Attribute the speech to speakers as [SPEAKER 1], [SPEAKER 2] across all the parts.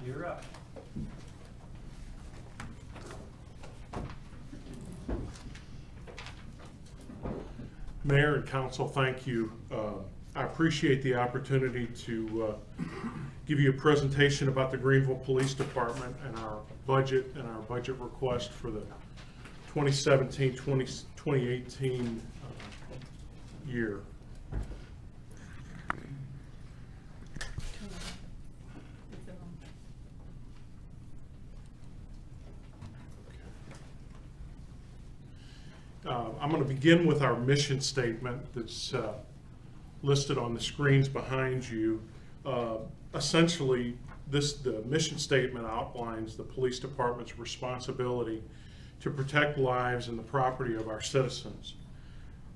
[SPEAKER 1] You're up.
[SPEAKER 2] Mayor and Council, thank you. I appreciate the opportunity to give you a presentation about the Greenville Police Department and our budget request for the 2017-2018 year. I'm going to begin with our mission statement that's listed on the screens behind you. Essentially, the mission statement outlines the police department's responsibility to protect lives and the property of our citizens.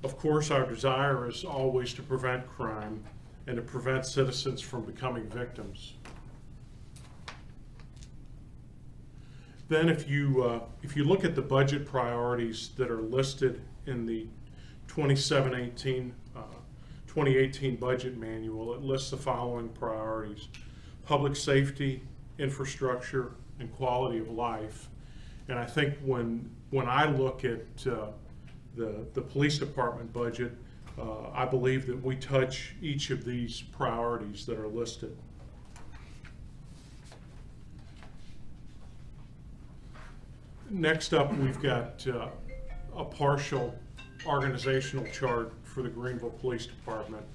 [SPEAKER 2] Of course, our desire is always to prevent crime and to prevent citizens from becoming victims. Then if you look at the budget priorities that are listed in the 2018 budget manual, it lists the following priorities: public safety, infrastructure, and quality of life. And I think when I look at the police department budget, I believe that we touch each of these priorities that are listed. Next up, we've got a partial organizational chart for the Greenville Police Department.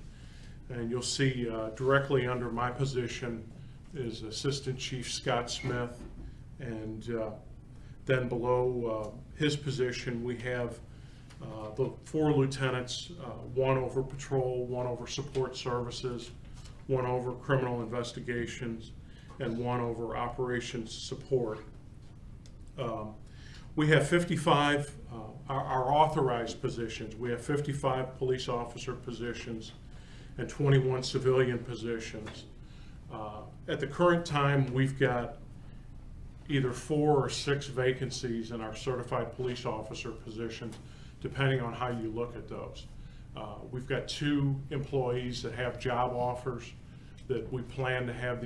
[SPEAKER 2] And you'll see directly under my position is Assistant Chief Scott Smith. And then below his position, we have the 4 lieutenants, 1 over patrol, 1 over support services, 1 over criminal investigations, and 1 over operations support. We have 55, our authorized positions, we have 55 police officer positions and 21 civilian positions. At the current time, we've got either 4 or 6 vacancies in our certified police officer positions, depending on how you look at those. We've got 2 employees that have job offers that we plan to have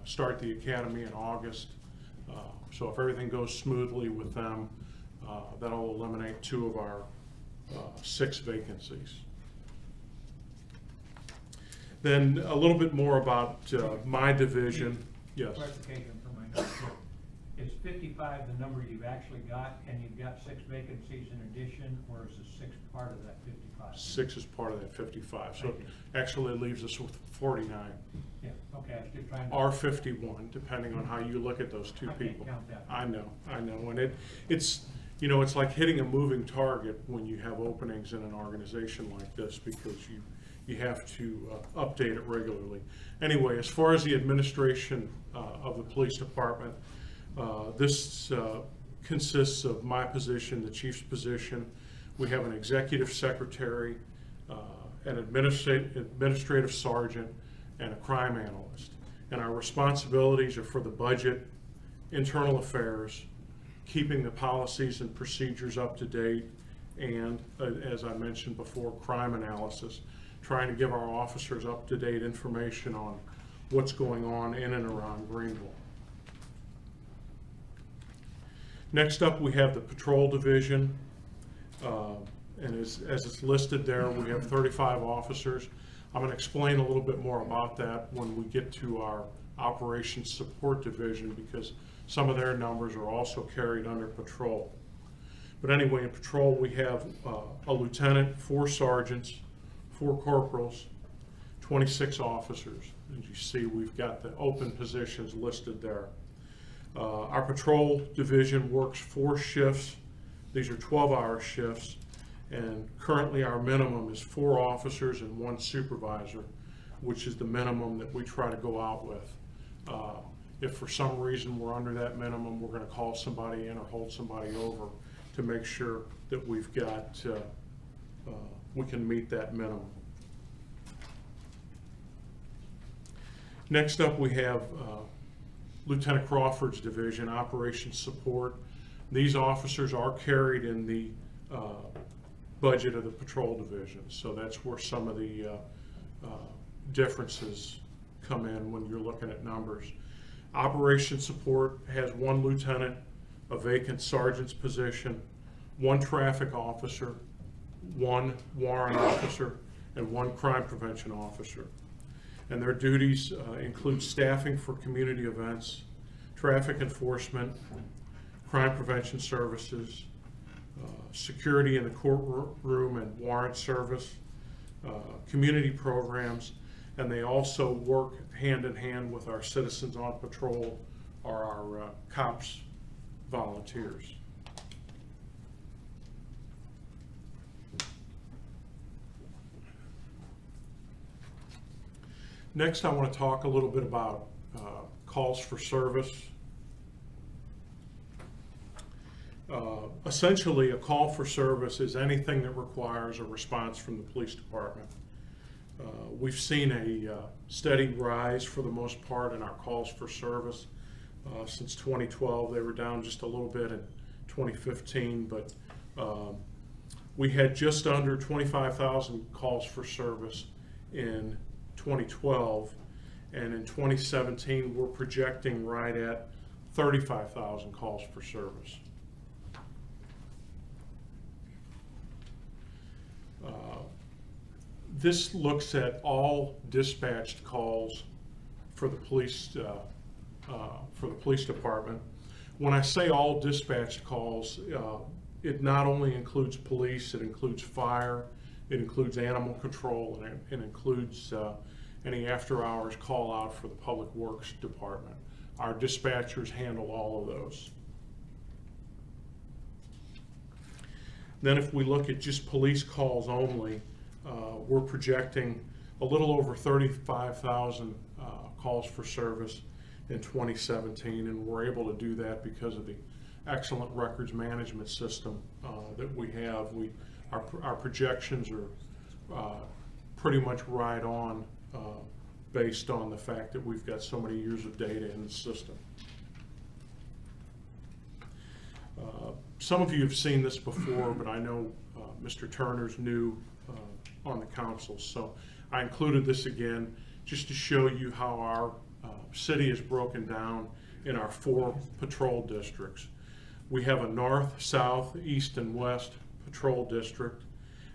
[SPEAKER 2] start the academy in August. So if everything goes smoothly with them, that'll eliminate 2 of our 6 vacancies. Then a little bit more about my division. Yes.
[SPEAKER 1] Clarification for my notes. Is 55 the number you've actually got, and you've got 6 vacancies in addition, or is the 6 part of that 55?
[SPEAKER 2] 6 is part of that 55, so it actually leaves us with 49.
[SPEAKER 1] Yeah, okay, I was just trying to...
[SPEAKER 2] Or 51, depending on how you look at those 2 people.
[SPEAKER 1] Count that.
[SPEAKER 2] I know, and it's you know, it's like hitting a moving target when you have openings in an organization like this, because you have to update it regularly. Anyway, as far as the administration of the police department, this consists of my position, the chief's position. We have an executive secretary, an administrative sergeant, and a crime analyst. And our responsibilities are for the budget, internal affairs, keeping the policies and procedures up to date, and as I mentioned before, crime analysis, trying to give our officers up-to-date information on what's going on in and around Greenville. Next up, we have the patrol division, and as it's listed there, we have 35 officers. I'm going to explain a little bit more about that when we get to our operations support division, because some of their numbers are also carried under patrol. But anyway, in patrol we have a lieutenant, 4 sergeants, 4 corporals, 26 officers. As you see, we've got the open positions listed there. Our patrol division works 4 shifts. These are 12-hour shifts, and currently our minimum is 4 officers and 1 supervisor, which is the minimum that we try to go out with. If for some reason we're under that minimum, we're going to call somebody in or hold somebody over to make sure that we've got, we can meet that minimum. Next up, we have Lieutenant Crawford's division, operations support. These officers are carried in the budget of the patrol division, so that's where some of the differences come in when you're looking at numbers. Operations support has 1 lieutenant, a vacant sergeant's position, 1 traffic officer, 1 warrant officer, and 1 crime prevention officer. And their duties include staffing for community events, traffic enforcement, crime prevention services, security in the courtroom and warrant service, community programs, and they also work hand in hand with our citizens on patrol or our cops volunteers. Next, I want to talk a little bit about calls for service. Essentially, a call for service is anything that requires a response from the police department. We've seen a steady rise for the most part in our calls for service. Since 2012, they were down just a little bit in 2015, but we had just under 25,000 calls for service in 2012, and in 2017 we're projecting right at 35,000 calls for service. This looks at all dispatched calls for the police department. When I say all dispatched calls, it not only includes police, it includes fire, it includes animal control, and it includes any after-hours call out for the Public Works Department. Our dispatchers handle all of those. Then if we look at just police calls only, we're projecting a little over 35,000 calls for service in 2017, and we're able to do that because of the excellent records management system that we have. Our projections are pretty much right on based on the fact that we've got so many years of data in the system. Some of you have seen this before, but I know Mr. Turner's new on the council, so I included this again just to show you how our city is broken down in our 4 patrol districts. We have a north, south, east, and west patrol district,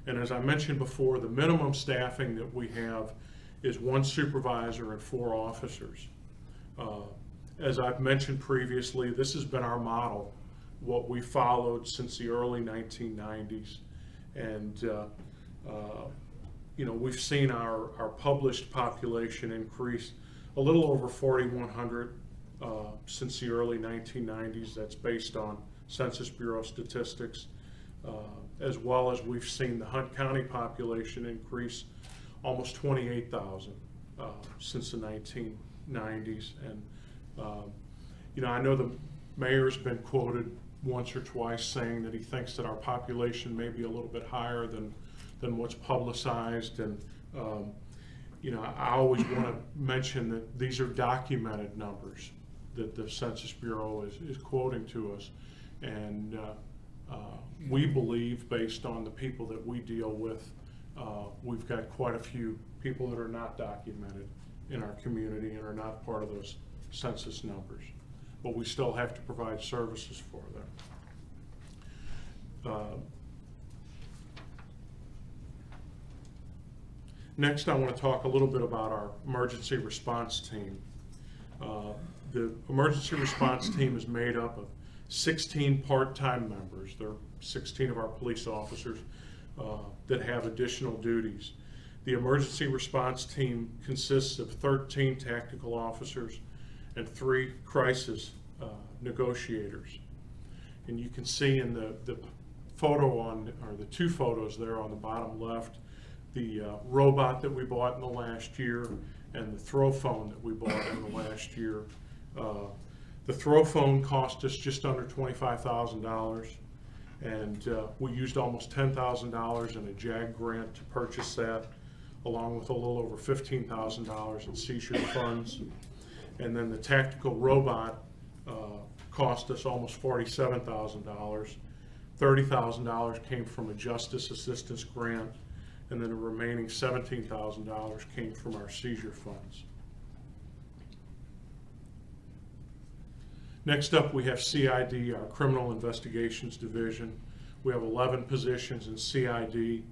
[SPEAKER 2] and as I mentioned before, the minimum staffing that we have is 1 supervisor and 4 officers. As I've mentioned previously, this has been our model, what we followed since the early 1990s, and you know, we've seen our published population increase a little over 4,100 since the early 1990s. That's based on Census Bureau statistics, as well as we've seen the Hunt County population increase almost 28,000 since the 1990s. And you know, I know the mayor's been quoted once or twice saying that he thinks that our population may be a little bit higher than what's publicized, and you know, I always want to mention that these are documented numbers that the Census Bureau is quoting to us, and we believe, based on the people that we deal with, we've got quite a few people that are not documented in our community and are not part of those census numbers, but we still have to provide services for them. Next, I want to talk a little bit about our emergency response team. The emergency response team is made up of 16 part-time members. There are 16 of our police officers that have additional duties. The emergency response team consists of 13 tactical officers and 3 crisis negotiators. And you can see in the photo on, or the 2 photos there on the bottom left, the robot that we bought in the last year and the throw phone that we bought in the last year. The throw phone cost us just under $25,000, and we used almost $10,000 in a JAG grant to purchase that, along with a little over $15,000 in seizure funds. And then the tactical robot cost us almost $47,000. $30,000 came from a justice assistance grant, and then the remaining $17,000 came from our seizure funds. Next up, we have CID, our Criminal Investigations Division. We have 11 positions in CID.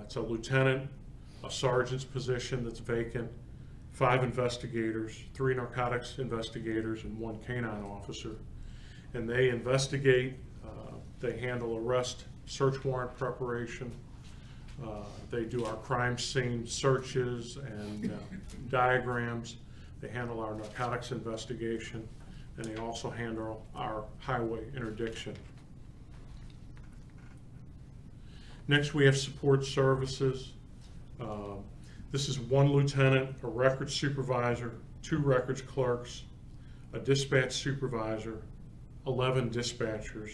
[SPEAKER 2] It's a lieutenant, a sergeant's position that's vacant, 5 investigators, 3 narcotics investigators, and 1 canine officer. And they investigate, they handle arrest, search warrant preparation. They do our crime scene searches and diagrams. They handle our narcotics investigation, and they also handle our highway interdiction. Next, we have support services. This is 1 lieutenant, a records supervisor, 2 records clerks, a dispatch supervisor, 11 dispatchers,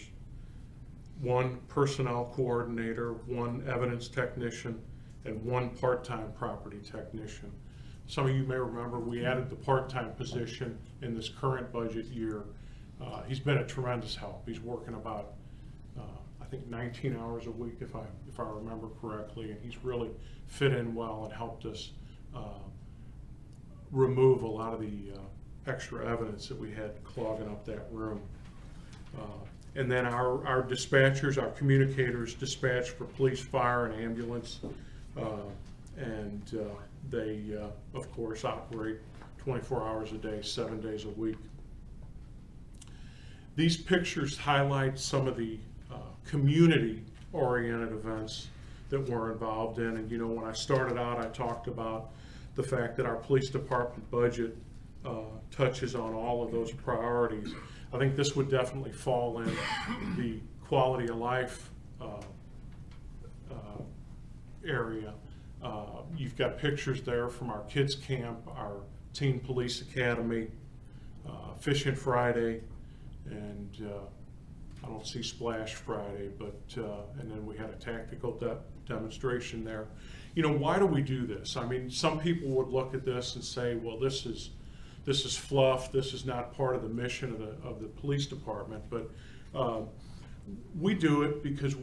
[SPEAKER 2] 1 personnel coordinator, 1 evidence technician, and 1 part-time property technician. Some of you may remember we added the part-time position in this current budget year. He's been a tremendous help. He's working about, I think 19 hours a week if I remember correctly, and he's really fit in well and helped us remove a lot of the extra evidence that we had clogging up that room. And then our dispatchers, our communicators dispatch for police, fire, and ambulance. And they, of course, operate 24 hours a day, 7 days a week. These pictures highlight some of the community-oriented events that we're involved in. And, you know, when I started out, I talked about the fact that our police department budget touches on all of those priorities. I think this would definitely fall in the quality of life area. You've got pictures there from our kids camp, our teen police academy, Fishing Friday, and I don't see Splash Friday, but and then we had a tactical demonstration there. You know, why do we do this? I mean, some people would look at this and say, well, this is fluff. This is not part of the mission of the police department. But we do it because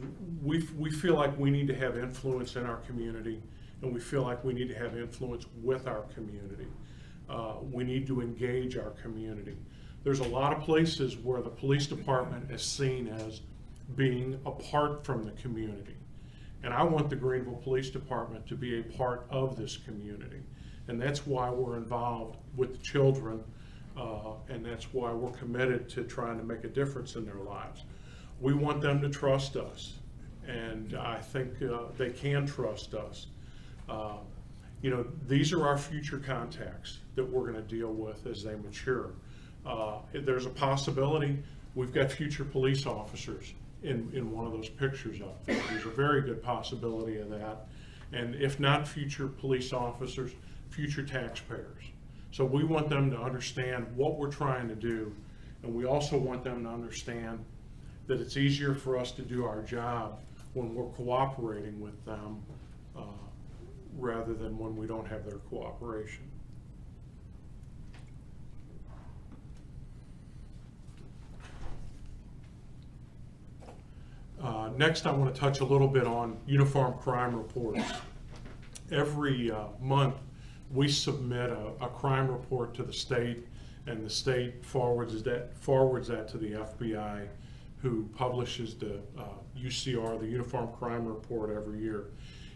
[SPEAKER 2] we feel like we need to have influence in our community, and we feel like we need to have influence with our community. We need to engage our community. There's a lot of places where the police department is seen as being apart from the community. And I want the Greenville Police Department to be a part of this community. And that's why we're involved with the children, and that's why we're committed to trying to make a difference in their lives. We want them to trust us, and I think they can trust us. You know, these are our future contacts that we're going to deal with as they mature. There's a possibility we've got future police officers in one of those pictures up there. There's a very good possibility of that. And if not future police officers, future taxpayers. So we want them to understand what we're trying to do, and we also want them to understand that it's easier for us to do our job when we're cooperating with them rather than when we don't have their cooperation. Next, I want to touch a little bit on uniform crime reports. Every month, we submit a crime report to the state, and the state forwards that to the FBI, who publishes the UCR, the Uniform Crime Report, every year.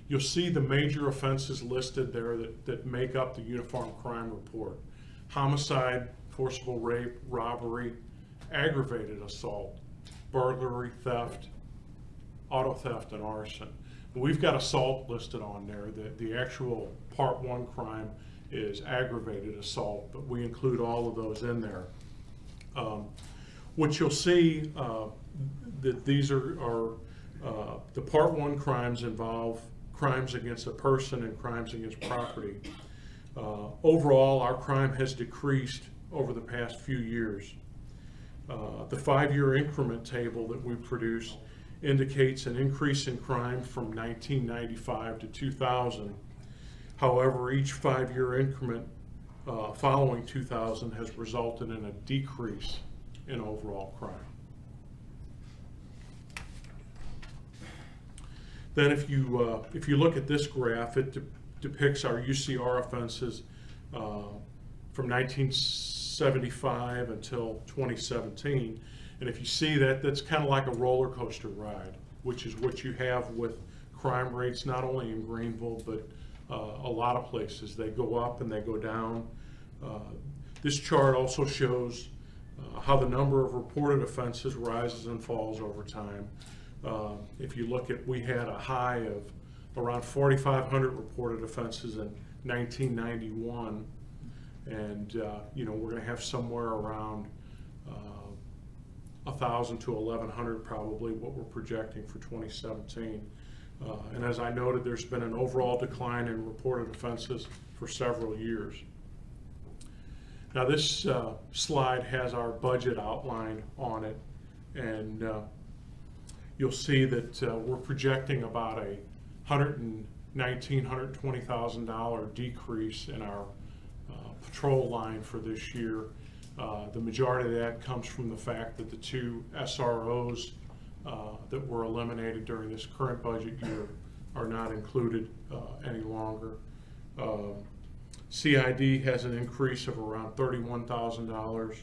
[SPEAKER 2] You'll see the major offenses listed there that make up the Uniform Crime Report: homicide, forcible rape, robbery, aggravated assault, burglary, theft, auto theft, and arson. We've got assault listed on there. The actual Part 1 crime is aggravated assault, but we include all of those in there. What you'll see that these are the Part 1 crimes involve crimes against a person and crimes against property. Overall, our crime has decreased over the past few years. The 5-year increment table that we produce indicates an increase in crime from 1995 to 2000. However, each 5-year increment following 2000 has resulted in a decrease in overall crime. Then if you look at this graph, it depicts our UCR offenses from 1970 75 until 2017. And if you see that, that's kind of like a roller coaster ride, which is what you have with crime rates, not only in Greenville, but a lot of places. They go up and they go down. This chart also shows how the number of reported offenses rises and falls over time. If you look at, we had a high of around 4,500 reported offenses in 1991, and you know, we're going to have somewhere around 1,000 to 1,100 probably what we're projecting for 2017. And as I noted, there's been an overall decline in reported offenses for several years. Now this slide has our budget outlined on it, and you'll see that we're projecting about a $120,000 decrease in our patrol line for this year. The majority of that comes from the fact that the 2 SROs that were eliminated during this current budget year are not included any longer. CID has an increase of around $31,000.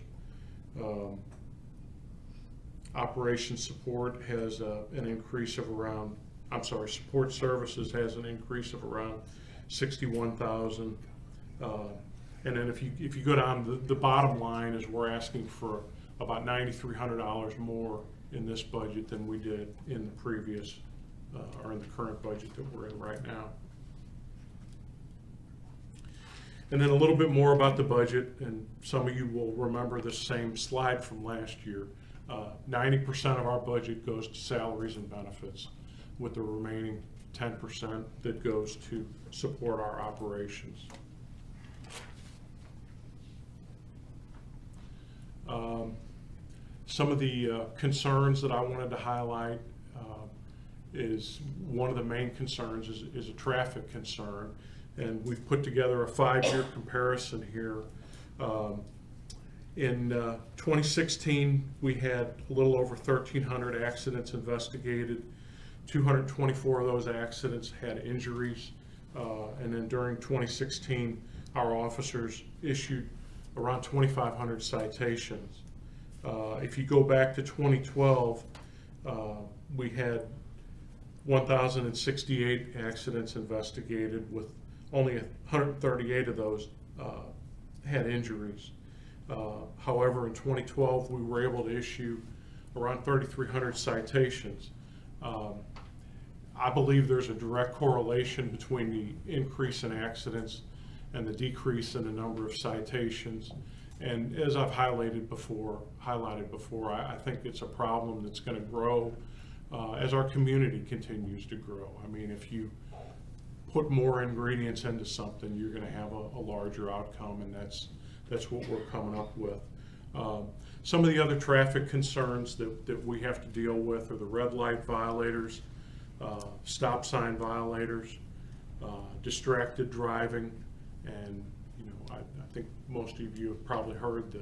[SPEAKER 2] Operations support has an increase of around, support services has an increase of around $61,000. And then if you go down, the bottom line is we're asking for about $9,300 more in this budget than we did in the previous, or in the current budget that we're in right now. And then a little bit more about the budget, and some of you will remember this same slide from last year. 90% of our budget goes to salaries and benefits, with the remaining 10% that goes to support our operations. Some of the concerns that I wanted to highlight is one of the main concerns is a traffic concern, and we've put together a 5-year comparison here. In 2016, we had a little over 1,300 accidents investigated. 224 of those accidents had injuries, and then during 2016, our officers issued around 2,500 citations. If you go back to 2012, we had 1,068 accidents investigated, with only 138 of those had injuries. However, in 2012, we were able to issue around 3,300 citations. I believe there's a direct correlation between the increase in accidents and the decrease in the number of citations. And as I've highlighted before, I think it's a problem that's going to grow as our community continues to grow. I mean, if you put more ingredients into something, you're going to have a larger outcome, and that's what we're coming up with. Some of the other traffic concerns that we have to deal with are the red light violators, stop sign violators, distracted driving, and I think most of you have probably heard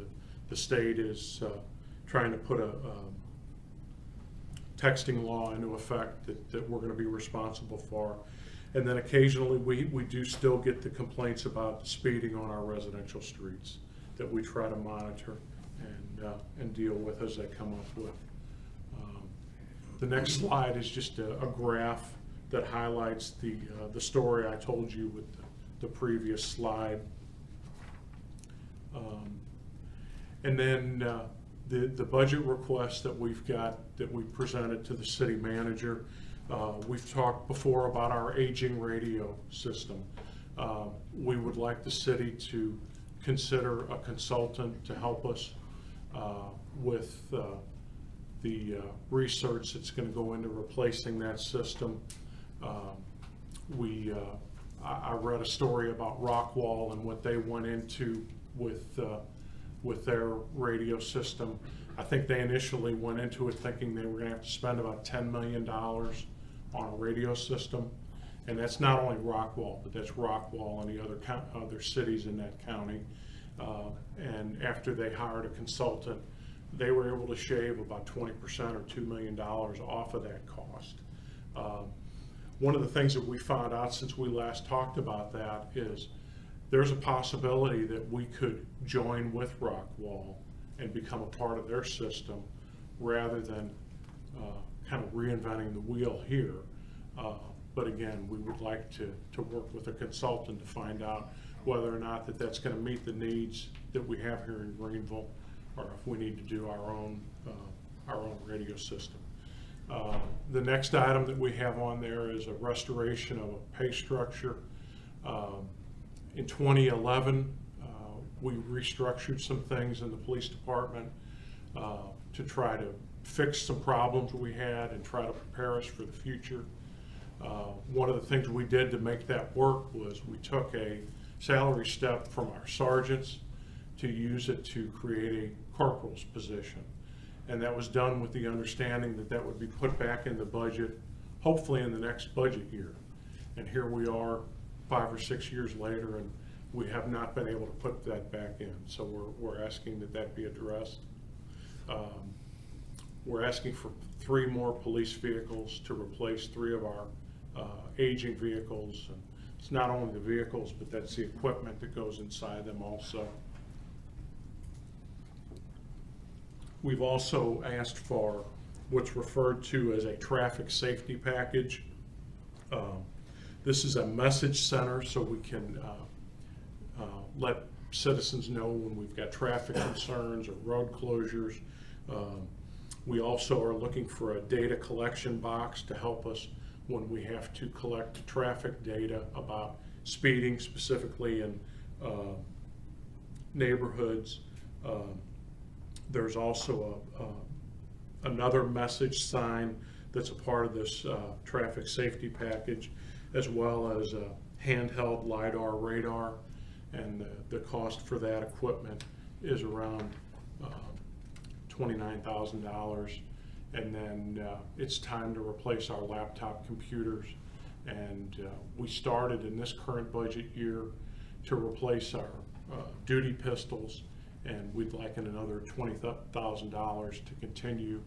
[SPEAKER 2] the state is trying to put a texting law into effect that we're going to be responsible for. And then occasionally we do still get the complaints about speeding on our residential streets that we try to monitor and deal with as they come up with. The next slide is just a graph that highlights the story I told you with the previous slide. And then the budget request that we've got, that we presented to the city manager. We've talked before about our aging radio system. We would like the city to consider a consultant to help us with the research that's going to go into replacing that system. I read a story about Rockwall and what they went into with their radio system. I think they initially went into it thinking they were going to have to spend about $10 million on a radio system, and that's not only Rockwall, but that's Rockwall and the other cities in that county. And after they hired a consultant, they were able to shave about 20% or $2 million off of that cost. One of the things that we found out since we last talked about that is there's a possibility that we could join with Rockwall and become a part of their system rather than kind of reinventing the wheel here. But again, we would like to work with a consultant to find out whether or not that's going to meet the needs that we have here in Greenville, or if we need to do our own radio system. The next item that we have on there is a restoration of a pay structure. In 2011, we restructured some things in the police department to try to fix some problems we had and try to prepare us for the future. One of the things we did to make that work was we took a salary step from our sergeants to use it to create a corporal's position. And that was done with the understanding that that would be put back in the budget, hopefully in the next budget year. And here we are 5 or 6 years later, and we have not been able to put that back in. So we're asking that that be addressed. We're asking for 3 more police vehicles to replace 3 of our aging vehicles. And it's not only the vehicles, but that's the equipment that goes inside them also. We've also asked for what's referred to as a traffic safety package. This is a message center, so we can let citizens know when we've got traffic concerns or road closures. We also are looking for a data collection box to help us when we have to collect traffic data about speeding, specifically in neighborhoods. There's also another message sign that's a part of this traffic safety package, as well as a handheld LiDAR radar, and the cost for that equipment is around $29,000. And then it's time to replace our laptop computers, and we started in this current budget year to replace our duty pistols, and we'd like another $20,000 to continue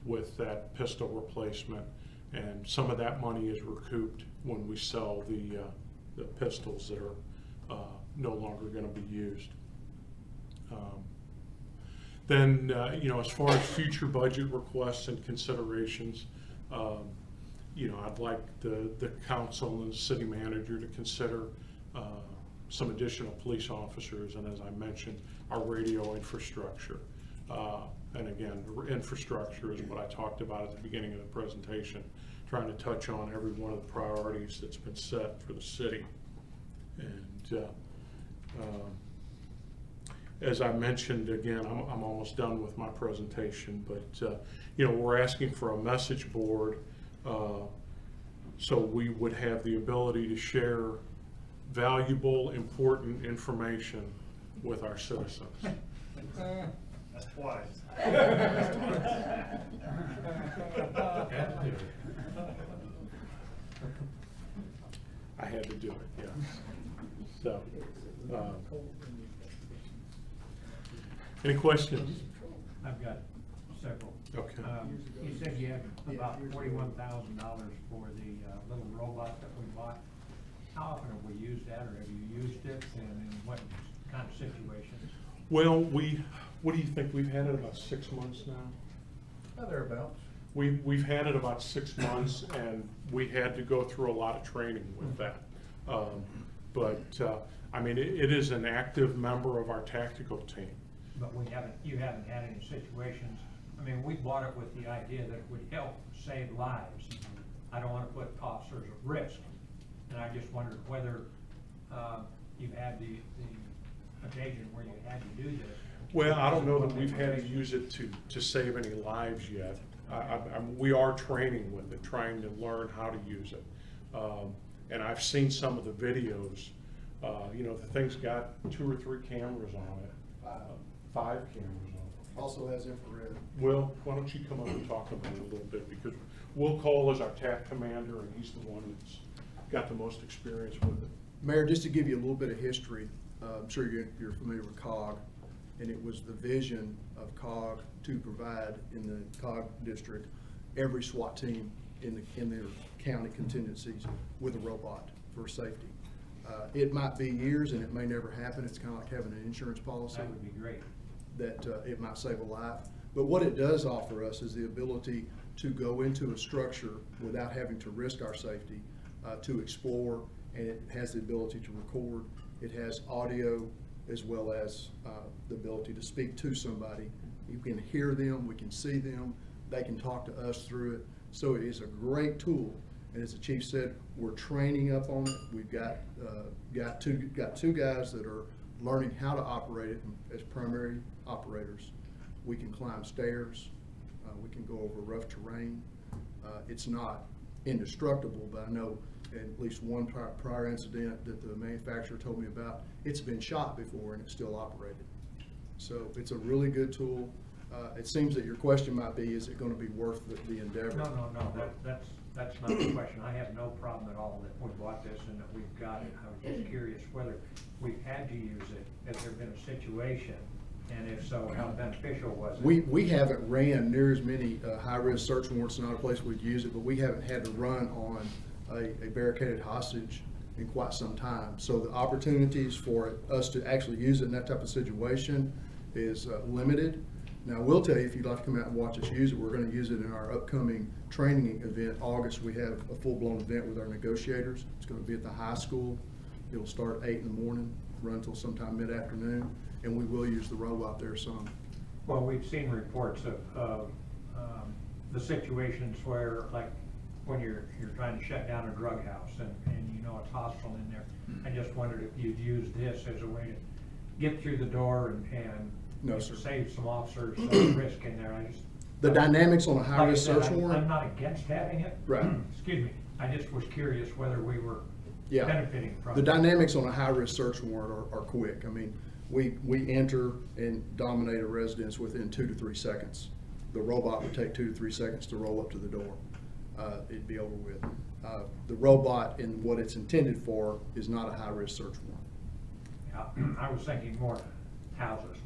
[SPEAKER 2] with that pistol replacement. And some of that money is recouped when we sell the pistols that are no longer going to be used. Then, as far as future budget requests and considerations, I'd like the council and the city manager to consider some additional police officers, and as I mentioned, our radio infrastructure. And again, the infrastructure is what I talked about at the beginning of the presentation, trying to touch on every one of the priorities that's been set for the city. And as I mentioned, again, I'm almost done with my presentation, but we're asking for a message board so we would have the ability to share valuable, important information with our citizens.
[SPEAKER 3] That's twice.
[SPEAKER 2] I had to do it, yes. So, any questions?
[SPEAKER 1] I've got several.
[SPEAKER 2] Okay.
[SPEAKER 1] You said you had about $41,000 for the little robot that we bought. How often have we used that, or have you used it, and in what kind of situations?
[SPEAKER 2] Well, what do you think? We've had it about 6 months now?
[SPEAKER 3] Thereabouts.
[SPEAKER 2] We've had it about 6 months, and we had to go through a lot of training with that. I mean, it is an active member of our tactical team.
[SPEAKER 1] But you haven't had any situations. I mean, we bought it with the idea that it would help save lives. I don't want to put officers at risk. And I just wondered whether you've had the occasion where you had to do this.
[SPEAKER 2] Well, I don't know that we've had to use it to save any lives yet. We are training with it, trying to learn how to use it. And I've seen some of the videos. The thing's got 2 or 3 cameras on it. 5 cameras on it.
[SPEAKER 4] Also has infrared.
[SPEAKER 2] Will, why don't you come up and talk about it a little bit, because Will Cole is our TAC commander, and he's the one that's got the most experience with it.
[SPEAKER 4] Mayor, just to give you a little bit of history, I'm sure you're familiar with COG, and it was the vision of COG to provide in the COG district every SWAT team in their county contingencies with a robot for safety. It might be years and it may never happen. It's kind of like having an insurance policy
[SPEAKER 1] That would be great.
[SPEAKER 4] that it might save a life. But what it does offer us is the ability to go into a structure without having to risk our safety, to explore, and it has the ability to record. It has audio as well as the ability to speak to somebody. You can hear them, we can see them, they can talk to us through it. So it is a great tool. And as the chief said, we're training up on it. We've got two guys that are learning how to operate it as primary operators. We can climb stairs. We can go over rough terrain. It's not indestructible, but I know at least one prior incident that the manufacturer told me about, it's been shot before and it still operated. So it's a really good tool. It seems that your question might be, is it going to be worth the endeavor?
[SPEAKER 1] No, that's not the question. I have no problem at all that we bought this and that we've got it. I was just curious whether we've had to use it. Has there been a situation? And if so, how beneficial was it?
[SPEAKER 4] We haven't ran near as many high-risk search warrants, not a place we'd use it, but we haven't had to run on a barricaded hostage in quite some time. So the opportunities for us to actually use it in that type of situation is limited. Now, I will tell you, if you'd like to come out and watch us use it, we're going to use it in our upcoming training event. August, we have a full-blown event with our negotiators. It's going to be at the high school. It'll start at 8 in the morning, run until sometime mid-afternoon, and we will use the robot there some.
[SPEAKER 1] Well, we've seen reports of the situations where, like, when you're trying to shut down a drug house and you know it's hostile in there. I just wondered if you'd use this as a way to get through the door and
[SPEAKER 4] No, sir.
[SPEAKER 1] save some officers some risk in there.
[SPEAKER 4] The dynamics on a high-risk
[SPEAKER 1] like I said,
[SPEAKER 4] search warrant.
[SPEAKER 1] I'm not against having it.
[SPEAKER 4] Right.
[SPEAKER 1] Excuse me. I just was curious whether we were
[SPEAKER 4] Yeah.
[SPEAKER 1] benefiting from
[SPEAKER 4] The
[SPEAKER 1] it.
[SPEAKER 4] dynamics on a high-risk search warrant are quick. I mean, we enter and dominate a residence within 2 to 3 seconds. The robot would take 2 to 3 seconds to roll up to the door. It'd be over with. The robot and what it's intended for is not a high-risk search warrant.
[SPEAKER 1] Yeah, I was thinking more houses.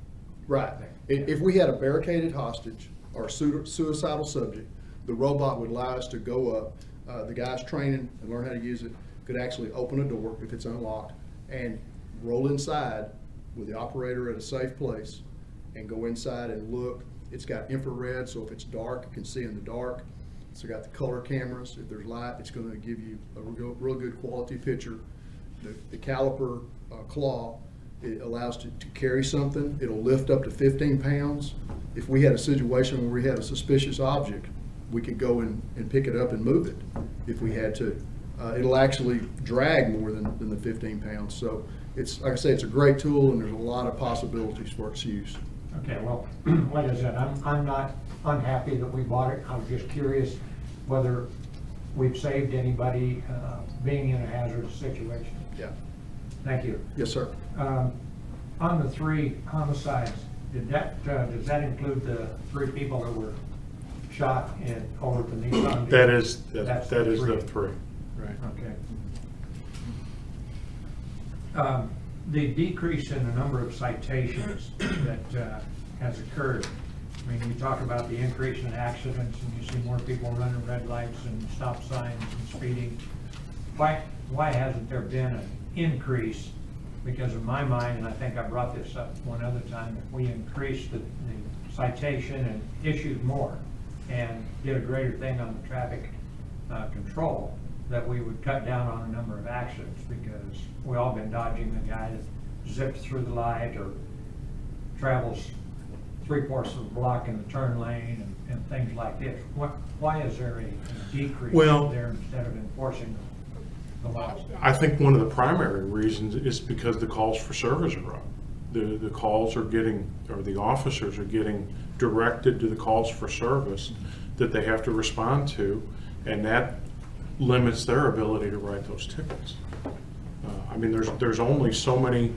[SPEAKER 4] Right. If we had a barricaded hostage or suicidal subject, the robot would allow us to go up. The guy's training and learn how to use it, could actually open a door if it's unlocked and roll inside with the operator at a safe place and go inside and look. It's got infrared, so if it's dark, it can see in the dark. It's got the color cameras. If there's light, it's going to give you a real good quality picture. The caliper claw, it allows to carry something. It'll lift up to 15 pounds. If we had a situation where we had a suspicious object, we could go and pick it up and move it if we had to. It'll actually drag more than the 15 pounds. So it's, like I say, it's a great tool and there's a lot of possibilities for its use.
[SPEAKER 1] Okay, well, like I said, I'm not unhappy that we bought it. I was just curious whether we've saved anybody being in a hazardous situation.
[SPEAKER 4] Yeah.
[SPEAKER 1] Thank you.
[SPEAKER 4] Yes, sir.
[SPEAKER 1] On the 3 homicides, does that include the 3 people that were shot over at the Nissan?
[SPEAKER 2] That is
[SPEAKER 1] That's
[SPEAKER 2] the
[SPEAKER 1] three.
[SPEAKER 2] 3. Right.
[SPEAKER 1] Okay. The decrease in the number of citations that has occurred, I mean, you talk about the increase in accidents and you see more people running red lights and stop signs and speeding. Why hasn't there been an increase? Because in my mind, and I think I brought this up one other time, if we increased the citation and issued more and did a greater thing on the traffic control, that we would cut down on a number of accidents, because we all been dodging the guy that zips through the light or travels 3/4 of the block in the turn lane and things like this. Why is there a decrease there instead of enforcing the laws?
[SPEAKER 2] I think one of the primary reasons is because the calls for service are up. The calls are getting, or the officers are getting directed to the calls for service that they have to respond to, and that limits their ability to write those tickets. I mean, there's only so many,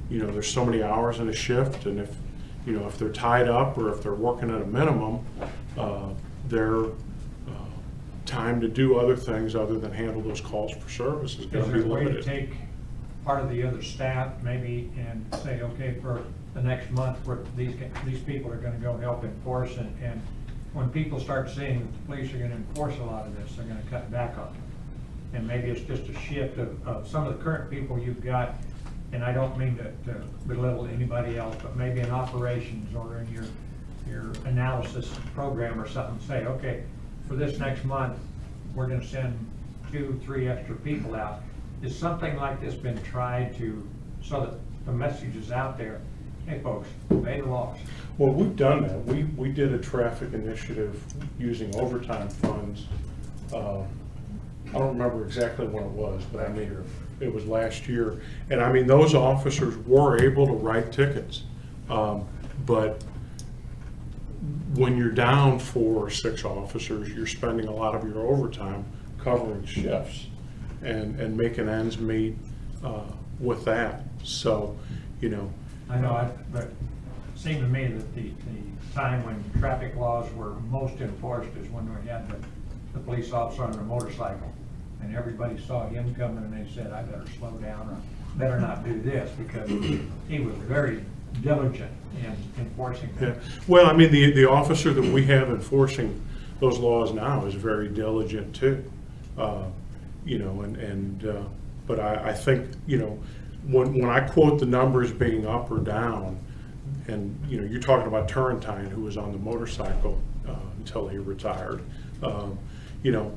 [SPEAKER 2] there's so many hours in a shift, and if they're tied up or if they're working at a minimum, their time to do other things other than handle those calls for service is going to be
[SPEAKER 1] Is there a way to
[SPEAKER 2] limited.
[SPEAKER 1] take part of the other staff maybe and say, okay, for the next month, these people are gonna go help enforce, and when people start seeing that the police are gonna enforce a lot of this, they're gonna cut back on it? And maybe it's just a shift of some of the current people you've got, and I don't mean to belittle anybody else, but maybe in operations or in your analysis program or something, say, okay, for this next month, we're gonna send 2, 3 extra people out. Is something like this been tried to, so that the message is out there, hey folks, obey the laws?
[SPEAKER 2] Well, we've done that. We did a traffic initiative using overtime funds. I don't remember exactly when it was, but I mean, it was last year. And I mean, those officers were able to write tickets. But when you're down 4 or 6 officers, you're spending a lot of your overtime covering shifts and making ends meet with that. So, you know.
[SPEAKER 1] I know, but it seemed to me that the time when traffic laws were most enforced is when we had the police officer on the motorcycle. And everybody saw him coming and they said, I better slow down or better not do this, because he was very diligent in enforcing them.
[SPEAKER 2] Yeah. Well, I mean, the officer that we have enforcing those laws now is very diligent too. You know, but I think, you know, when I quote the numbers being up or down, and, you know, you're talking about Turrentine, who was on the motorcycle until he retired. You know,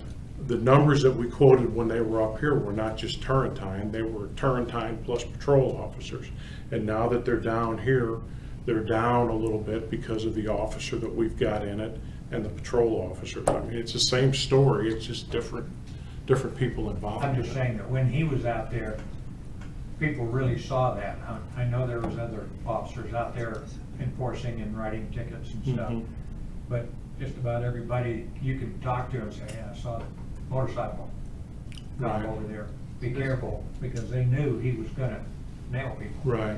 [SPEAKER 2] the numbers that we quoted when they were up here were not just Turrentine, they were Turrentine plus patrol officers. And now that they're down here, they're down a little bit because of the officer that we've got in it and the patrol officers. I mean, it's the same story, it's just different people involved.
[SPEAKER 1] I'm just saying that when he was out there, people really saw that. I know there was other officers out there enforcing and writing tickets and stuff.
[SPEAKER 2] Mhm.
[SPEAKER 1] But just about everybody, you could talk to and say, yeah, I saw the motorcycle drive
[SPEAKER 2] Right.
[SPEAKER 1] over there. Be careful, because they knew he was gonna nail people.
[SPEAKER 2] Right.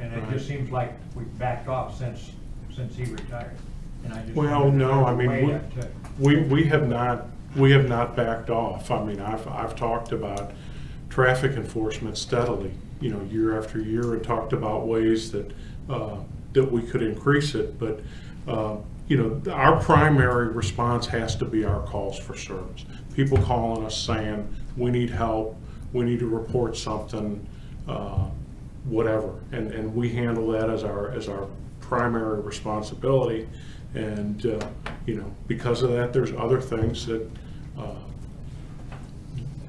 [SPEAKER 1] And it
[SPEAKER 2] Right.
[SPEAKER 1] just seems like we've backed off since he retired. And I just
[SPEAKER 2] Well,
[SPEAKER 1] wondered if
[SPEAKER 2] no,
[SPEAKER 1] there's
[SPEAKER 2] I
[SPEAKER 1] a
[SPEAKER 2] mean,
[SPEAKER 1] way
[SPEAKER 2] we have not backed off. I mean, I've talked about traffic enforcement steadily, you know, year after year, and talked about ways that we could increase it. But you know, our primary response has to be our calls for service. People calling us saying, we need help, we need to report something, whatever. And we handle that as our primary responsibility. And you know, because of that, there's other things that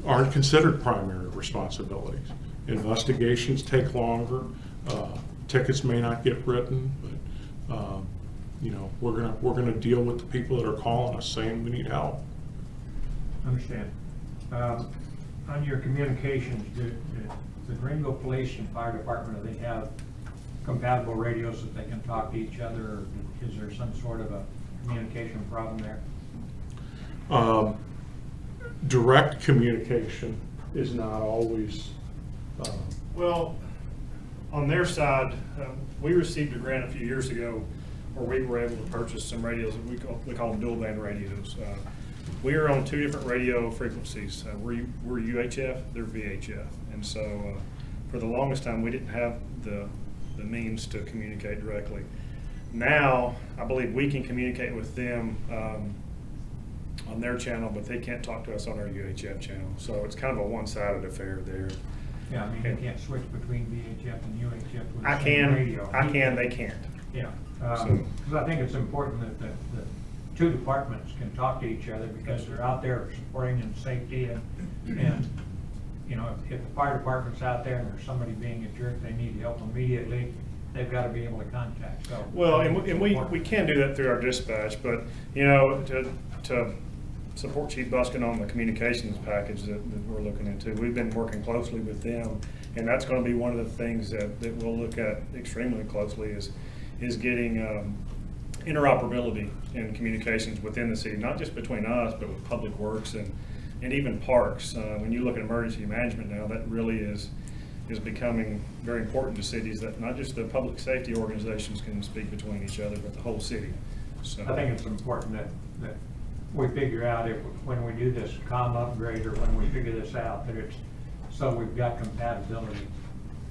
[SPEAKER 2] aren't considered primary responsibilities. Investigations take longer, tickets may not get written, but you know, we're gonna deal with the people that are calling us saying we need help.
[SPEAKER 1] Understand. On your communications, do the Greenville Police and Fire Department, do they have compatible radios that they can talk to each other, or is there some sort of a communication problem there?
[SPEAKER 2] Direct communication is not always,
[SPEAKER 3] Well, on their side, we received a grant a few years ago where we were able to purchase some radios, we call them dual band radios. We are on 2 different radio frequencies. We're UHF, they're VHF. And so for the longest time, we didn't have the means to communicate directly. Now, I believe we can communicate with them on their channel, but they can't talk to us on our UHF channel. So it's kind of a one-sided affair there.
[SPEAKER 1] Yeah, I mean, you can't switch between VHF and UHF with
[SPEAKER 3] I
[SPEAKER 1] the same
[SPEAKER 3] can,
[SPEAKER 1] radio.
[SPEAKER 3] they can't.
[SPEAKER 1] Yeah,
[SPEAKER 3] So-
[SPEAKER 1] because I think it's important that the 2 departments can talk to each other, because they're out there supporting and safety and you know, if the fire department's out there and there's somebody being a jerk, they need help immediately, they've got to be able to contact, so.
[SPEAKER 3] Well,
[SPEAKER 1] I
[SPEAKER 3] and
[SPEAKER 1] think it's
[SPEAKER 3] we
[SPEAKER 1] important.
[SPEAKER 3] can do that through our dispatch, but, you know, to support Chief Buskin on the communications package that we're looking into, we've been working closely with them, and that's gonna be one of the things that we'll look at extremely closely is getting interoperability in communications within the city, not just between us, but with Public Works and even parks. When you look at emergency management now, that really is becoming very important to cities, that not just the public safety organizations can speak between each other, but the whole city. So
[SPEAKER 1] I think it's important that we figure out when we do this comm upgrade, or when we figure this out, that it's, so we've got compatibility,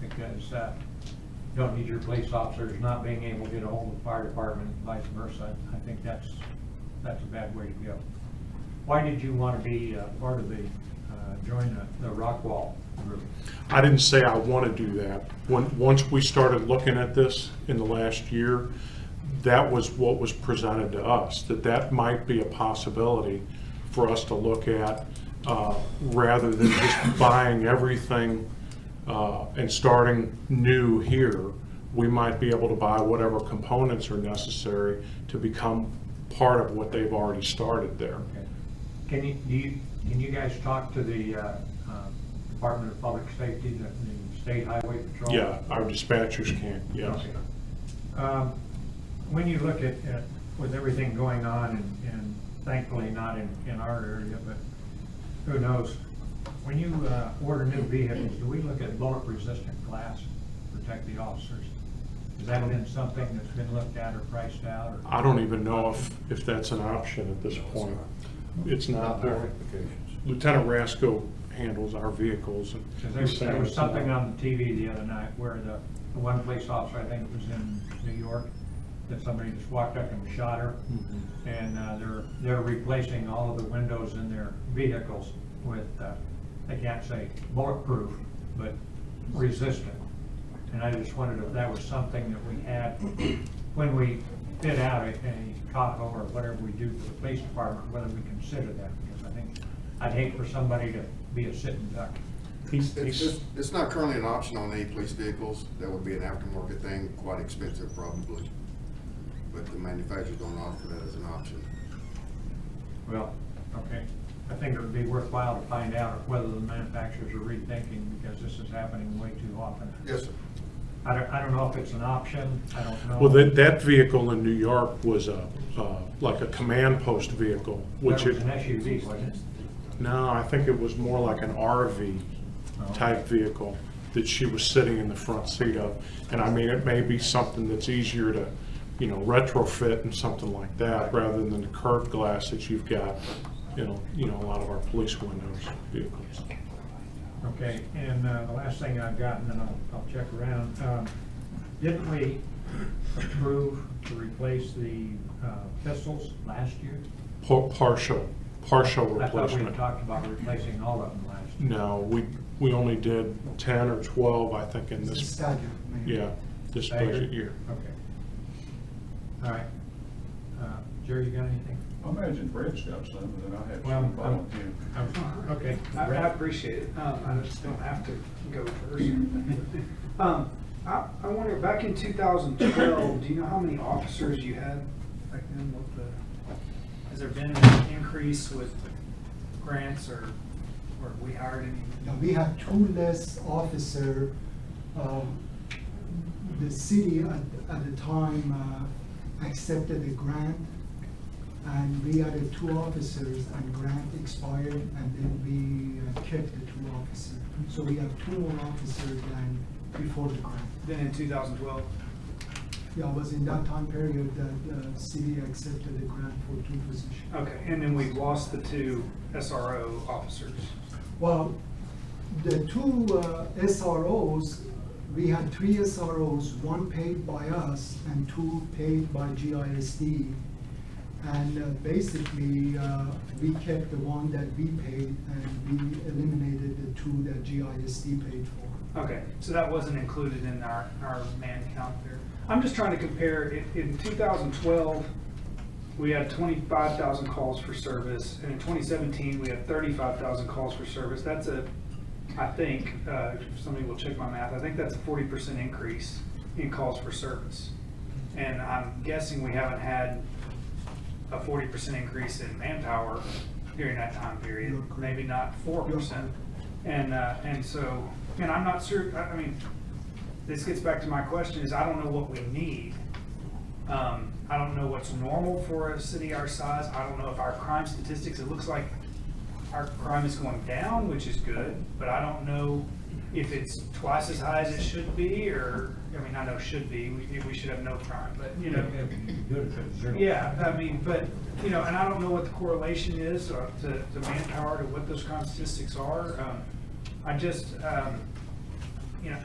[SPEAKER 1] because you don't need your police officers not being able to get a hold of the fire department and vice versa. I think that's a bad way to go. Why did you want to be part of the join the Rockwall group.
[SPEAKER 2] I didn't say I want to do that. Once we started looking at this in the last year, that was what was presented to us, that might be a possibility for us to look at, rather than just buying everything and starting new here. We might be able to buy whatever components are necessary to become part of what they've already started there.
[SPEAKER 1] Okay. Can you guys talk to the Department of Public Safety, the State Highway Patrol?
[SPEAKER 2] Yeah, our dispatchers can, yes.
[SPEAKER 1] Okay. When you look at, with everything going on, and thankfully not in our area, but who knows, when you order new vehicles, do we look at bullet-resistant glass to protect the officers? Has that been something that's been looked at or priced out? Or?
[SPEAKER 2] I don't even know if that's an option at this point. It's not there. Lieutenant Rasco handles our vehicles. And
[SPEAKER 1] There was something on the TV the other night where the one police officer, I think it was in New York, that somebody just walked up and shot her.
[SPEAKER 2] Mhm.
[SPEAKER 1] And they're replacing all of the windows in their vehicles with, I can't say bulletproof, but resistant. And I just wondered if that was something that we had when we fit out a Tahoe or whatever we do for the police department, whether we consider that, because I think I'd hate for somebody to be a sitting duck.
[SPEAKER 5] It's not currently an option on any police vehicles. That would be an aftermarket thing, quite expensive probably. But the manufacturers don't offer that as an option.
[SPEAKER 1] Well, okay. I think it would be worthwhile to find out whether the manufacturers are rethinking, because this is happening way too often.
[SPEAKER 5] Yes, sir.
[SPEAKER 1] I don't know if it's an option, I don't know.
[SPEAKER 2] Well, that vehicle in New York was like a command post vehicle, which
[SPEAKER 1] That was
[SPEAKER 2] it,
[SPEAKER 1] an SUV, wasn't it?
[SPEAKER 2] no, I think it was more like an RV type vehicle that she was sitting in the front seat of. And I mean, it may be something that's easier to, retrofit and something like that, rather than the curved glass that you've got, a lot of our police windows vehicles.
[SPEAKER 1] Okay, and the last thing I've got, and then I'll check around. Didn't we approve to replace the pistols last year?
[SPEAKER 2] Partial
[SPEAKER 1] I thought we
[SPEAKER 2] replacement.
[SPEAKER 1] had talked about replacing all of them last year.
[SPEAKER 2] No, we only did 10 or 12, I think, in
[SPEAKER 6] It's a
[SPEAKER 2] this,
[SPEAKER 6] staggered, maybe.
[SPEAKER 2] yeah, this
[SPEAKER 1] Staggered?
[SPEAKER 2] budget year.
[SPEAKER 1] Okay. All right. Jerry, you got anything?
[SPEAKER 7] I imagine Fred's got some, and then I have
[SPEAKER 1] Well,
[SPEAKER 7] some volunteer.
[SPEAKER 1] Okay.
[SPEAKER 8] I appreciate it. I just don't have to go first. I wonder, back in 2012, do you know how many officers you had back then? Has there been an increase with grants, or we hired any?
[SPEAKER 6] Now, we have 2 less officer. The city at the time accepted a grant, and we added 2 officers, and grant expired, and then we kept the 2 officers. So we have 2 more officers than before the grant.
[SPEAKER 8] Then in 2012?
[SPEAKER 6] Yeah, it was in that time period that the city accepted a grant for 2 positions.
[SPEAKER 8] Okay, and then we've lost the 2 SRO officers.
[SPEAKER 6] Well, the 2 SROs, we had 3 SROs, 1 paid by us and 2 paid by GISD. And basically, we kept the 1 that we paid, and we eliminated the 2 that GISD paid for.
[SPEAKER 8] Okay, so that wasn't included in our man count there. I'm just trying to compare, in 2012, we had 25,000 calls for service, and in 2017, we had 35,000 calls for service. That's I think, if somebody will check my math, I think that's a 40% increase in calls for service. And I'm guessing we haven't had a 40% increase in manpower during that time period, maybe not 4%. And so, and I'm not sure, I mean, this gets back to my question is, I don't know what we need. I don't know what's normal for a city our size. I don't know if our crime statistics, it looks like our crime is going down, which is good, but I don't know if it's twice as high as it should be, or, I mean, I know should be, we should have no crime, but, you know.
[SPEAKER 1] It'd be good if it was 0.
[SPEAKER 8] Yeah, I mean, but, and I don't know what the correlation is to manpower, to what those crime statistics are. I just,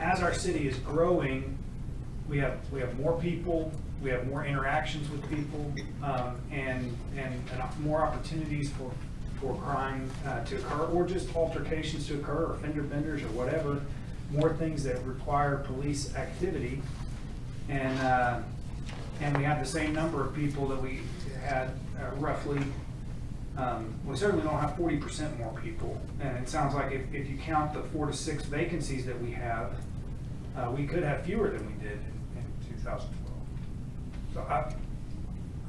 [SPEAKER 8] as our city is growing, we have more people, we have more interactions with people, and more opportunities for crime to occur, or just altercations to occur, or fender benders, or whatever, more things that require police activity. And we have the same number of people that we had roughly. We certainly don't have 40% more people. And it sounds like if you count the 4 to 6 vacancies that we have, we could have fewer than we did in 2012. So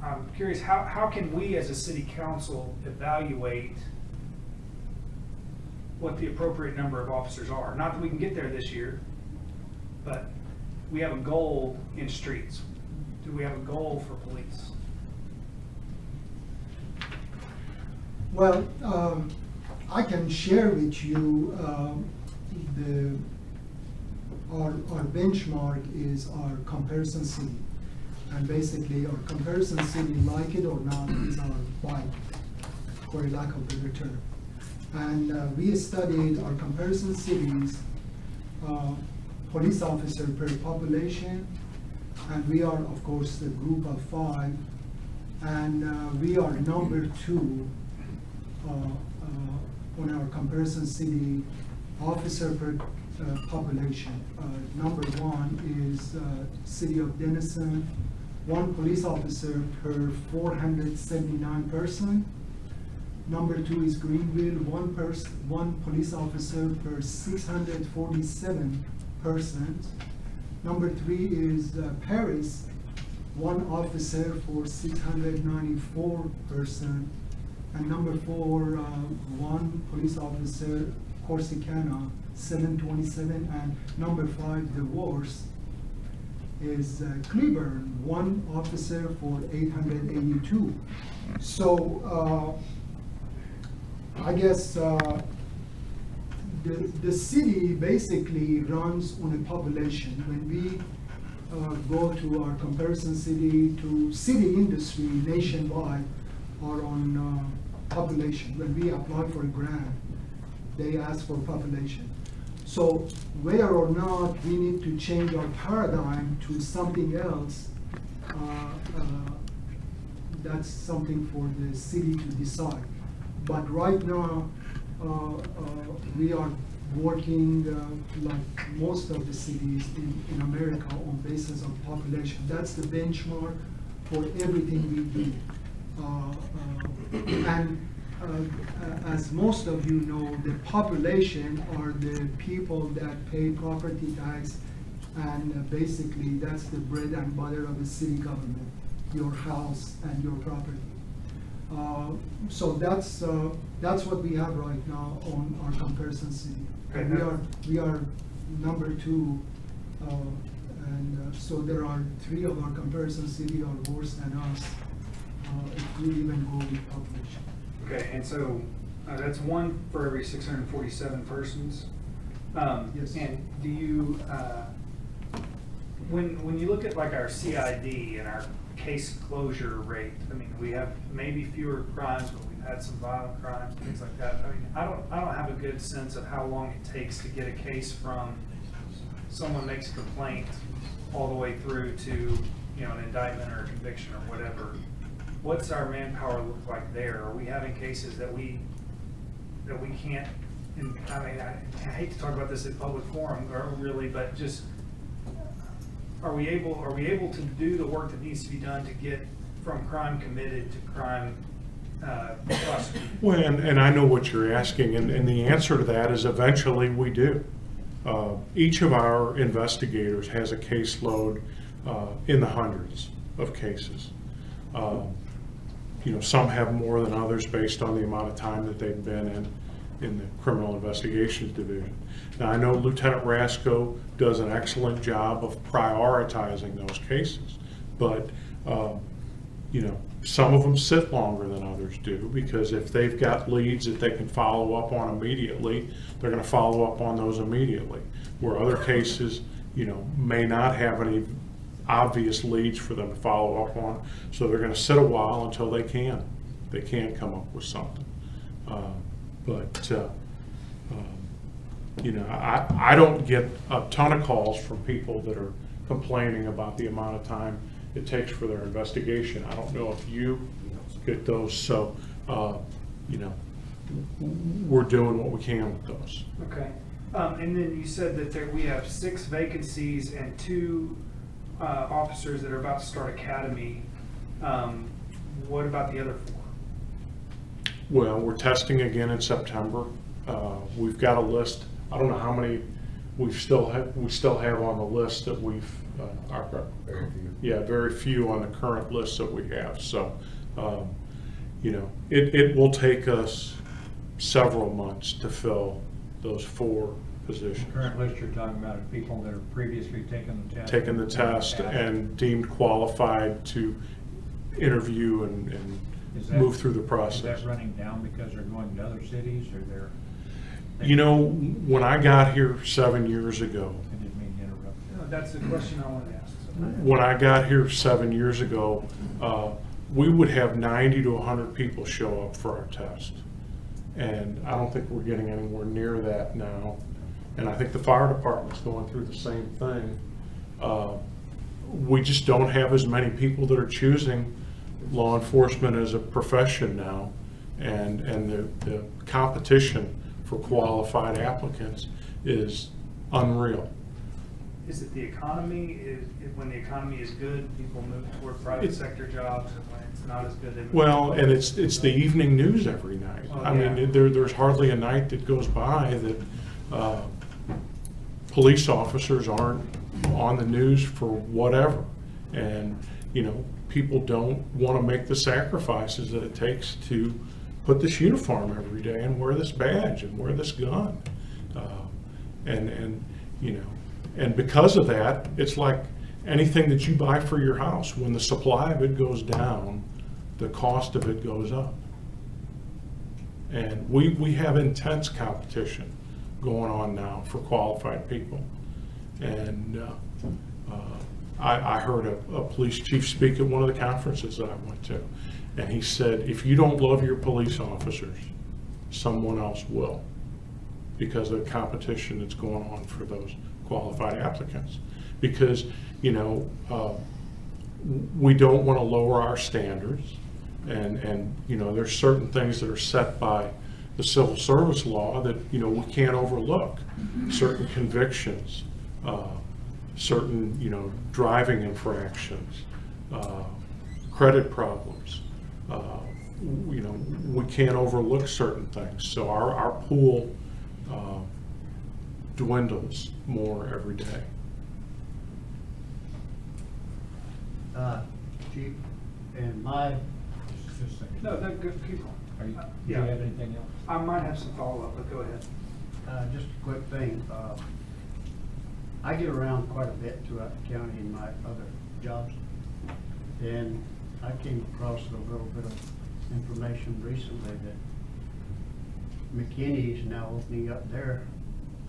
[SPEAKER 8] I'm curious, how can we as a city council evaluate what the appropriate number of officers are? Not that we can get there this year, but we have a goal in streets. Do we have a goal for police?
[SPEAKER 6] Well, I can share with you our benchmark is our comparison city. And basically, our comparison city, like it or not, is our Bible, for a lack of a better term. And we studied our comparison cities, police officer per population, and we are, of course, the group of 5, and we are number 2 on our comparison city officer per population. Number 1 is city of Denison, 1 police officer per 479 person. Number 2 is Greenville, 1 police officer per 647 persons. Number 3 is Paris, 1 officer for 694 persons. And number 4, 1 police officer, Corsicana, 727. And number 5, the worst, is Cleburne, 1 officer for 882. So I guess the city basically runs on a population. When we go to our comparison city, to city industry nationwide, are on population. When we apply for a grant, they ask for population. So whether or not we need to change our paradigm to something else, that's something for the city to decide. But right now, we are working like most of the cities in America on basis of population. That's the benchmark for everything we do. And as most of you know, the population are the people that pay property tax, and basically that's the bread and butter of the city government, your house and your property. So that's what we have right now on our comparison city. And we are number 2, and so there are 3 of our comparison city are worse than us, if we even go with population.
[SPEAKER 8] Okay, and so that's 1 for every 647 persons.
[SPEAKER 6] Yes.
[SPEAKER 8] And do you, when you look at like our CID and our case closure rate, I mean, we have maybe fewer crimes, but we've had some violent crimes, things like that. I mean, I don't have a good sense of how long it takes to get a case from someone makes a complaint all the way through to, you know, an indictment or a conviction or whatever. What's our manpower look like there? Are we having cases that we can't, and I mean, I hate to talk about this in public forum, or really, but just, are we able to do the work that needs to be done to get from crime committed to crime prosecuted?
[SPEAKER 2] Well, and I know what you're asking, and the answer to that is eventually we do. Each of our investigators has a caseload in the hundreds of cases. You know, some have more than others based on the amount of time that they've been in the Criminal Investigations Division. Now, I know Lieutenant Rasco does an excellent job of prioritizing those cases, but you know, some of them sit longer than others do, because if they've got leads that they can follow up on immediately, they're going to follow up on those immediately. Where other cases, you know, may not have any obvious leads for them to follow up on, so they're going to sit a while until they can come up with something. You know, I don't get a ton of calls from people that are complaining about the amount of time it takes for their investigation. I don't know if you get those, so you know, we're doing what we can with those.
[SPEAKER 8] Okay. And then you said that we have 6 vacancies and 2 officers that are about to start academy. What about the other 4?
[SPEAKER 2] Well, we're testing again in September. We've got a list. I don't know how many we still have on the list that we've,
[SPEAKER 5] Very few.
[SPEAKER 2] yeah, very few on the current list that we have. So, you know, it will take us several months to fill those 4 positions.
[SPEAKER 1] The current list you're talking about are people that have previously taken the test.
[SPEAKER 2] Taken the test and deemed qualified to interview and
[SPEAKER 1] Is that-
[SPEAKER 2] move through the
[SPEAKER 1] Is
[SPEAKER 2] process.
[SPEAKER 1] that running down because they're going to other cities or they're?
[SPEAKER 2] You know, when I got here 7 years ago,
[SPEAKER 1] I didn't mean to interrupt.
[SPEAKER 8] No, that's the question I wanted to ask.
[SPEAKER 2] when I got here 7 years ago, we would have 90 to 100 people show up for our test. And I don't think we're getting anywhere near that now. And I think the fire department's going through the same thing. We just don't have as many people that are choosing law enforcement as a profession now. And the competition for qualified applicants is unreal.
[SPEAKER 8] Is it the economy? When the economy is good, people move toward private sector jobs, and when it's not as good, they move.
[SPEAKER 2] Well, and it's the evening news every night.
[SPEAKER 8] Oh,
[SPEAKER 2] I mean,
[SPEAKER 8] yeah.
[SPEAKER 2] there's hardly a night that goes by that police officers aren't on the news for whatever. And, you know, people don't want to make the sacrifices that it takes to put this uniform every day and wear this badge and wear this gun. And you know, and because of that, it's like anything that you buy for your house. When the supply of it goes down, the cost of it goes up. And we have intense competition going on now for qualified people. And I heard a police chief speak at one of the conferences that I went to. And he said, if you don't love your police officers, someone else will, because of the competition that's going on for those qualified applicants. Because, you know, we don't want to lower our standards. And, you know, there's certain things that are set by the civil service law that, you know, we can't overlook. Certain convictions, certain, you know, driving infractions, credit problems. You know, we can't overlook certain things. So our pool dwindles more every day.
[SPEAKER 9] Chief, and my,
[SPEAKER 1] Just a second.
[SPEAKER 8] No, good, keep going.
[SPEAKER 1] Are you, do you
[SPEAKER 8] Yeah.
[SPEAKER 1] have anything else?
[SPEAKER 8] I might have some follow-up, but go ahead.
[SPEAKER 9] just a quick thing, I get around quite a bit throughout the county in my other jobs. And I came across a little bit of information recently that McKinney's now opening up their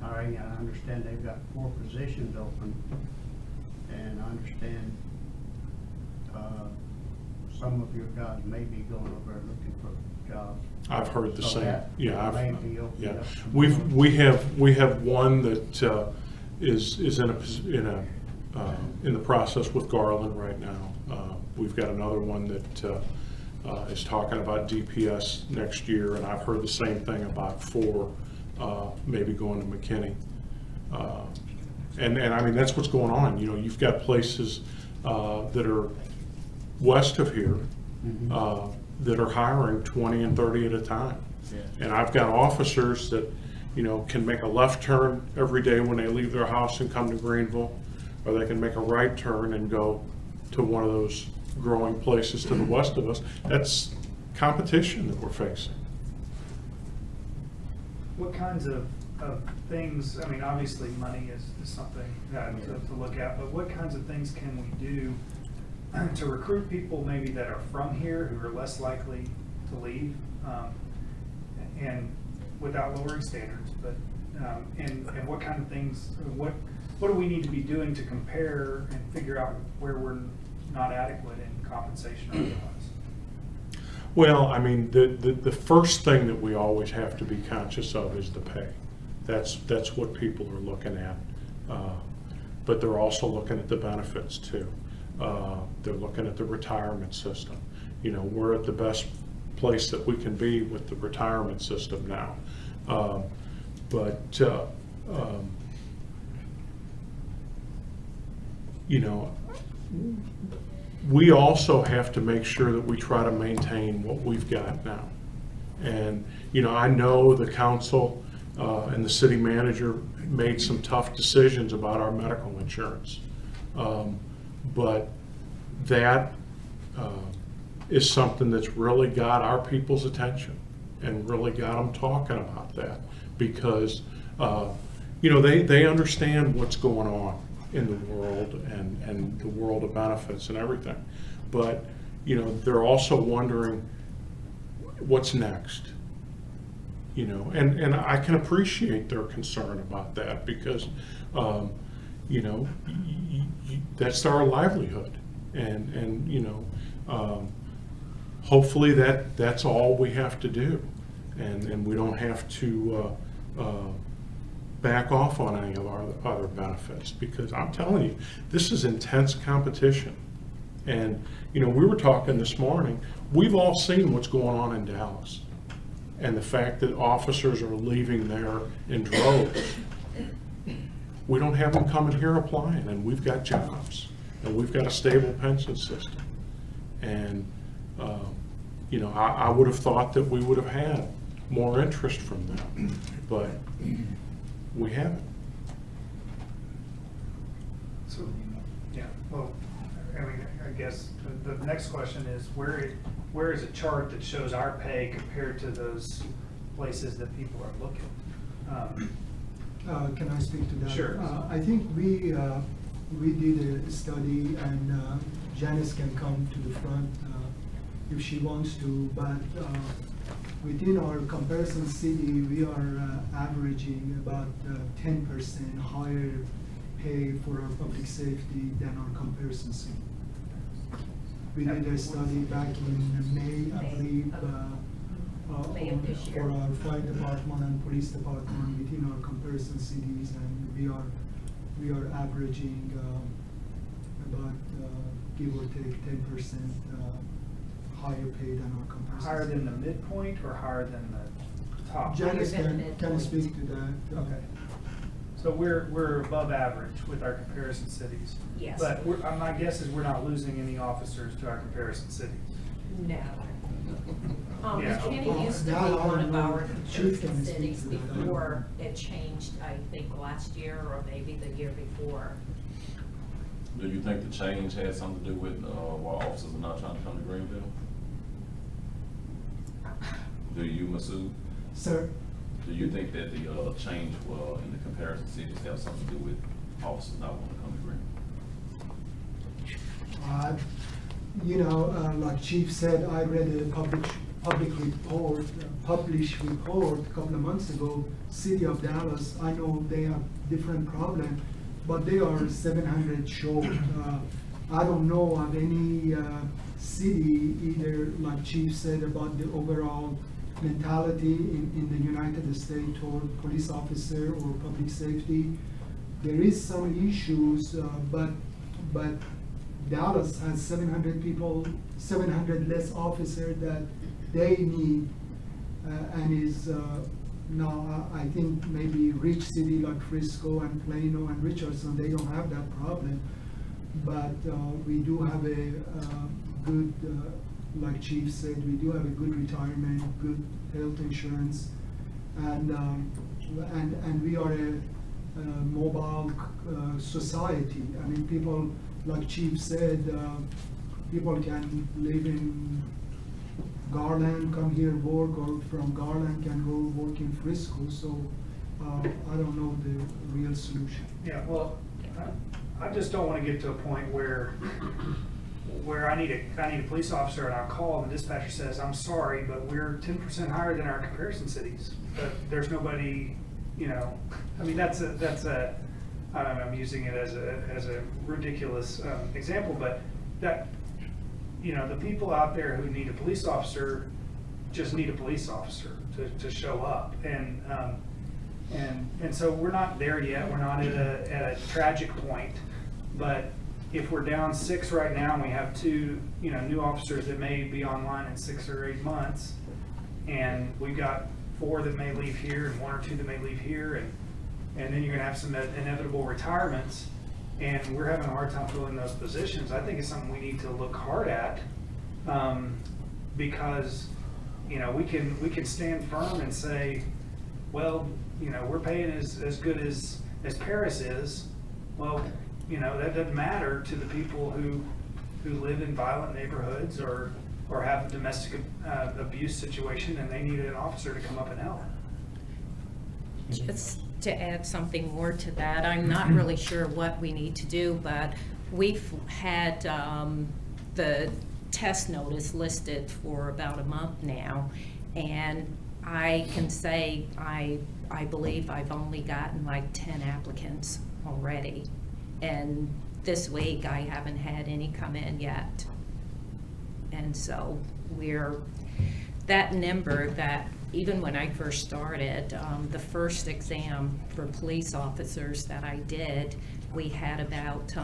[SPEAKER 9] hiring. I understand they've got 4 positions open. And I understand, some of your guys may be going over and looking for jobs.
[SPEAKER 2] I've heard the
[SPEAKER 9] So
[SPEAKER 2] same.
[SPEAKER 9] that
[SPEAKER 2] Yeah,
[SPEAKER 9] may be opening
[SPEAKER 2] yeah.
[SPEAKER 9] up some
[SPEAKER 2] We have one that is in the process with Garland right now. We've got another one that is talking about DPS next year, and I've heard the same thing about 4 maybe going to McKinney. And I mean, that's what's going on. You know, you've got places that are west of here that are hiring 20 and 30 at a time.
[SPEAKER 9] Yeah.
[SPEAKER 2] And I've got officers that, you know, can make a left turn every day when they leave their house and come to Greenville, or they can make a right turn and go to one of those growing places to the west of us. That's competition that we're facing.
[SPEAKER 8] What kinds of things, I mean, obviously money is something to look at, but what kinds of things can we do to recruit people maybe that are from here who are less likely to leave, and without lowering standards, but and what kind of things, what do we need to be doing to compare and figure out where we're not adequate in compensation or otherwise?
[SPEAKER 2] Well, I mean, the first thing that we always have to be conscious of is the pay. That's what people are looking at. But they're also looking at the benefits too. They're looking at the retirement system. You know, we're at the best place that we can be with the retirement system now. You know, we also have to make sure that we try to maintain what we've got now. And, you know, I know the council and the city manager made some tough decisions about our medical insurance. But that is something that's really got our people's attention and really got them talking about that, because, you know, they understand what's going on in the world and the world of benefits and everything. But, you know, they're also wondering what's next. You know, and I can appreciate their concern about that, because, you know, that's our livelihood. And you know, hopefully that's all we have to do. And we don't have to back off on any of our other benefits, because I'm telling you, this is intense competition. And, you know, we were talking this morning, we've all seen what's going on in Dallas, and the fact that officers are leaving there in droves. We don't have them coming here applying, and we've got jobs, and we've got a stable pension system. And, you know, I would have thought that we would have had more interest from them, but we haven't.
[SPEAKER 8] So, yeah, well, I mean, I guess the next question is, where is a chart that shows our pay compared to those places that people are looking?
[SPEAKER 6] Can I speak to that?
[SPEAKER 8] Sure.
[SPEAKER 6] I think we did a study, and Janice can come to the front if she wants to, but within our comparison city, we are averaging about 10% higher pay for our public safety than our comparison city. We did a study back in May, I believe,
[SPEAKER 10] May of this year.
[SPEAKER 6] for our fire department and police department within our comparison cities, and we are averaging about give or take 10% higher pay than our comparison.
[SPEAKER 8] Higher than the
[SPEAKER 6] cities.
[SPEAKER 8] midpoint or higher than the top?
[SPEAKER 6] Janice
[SPEAKER 10] Higher than
[SPEAKER 6] can
[SPEAKER 10] midpoint.
[SPEAKER 6] speak to that.
[SPEAKER 8] Okay. So we're above average with our comparison cities.
[SPEAKER 10] Yes.
[SPEAKER 8] But my guess is we're not losing any officers to our comparison cities.
[SPEAKER 10] No.
[SPEAKER 8] Yeah.
[SPEAKER 10] Kenny used to be
[SPEAKER 6] Now I
[SPEAKER 10] one of
[SPEAKER 6] know
[SPEAKER 10] our
[SPEAKER 6] Chief
[SPEAKER 10] comparison
[SPEAKER 6] can speak
[SPEAKER 10] cities
[SPEAKER 6] to that.
[SPEAKER 10] before it changed, I think, last year or maybe the year before.
[SPEAKER 7] Do you think the change had something to do with why officers are not trying to come to Greenville? Do you, Masood?
[SPEAKER 6] Sir?
[SPEAKER 7] Do you think that the change in the comparison cities have something to do with officers not wanting to come to Greenville?
[SPEAKER 6] You know, like Chief said, I read a published report a couple of months ago. City of Dallas, I know they have different problem, but they are 700 short. I don't know of any city either, like Chief said, about the overall mentality in the United States toward police officer or public safety. There is some issues, but Dallas has 700 people, 700 less officers that they need, and is now, I think maybe rich city like Frisco and Plano and Richardson, they don't have that problem. But we do have a good, like Chief said, we do have a good retirement, good health insurance, and we are a mobile society. I mean, people, like Chief said, people can live in Garland, come here work, or from Garland can go work in Frisco. So I don't know the real solution.
[SPEAKER 8] Yeah, well, I just don't want to get to a point where I need a police officer and I'll call and the dispatcher says, I'm sorry, but we're 10% higher than our comparison cities. But there's nobody, you know, I mean, that's a, I'm using it as a ridiculous example, but that, you know, the people out there who need a police officer just need a police officer to show up. And so we're not there yet. We're not at a tragic point, but if we're down 6 right now and we have 2, new officers that may be online in 6 or 8 months, and we've got 4 that may leave here and 1 or 2 that may leave here, and then you're gonna have some inevitable retirements, and we're having a hard time filling those positions, I think it's something we need to look hard at, because, we can stand firm and say, well, we're paying as good as Paris is. Well, that doesn't matter to the people who live in violent neighborhoods or have a domestic abuse situation, and they need an officer to come up and help.
[SPEAKER 10] Just to add something more to that, I'm not really sure what we need to do, but we've had the test notice listed for about a month now, and I can say I believe I've only gotten like 10 applicants already, and this week I haven't had any come in yet. And so that number that even when I first started, the first exam for police officers that I did, we had about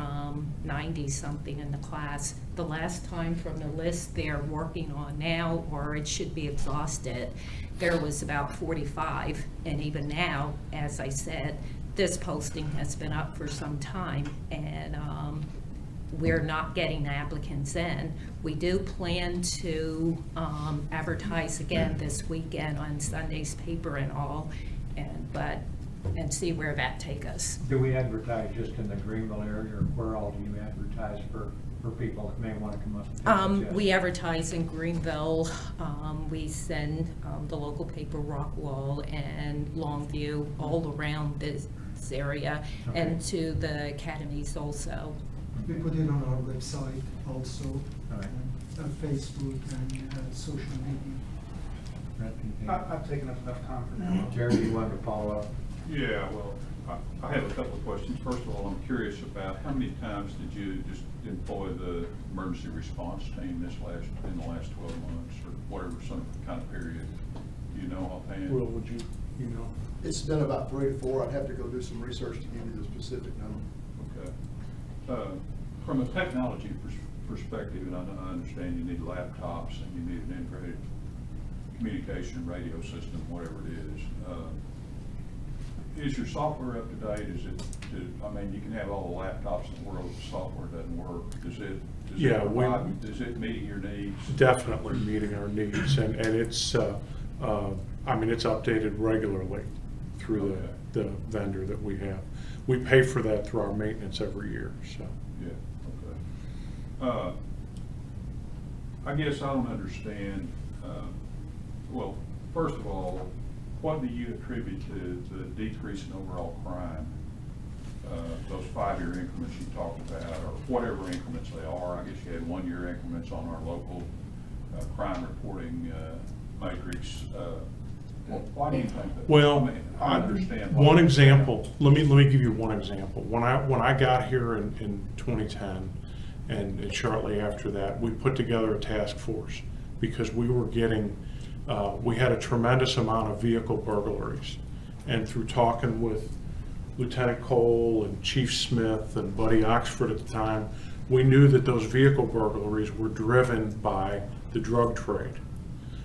[SPEAKER 10] 90 something in the class. The last time from the list they're working on now, or it should be exhausted, there was about 45. And even now, as I said, this posting has been up for some time, and we're not getting applicants in. We do plan to advertise again this weekend on Sunday's paper and all, and see where that take us.
[SPEAKER 1] Do we advertise just in the Greenville area, or where all do you advertise for people that may want to come up and take a test?
[SPEAKER 10] We advertise in Greenville. We send the local paper Rockwall and Longview all around this area,
[SPEAKER 1] Okay.
[SPEAKER 10] and to the academies also.
[SPEAKER 6] We put it on our website also,
[SPEAKER 1] All right.
[SPEAKER 6] Facebook and social media.
[SPEAKER 1] Brett, anything?
[SPEAKER 8] I've taken up enough time for now.
[SPEAKER 1] Jerry, you wanted to follow up?
[SPEAKER 11] Yeah, well, I have a couple of questions. First of all, I'm curious about how many times did you just employ the emergency response team in the last 12 months, or whatever, some kind of period? Do you know offhand?
[SPEAKER 2] Will, would you know?
[SPEAKER 4] It's been about 3 to 4. I'd have to go do some research to give you the specific number.
[SPEAKER 11] Okay. From a technology perspective, and I understand you need laptops and you need an integrated communication radio system, whatever it is your software up to date? You can have all the laptops in the world, if the software doesn't work. Is it meeting your needs?
[SPEAKER 2] Definitely meeting our needs, and it's, it's updated regularly through the vendor that we have. We pay for that through our maintenance every year, so.
[SPEAKER 11] Yeah, okay. I guess I don't understand, well, first of all, what do you attribute to the decrease in overall crime? Those 5-year increments you talked about, or whatever increments they are. I guess you had 1-year increments on our local crime reporting matrix. Why do you think that?
[SPEAKER 2] Well,
[SPEAKER 11] I understand.
[SPEAKER 2] One example, let me give you one example. When I got here in 2010, and shortly after that, we put together a task force because we were getting, we had a tremendous amount of vehicle burglaries. And through talking with Lieutenant Cole and Chief Smith and Buddy Oxford at the time, we knew that those vehicle burglaries were driven by the drug trade.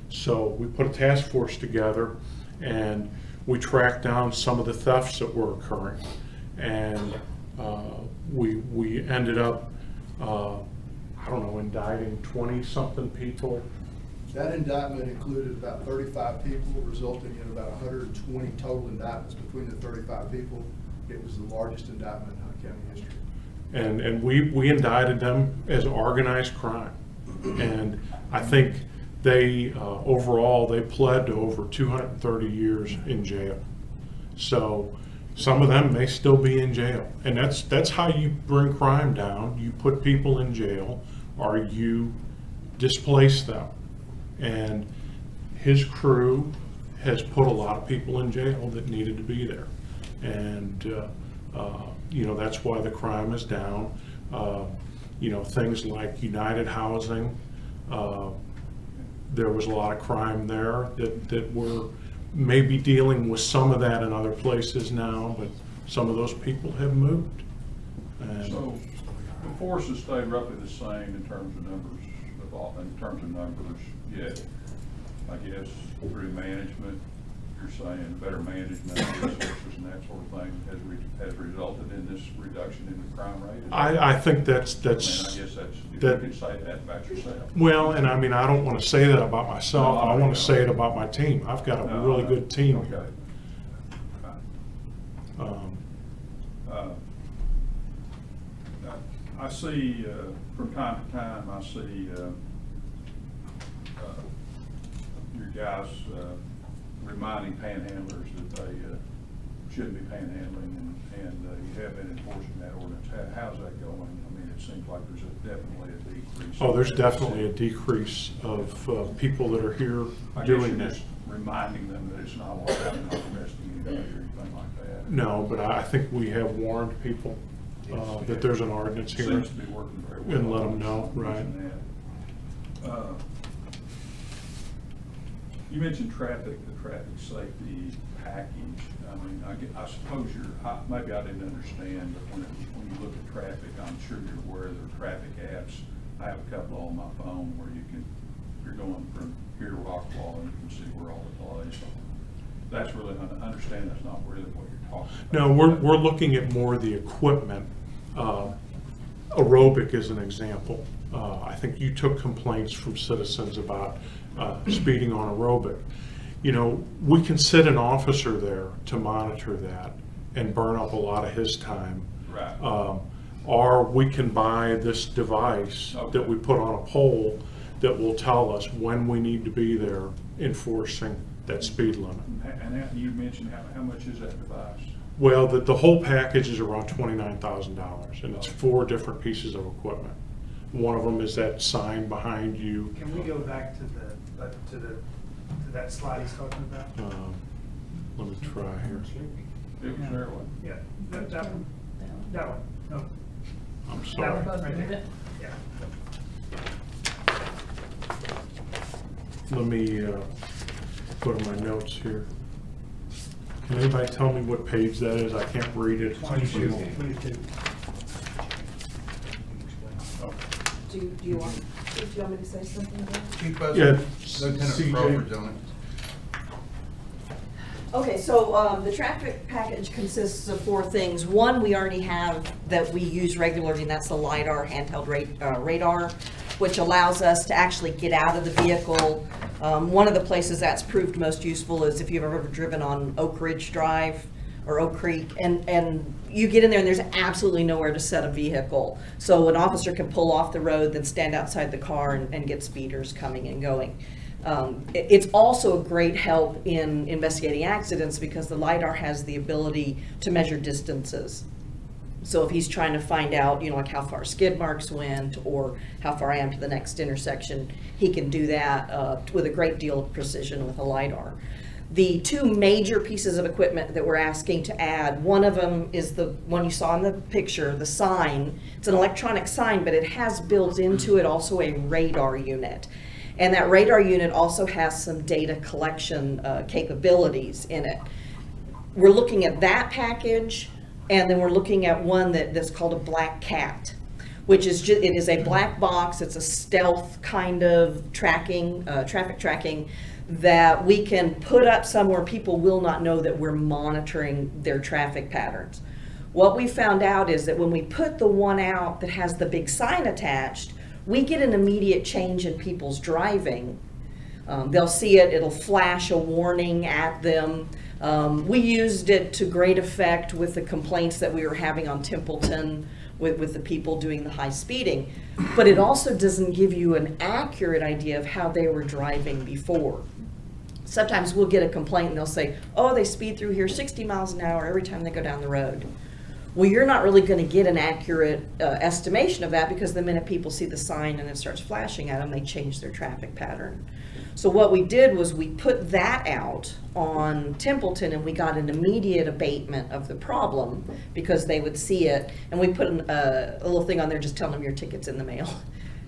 [SPEAKER 2] So we put a task force together and we tracked down some of the thefts that were occurring. And we ended up, indicting 20-something people.
[SPEAKER 4] That indictment included about 35 people, resulting in about 120 total indictments between the 35 people. It was the largest indictment in Hunt County history.
[SPEAKER 2] And we indicted them as organized crime. And I think they, overall, they pled to over 230 years in jail. So some of them may still be in jail. And that's how you bring crime down. You put people in jail or you displace them. And his crew has put a lot of people in jail that needed to be there. And, that's why the crime is down. Things like United Housing, there was a lot of crime there that we're maybe dealing with some of that in other places now, but some of those people have moved. And
[SPEAKER 11] So The force has stayed roughly the same in terms of numbers, yet, I guess, through management, you're saying better management of resources and that sort of thing has resulted in this reduction in the crime rate?
[SPEAKER 2] I think
[SPEAKER 11] I guess
[SPEAKER 2] that's,
[SPEAKER 11] you
[SPEAKER 2] that-
[SPEAKER 11] could say that about yourself.
[SPEAKER 2] well, and I mean, I don't want to say that about myself.
[SPEAKER 11] No,
[SPEAKER 2] I
[SPEAKER 11] I
[SPEAKER 2] want
[SPEAKER 11] know.
[SPEAKER 2] to say it about my team. I've got a
[SPEAKER 11] No,
[SPEAKER 2] really
[SPEAKER 11] I know.
[SPEAKER 2] good team
[SPEAKER 11] Okay.
[SPEAKER 2] here. Um,
[SPEAKER 11] I see, from time to time, I see your guys reminding panhandlers that they shouldn't be panhandling, and you have been enforcing that ordinance. How's that going? I mean, it seems like there's definitely a decrease.
[SPEAKER 2] Oh, there's definitely a decrease of people that are here
[SPEAKER 11] I guess
[SPEAKER 2] doing
[SPEAKER 11] you're
[SPEAKER 2] that.
[SPEAKER 11] just reminding them that it's not all about not arresting anybody or anything like that.
[SPEAKER 2] No, but I think we have warned people that there's an ordinance here.
[SPEAKER 11] Seems to be working very well.
[SPEAKER 2] And let 'em know, right.
[SPEAKER 11] You mentioned traffic, the traffic safety package. I mean, I suppose maybe I didn't understand, but when you look at traffic, I'm sure you're aware there are traffic apps. I have a couple on my phone where you're going from here to Rockwall and you can see where all the delays are. That's really, I understand that's not really what you're talking about.
[SPEAKER 2] No, we're looking at more of the equipment. Aerobic is an example. I think you took complaints from citizens about speeding on aerobic. You know, we can sit an officer there to monitor that and burn up a lot of his time.
[SPEAKER 11] Right.
[SPEAKER 2] Or we can buy this device
[SPEAKER 11] Okay.
[SPEAKER 2] that we put on a pole that will tell us when we need to be there enforcing that speed limit.
[SPEAKER 11] And you mentioned how much is that device?
[SPEAKER 2] Well, the whole package is around $29,000, and it's 4 different pieces of equipment. One of them is that sign behind you.
[SPEAKER 8] Can we go back to that slide he's talking about?
[SPEAKER 2] Let me try here.
[SPEAKER 11] It was there one.
[SPEAKER 8] Yeah, that one, that one, no,
[SPEAKER 2] I'm
[SPEAKER 8] that
[SPEAKER 2] sorry.
[SPEAKER 8] one, right there. Yeah.
[SPEAKER 2] Let me go to my notes here. Can anybody tell me what page that is? I can't read it.
[SPEAKER 8] 22.
[SPEAKER 12] Do you want me to say something about it?
[SPEAKER 13] Chief
[SPEAKER 2] Yeah,
[SPEAKER 13] Lieutenant
[SPEAKER 2] CJ.
[SPEAKER 13] Crawford's on it.
[SPEAKER 12] Okay, so the traffic package consists of 4 things. One, we already have that we use regularly, and that's the LiDAR handheld radar, which allows us to actually get out of the vehicle. One of the places that's proved most useful is if you've ever driven on Oak Ridge Drive or Oak Creek, and you get in there and there's absolutely nowhere to set a vehicle. So an officer can pull off the road, then stand outside the car and get speeders coming and going. It's also a great help in investigating accidents because the LiDAR has the ability to measure distances. So if he's trying to find out, like how far skid marks went or how far I am to the next intersection, he can do that with a great deal of precision with a LiDAR. The 2 major pieces of equipment that we're asking to add, one of them is the one you saw in the picture, the sign. It's an electronic sign, but it has built into it also a radar unit. And that radar unit also has some data collection capabilities in it. We're looking at that package, and then we're looking at one that's called a Black Cat, which is it is a black box. It's a stealth kind of tracking, traffic tracking, that we can put up somewhere people will not know that we're monitoring their traffic patterns. What we found out is that when we put the one out that has the big sign attached, we get an immediate change in people's driving. They'll see it, it'll flash a warning at them. We used it to great effect with the complaints that we were having on Templeton with the people doing the high speeding. But it also doesn't give you an accurate idea of how they were driving before. Sometimes we'll get a complaint and they'll say, oh, they speed through here 60 miles an hour every time they go down the road. Well, you're not really going to get an accurate estimation of that because the minute people see the sign and it starts flashing at them, they change their traffic pattern. So what we did was we put that out on Templeton and we got an immediate abatement of the problem because they would see it, and we put a little thing on there just telling them your ticket's in the mail.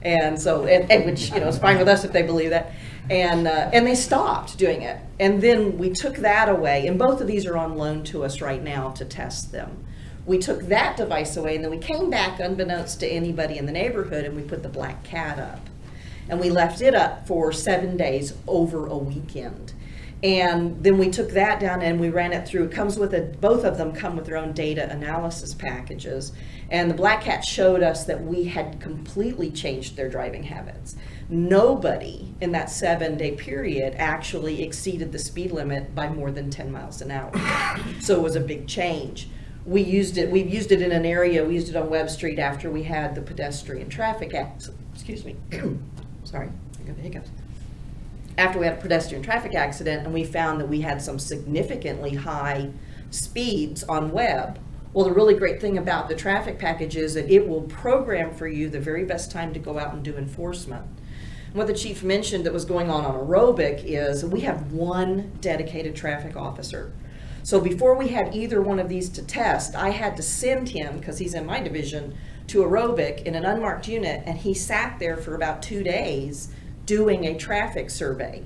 [SPEAKER 12] And so, and which, is fine with us if they believe that. And they stopped doing it. And then we took that away, and both of these are on loan to us right now to test them. We took that device away, and then we came back unbeknownst to anybody in the neighborhood, and we put the black cat up. And we left it up for 7 days over a weekend. And then we took that down and we ran it through. It comes with both of them come with their own data analysis packages. And the black cat showed us that we had completely changed their driving habits. Nobody in that 7-day period actually exceeded the speed limit by more than 10 miles an hour. So it was a big change. We've used it in an area, we used it on Webb Street after we had the pedestrian traffic accident. Excuse me. Sorry, I got the hiccups. After we had a pedestrian traffic accident, and we found that we had some significantly high speeds on Webb. Well, the really great thing about the traffic package is that it will program for you the very best time to go out and do enforcement. And what the chief mentioned that was going on aerobic is we have one dedicated traffic officer. So before we had either one of these to test, I had to send him, because he's in my division, to aerobic in an unmarked unit, and he sat there for about 2 days doing a traffic survey.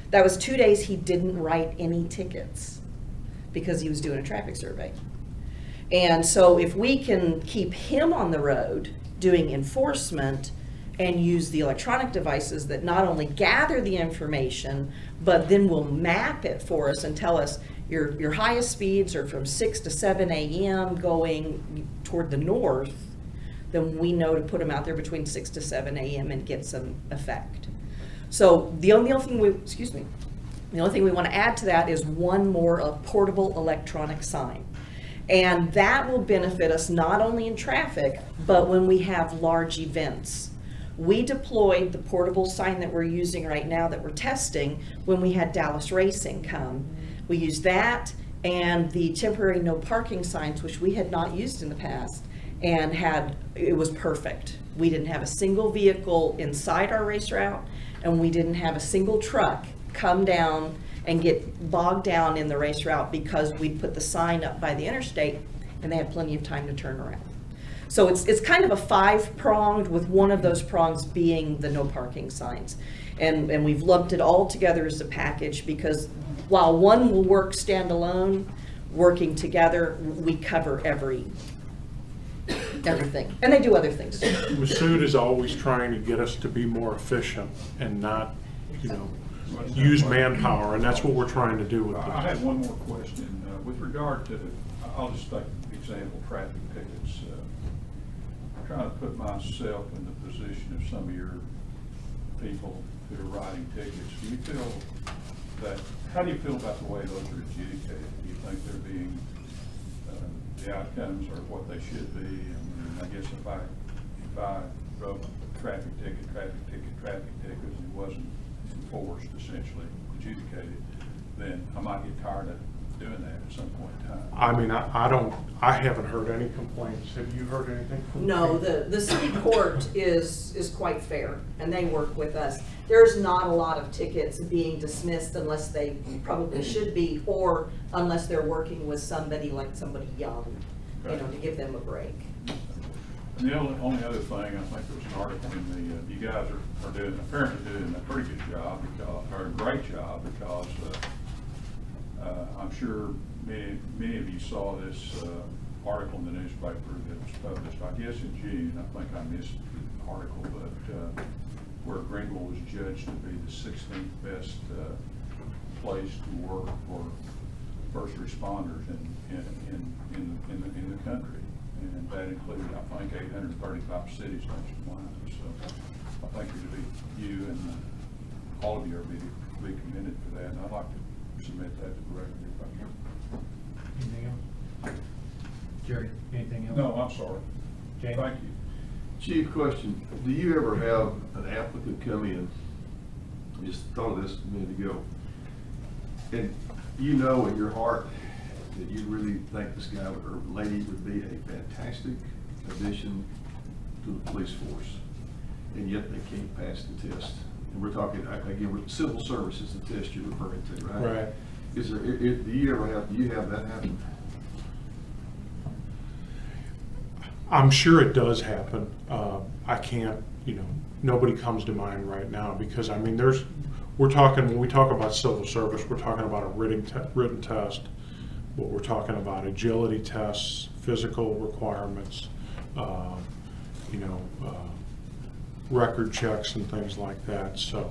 [SPEAKER 12] That was 2 days he didn't write any tickets because he was doing a traffic survey. And so if we can keep him on the road doing enforcement and use the electronic devices that not only gather the information, but then will map it for us and tell us your highest speeds are from 6 to 7 a.m. going toward the north, then we know to put them out there between 6 to 7 a.m. and get some effect. So the only thing we want to add to that is one more portable electronic sign. And that will benefit us not only in traffic, but when we have large events. We deployed the portable sign that we're using right now that we're testing when we had Dallas Racing come. We used that and the temporary no parking signs, which we had not used in the past, and it was perfect. We didn't have a single vehicle inside our race route, and we didn't have a single truck come down and get bogged down in the race route because we put the sign up by the interstate and they had plenty of time to turn around. So it's kind of a 5-pronged, with one of those prongs being the no parking signs. And we've lumped it all together as a package because while one will work standalone, working together, we cover everything. And they do other things.
[SPEAKER 2] Masood is always trying to get us to be more efficient and not, use manpower, and that's what we're trying to do with
[SPEAKER 11] I
[SPEAKER 2] this.
[SPEAKER 11] had one more question. With regard to, I'll just take the example, traffic tickets. I'm trying to put myself in the position of some of your people who are writing tickets. How do you feel about the way those are adjudicated? Do you think they're being, the outcomes are what they should be? I guess if I wrote traffic ticket, and it wasn't enforced, essentially adjudicated, then I might get tired of doing that at some point in time.
[SPEAKER 2] I mean, I haven't heard any complaints. Have you heard anything from the
[SPEAKER 12] No,
[SPEAKER 2] people?
[SPEAKER 12] the city court is quite fair, and they work with us. There's not a lot of tickets being dismissed unless they probably should be, or unless they're working with somebody young, to give them a break.
[SPEAKER 11] And the only other thing, I think there was an article in the, you guys are apparently doing a pretty good job, or a great job, because I'm sure many of you saw this article in the newspaper that was published, I guess in June. I think I missed the article, but where Greenville was judged to be the 16th best place to work for first responders in the country. And that included, I think, 835 cities nationwide. So I think you and all of you are be commended for that. And I'd like to submit that to the record if I can.
[SPEAKER 1] Anything else? Jerry, anything else?
[SPEAKER 11] No, I'm sorry.
[SPEAKER 1] Jamie?
[SPEAKER 11] Thank you.
[SPEAKER 13] Chief, question, do you ever have an applicant come in, I just thought of this a minute ago, and you know in your heart that you really think this guy or lady would be a fantastic addition to the police force, and yet they can't pass the test? And we're talking, again, with civil service is the test you're referring to, right?
[SPEAKER 2] Right.
[SPEAKER 13] Is there, do you have that happen?
[SPEAKER 2] I'm sure it does happen. I can't, nobody comes to mind right now because, I mean, when we talk about civil service, we're talking about a written test what we're talking about, agility tests, physical requirements, you know, record checks and things like that. So,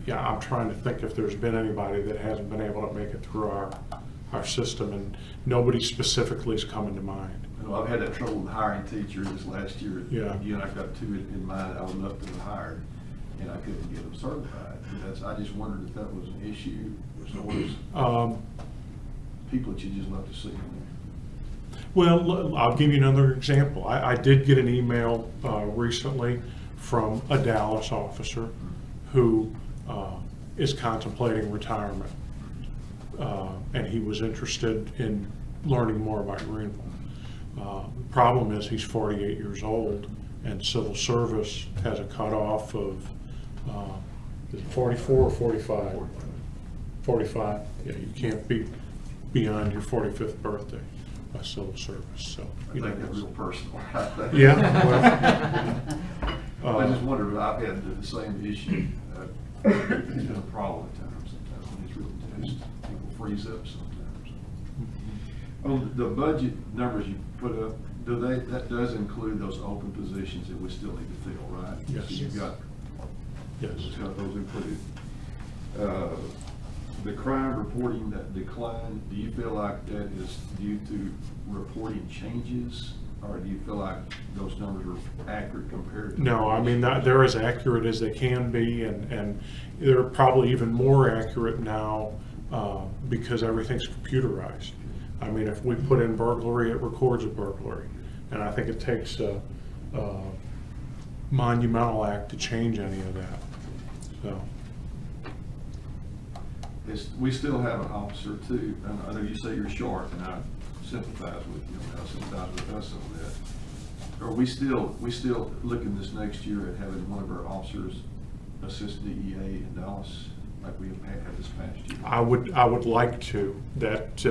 [SPEAKER 2] yeah, I'm trying to think if there's been anybody that hasn't been able to make it through our system, and nobody specifically is coming to mind.
[SPEAKER 13] Well, I've had that trouble with hiring teachers this last year.
[SPEAKER 2] Yeah.
[SPEAKER 13] Again, I've got two in mind I would love to have hired, and I couldn't get them certified. I just wondered if that was an issue, as far as people that you just love to see in there.
[SPEAKER 2] Well, I'll give you another example. I did get an email recently from a Dallas officer who is contemplating retirement, and he was interested in learning more about Greenville. The problem is he's 48 years old, and civil service has a cutoff of is it 44 or 45? 45. Yeah, you can't be beyond your 45th birthday by civil service. So
[SPEAKER 13] I think that's real personal.
[SPEAKER 2] Yeah. Well,
[SPEAKER 13] I just wondered, I've had the same issue. It's been a problem at times sometimes when it's real tense. People freeze up sometimes. On the budget numbers you put up, that does include those open positions that we still need to fill, right?
[SPEAKER 2] Yes.
[SPEAKER 13] So you've got,
[SPEAKER 2] yes.
[SPEAKER 13] it's got those included. The crime reporting that decline, do you feel like that is due to reporting changes? Or do you feel like those numbers are accurate compared to?
[SPEAKER 2] No, I mean, they're as accurate as they can be, and they're probably even more accurate now because everything's computerized. I mean, if we put in burglary, it records a burglary. And I think it takes a monumental act to change any of that, so.
[SPEAKER 13] We still have an officer too, and I know you say you're short, and I sympathize with you, and I sympathize with us on that. Are we still looking this next year at having one of our officers assist DEA in Dallas, like we have had this past year?
[SPEAKER 2] I would like to. That,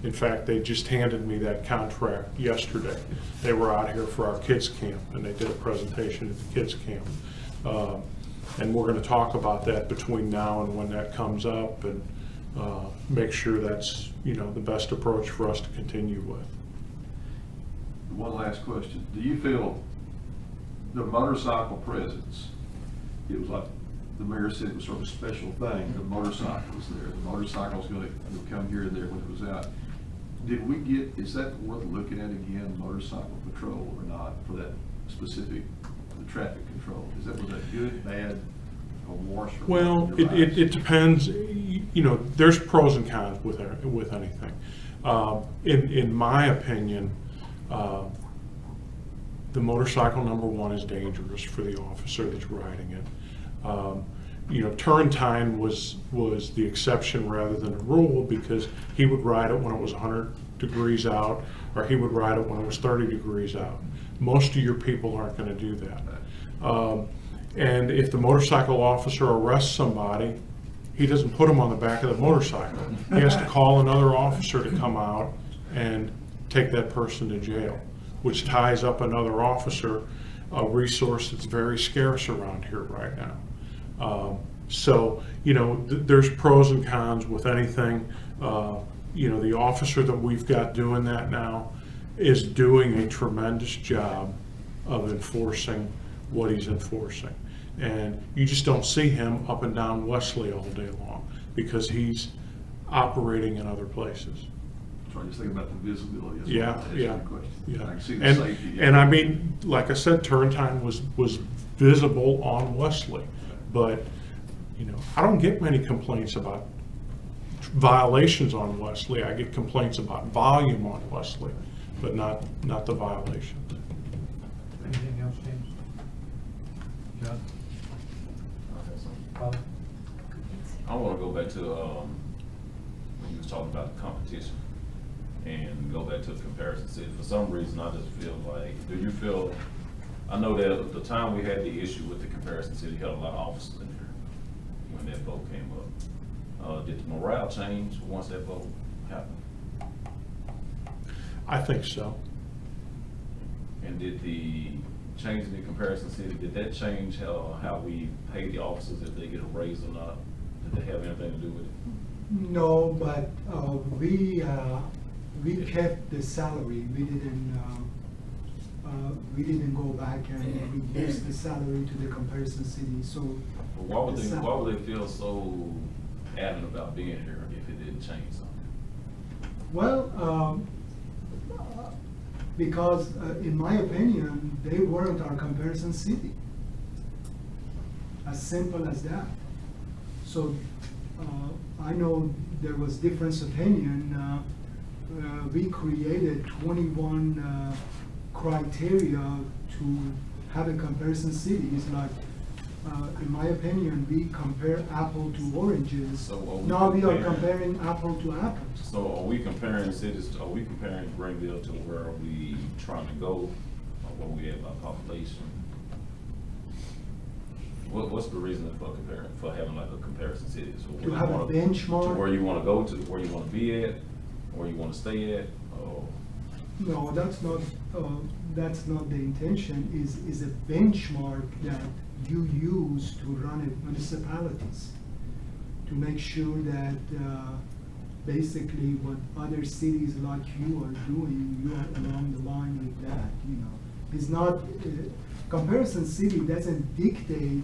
[SPEAKER 2] in fact, they just handed me that contract yesterday. They were out here for our kids camp, and they did a presentation at the kids camp. And we're going to talk about that between now and when that comes up, and make sure that's, you know, the best approach for us to continue with.
[SPEAKER 13] One last question. Do you feel the motorcycle presence, it was like the mayor said, it was sort of a special thing, the motorcycle was there, the motorcycle's going to come here and there when it was out. Did we get, is that worth looking at again, motorcycle patrol or not, for that specific traffic control? Was that good, bad, or worse?
[SPEAKER 2] Well, it depends. You know, there's pros and cons with anything. In my opinion, the motorcycle, number one, is dangerous for the officer that's riding it. You know, Turrentine was the exception rather than a rule, because he would ride it when it was 100 degrees out, or he would ride it when it was 30 degrees out. Most of your people aren't going to do that. And if the motorcycle officer arrests somebody, he doesn't put them on the back of the motorcycle. He has to call another officer to come out and take that person to jail, which ties up another officer, a resource that's very scarce around here right now. So, you know, there's pros and cons with anything. You know, the officer that we've got doing that now is doing a tremendous job of enforcing what he's enforcing. And you just don't see him up and down Wesley all day long, because he's operating in other places.
[SPEAKER 13] So I just think about the visibility.
[SPEAKER 2] Yeah.
[SPEAKER 13] I can see the safety.
[SPEAKER 2] And I mean, like I said, Turrentine was visible on Wesley, but, you know, I don't get many complaints about violations on Wesley. I get complaints about volume on Wesley, but not the violations.
[SPEAKER 1] Anything else, James? John? Paul?
[SPEAKER 7] I want to go back to when you was talking about the competition, and go back to the comparison city. For some reason, I just feel like, do you feel, I know that at the time we had the issue with the comparison city, had a lot of officers in there when that vote came up. Did the morale change once that vote happened?
[SPEAKER 2] I think so.
[SPEAKER 7] And did the change in the comparison city, did that change how we pay the officers, if they get a raise or not? Did they have anything to do with it?
[SPEAKER 6] No, but we kept the salary. We didn't go back and reduce the salary to the comparison city, so.
[SPEAKER 7] But why would they feel so adamant about being here if it didn't change something?
[SPEAKER 6] Well, because in my opinion, they weren't our comparison city. As simple as that. So I know there was difference opinion. We created 21 criteria to have a comparison city. It's like, in my opinion, we compare apple to oranges.
[SPEAKER 7] So
[SPEAKER 6] Now we are comparing apple to apples.
[SPEAKER 7] So are we comparing cities, are we comparing Greenville to where we trying to go, or where we at by population? What's the reason for having like a comparison city? So where
[SPEAKER 6] To
[SPEAKER 7] you
[SPEAKER 6] have a
[SPEAKER 7] wanna-
[SPEAKER 6] benchmark?
[SPEAKER 7] To where you wanna go to, where you wanna be at, where you wanna stay at, or?
[SPEAKER 6] No, that's not the intention, is a benchmark that you use to run municipalities. To make sure that, basically what other cities like you are doing, you are along the line with that, you know. It's not, comparison city doesn't dictate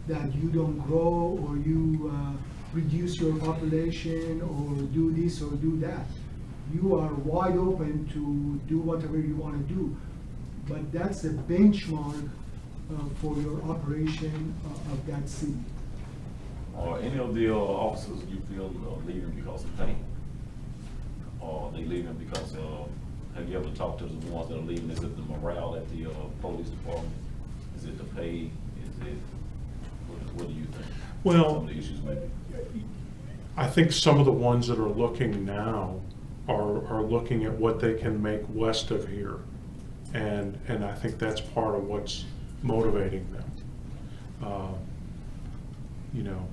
[SPEAKER 6] that you don't grow or you, reduce your population or do this or do that. You are wide open to do whatever you want to do. But that's a benchmark for your operation of that city.
[SPEAKER 7] Or any of the officers you feel are leaving because of pay? Or they leaving because of, have you ever talked to the ones that are leaving? Is it the morale at the police department? Is it the pay? Is it, what do you think?
[SPEAKER 2] Well,
[SPEAKER 7] Some of the issues maybe.
[SPEAKER 2] I think some of the ones that are looking now are looking at what they can make west of here. And I think that's part of what's motivating them. You know,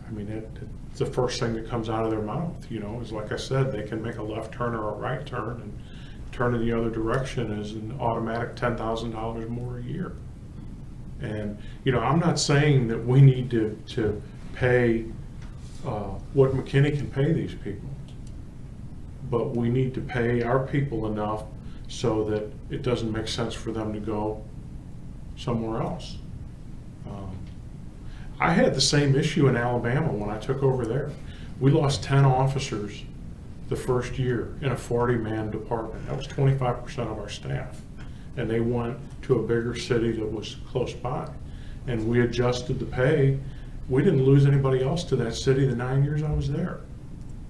[SPEAKER 2] I mean, it's the first thing that comes out of their mouth, you know, is like I said, they can make a left turn or a right turn, and turn in the other direction is an automatic $10,000 more a year. And, you know, I'm not saying that we need to pay what McKinney can pay these people, but we need to pay our people enough so that it doesn't make sense for them to go somewhere else. I had the same issue in Alabama when I took over there. We lost 10 officers the first year in a 40-man department. That was 25% of our staff. And they went to a bigger city that was close by. And we adjusted the pay. We didn't lose anybody else to that city the 9 years I was there.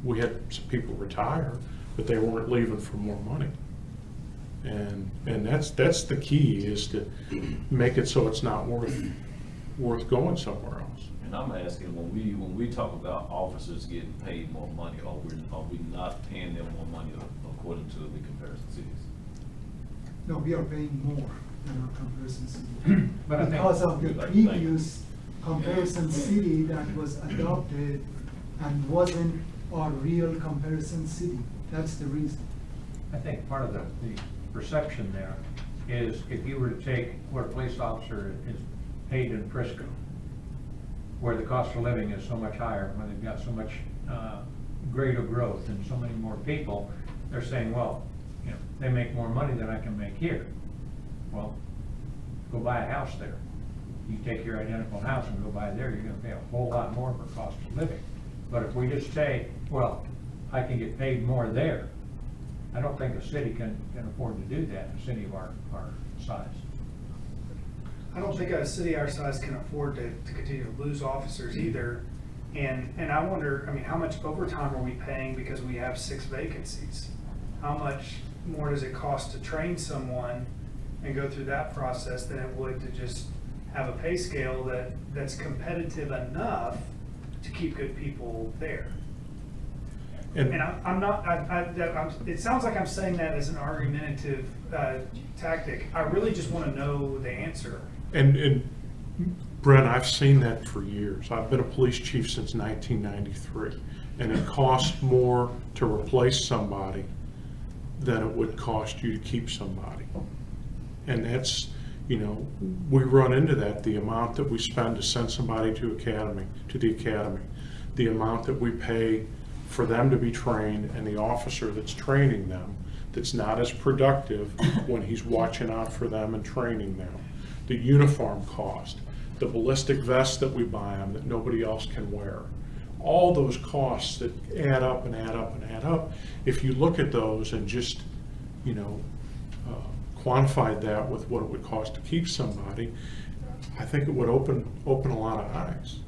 [SPEAKER 2] We had some people retire, but they weren't leaving for more money. And that's the key, is to make it so it's not worth going somewhere else.
[SPEAKER 7] And I'm asking, when we talk about officers getting paid more money, are we not paying them more money according to the comparison cities?
[SPEAKER 6] No, we are paying more than our comparison city.
[SPEAKER 1] But I think-
[SPEAKER 6] Because of the
[SPEAKER 7] Like, thank you.
[SPEAKER 6] previous comparison city that was adopted and wasn't our real comparison city. That's the reason.
[SPEAKER 1] I think part of the perception there is if you were to take what a police officer is paid in Frisco, where the cost of living is so much higher, where they've got so much greater growth and so many more people, they're saying, well, you know, they make more money than I can make here. Well, go buy a house there. You take your identical house and go buy there, you're gonna pay a whole lot more for cost of living. But if we just say, well, I can get paid more there, I don't think a city can afford to do that, a city of our size.
[SPEAKER 8] I don't think a city our size can afford to continue to lose officers either. And I wonder, I mean, how much overtime are we paying because we have 6 vacancies? How much more does it cost to train someone and go through that process than it would to just have a pay scale that's competitive enough to keep good people there? And I'm not, it sounds like I'm saying that as an argumentative tactic. I really just want to know the answer.
[SPEAKER 2] And Brent, I've seen that for years. I've been a police chief since 1993, and it costs more to replace somebody than it would cost you to keep somebody. And that's, you know, we run into that, the amount that we spend to send somebody to the academy, the amount that we pay for them to be trained and the officer that's training them, that's not as productive when he's watching out for them and training them. The uniform cost, the ballistic vest that we buy them that nobody else can wear. All those costs that add up and add up and add up, if you look at those and just, quantified that with what it would cost to keep somebody, I think it would open a lot of eyes.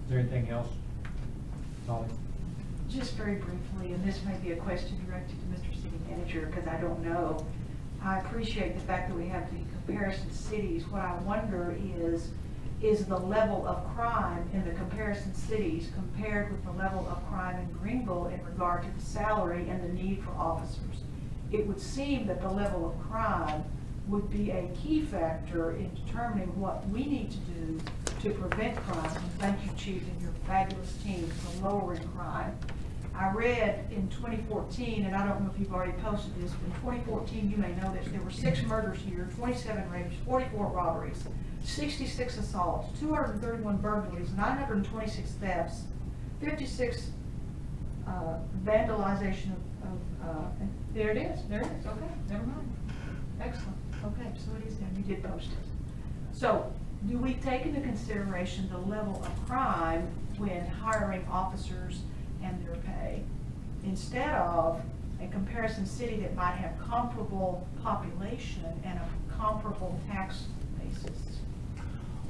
[SPEAKER 1] Is there anything else, Holly?
[SPEAKER 14] Just very briefly, and this may be a question directed to Mr. City Manager, because I don't know. I appreciate the fact that we have the comparison cities. What I wonder is the level of crime in the comparison cities compared with the level of crime in Greenville in regard to the salary and the need for officers. It would seem that the level of crime would be a key factor in determining what we need to do to prevent crime. And thank you, Chief, and your fabulous team for lowering crime. I read in 2014, and I don't know if you've already posted this, but in 2014, you may know this, there were 6 murders here, 27 rapes, 44 robberies, 66 assaults, 231 burglaries, 926 thefts, 56 vandalization there it is, okay, never mind. Excellent, okay, so it is there, you did post it. So, do we take into consideration the level of crime when hiring officers and their pay, instead of a comparison city that might have comparable population and a comparable tax basis?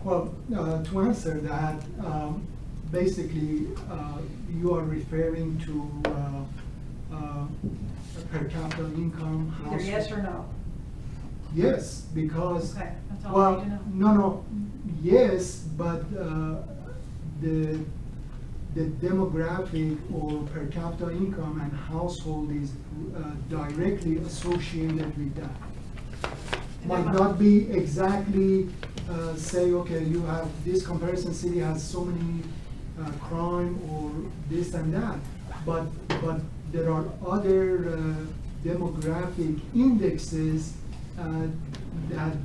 [SPEAKER 6] Well, to answer that, basically, you are referring to per capita income.
[SPEAKER 14] Either yes or no?
[SPEAKER 6] Yes, because,
[SPEAKER 14] Okay, that's all I
[SPEAKER 6] well,
[SPEAKER 14] need to know.
[SPEAKER 6] no, yes, but the demographic or per capita income and household is directly associated with that. Might not be exactly say, okay, you have this comparison city has so many crime or this and that, but there are other demographic indexes that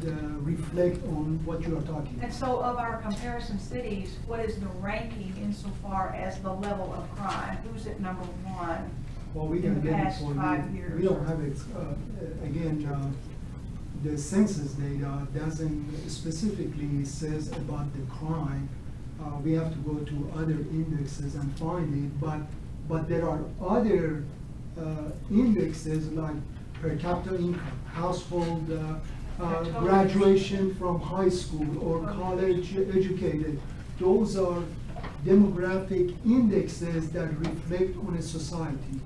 [SPEAKER 6] reflect on what you are talking about.
[SPEAKER 14] And so of our comparison cities, what is the ranking insofar as the level of crime? Who's at number 1?
[SPEAKER 6] Well, we
[SPEAKER 14] in
[SPEAKER 6] can
[SPEAKER 14] the
[SPEAKER 6] get it
[SPEAKER 14] past
[SPEAKER 6] for
[SPEAKER 14] 5
[SPEAKER 6] you.
[SPEAKER 14] years?
[SPEAKER 6] We don't have it, again, the census data doesn't specifically says about the crime. We have to go to other indexes and find it, but there are other indexes like per capita income, household, graduation from high school or college educated. Those are demographic indexes that reflect on a society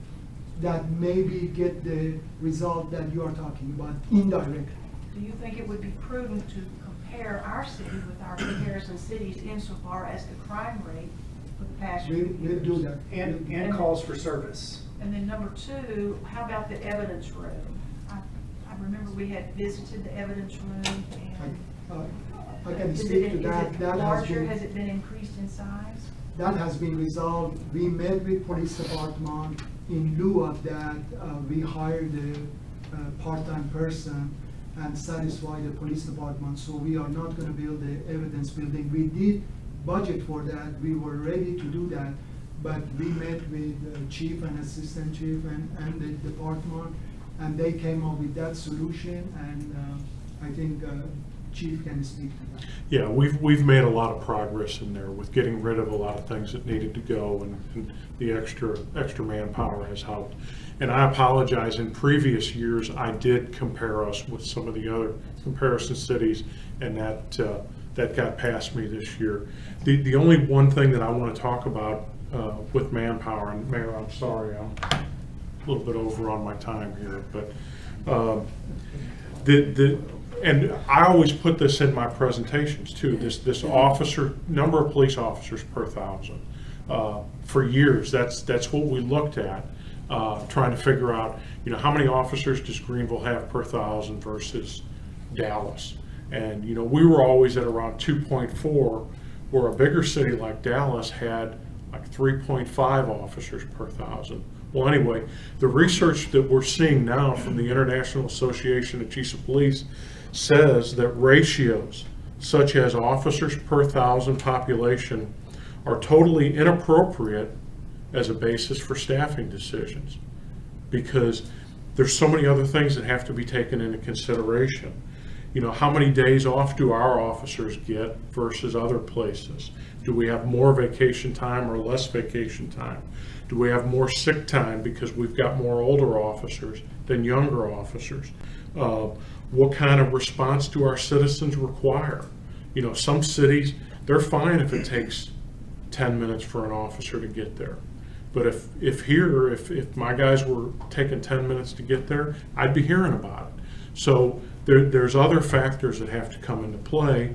[SPEAKER 6] that maybe get the result that you are talking about indirectly.
[SPEAKER 14] Do you think it would be prudent to compare our city with our comparison cities insofar as the crime rate for the past few years?
[SPEAKER 6] We'll do that.
[SPEAKER 8] And calls for service.
[SPEAKER 14] And then number 2, how about the evidence room? I remember we had visited the evidence room and.
[SPEAKER 6] I can
[SPEAKER 14] Is
[SPEAKER 6] speak
[SPEAKER 14] it-
[SPEAKER 6] to that.
[SPEAKER 14] Is
[SPEAKER 6] That
[SPEAKER 14] it
[SPEAKER 6] has
[SPEAKER 14] larger?
[SPEAKER 6] been-
[SPEAKER 14] Has it been increased in size?
[SPEAKER 6] That has been resolved. We met with police department. In lieu of that, we hired a part-time person and satisfy the police department. So we are not gonna build the evidence building. We did budget for that. We were ready to do that. But we met with chief and assistant chief and the department, and they came up with that solution, and I think chief can speak to that.
[SPEAKER 2] Yeah, we've made a lot of progress in there with getting rid of a lot of things that needed to go, and the extra manpower has helped. And I apologize, in previous years, I did compare us with some of the other comparison cities, and that got past me this year. The only one thing that I want to talk about with manpower, and Mayor, I'm sorry, I'm a little bit over on my time here, but and I always put this in my presentations too, this officer, number of police officers per 1,000. For years, that's what we looked at, trying to figure out, how many officers does Greenville have per 1,000 versus Dallas? And, we were always at around 2.4, where a bigger city like Dallas had like 3.5 officers per 1,000. Well, anyway, the research that we're seeing now from the International Association of Chiefs of Police says that ratios such as officers per 1,000 population are totally inappropriate as a basis for staffing decisions, because there's so many other things that have to be taken into consideration. You know, how many days off do our officers get versus other places? Do we have more vacation time or less vacation time? Do we have more sick time because we've got more older officers than younger officers? What kind of response do our citizens require? You know, some cities, they're fine if it takes 10 minutes for an officer to get there. But if my guys were taking 10 minutes to get there, I'd be hearing about it. So there's other factors that have to come into play.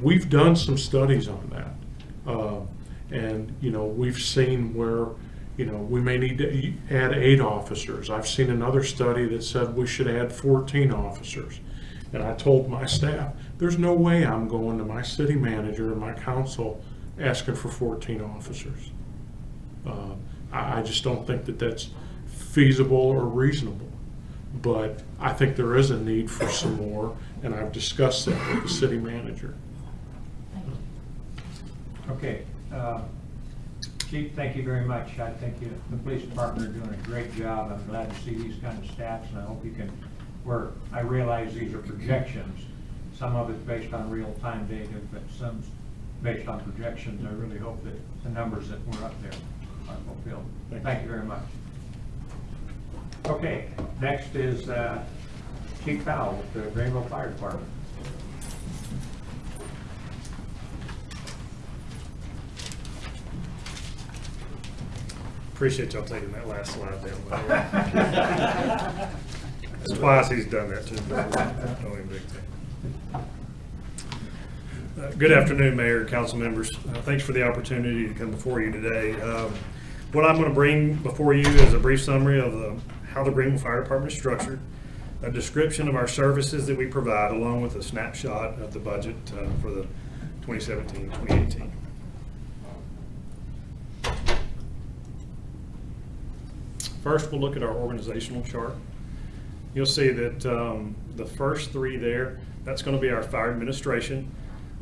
[SPEAKER 2] We've done some studies on that. And, you know, we've seen where, you know, we may need to add 8 officers. I've seen another study that said we should add 14 officers. And I told my staff, there's no way I'm going to my city manager and my council asking for 14 officers. I just don't think that that's feasible or reasonable. But I think there is a need for some more, and I've discussed that with the city manager.
[SPEAKER 1] Okay, Chief, thank you very much. I think the police department are doing a great job. I'm glad to see these kind of stats, and I hope you can work. I realize these are projections. Some of it's based on real-time data, but some's based on projections. I really hope that the numbers that were up there are fulfilled. Thank you very much. Okay, next is Chief Powell with the Greenville Fire Department.
[SPEAKER 3] Appreciate y'all taking that last slide down. It's twice he's done that too. No big thing. Good afternoon, Mayor, council members. Thanks for the opportunity to come before you today. What I'm going to bring before you is a brief summary of how the Greenville Fire Department is structured, a description of our services that we provide, along with a snapshot of the budget for the 2017-2018. First, we'll look at our organizational chart. You'll see that the first 3 there, that's going to be our fire administration,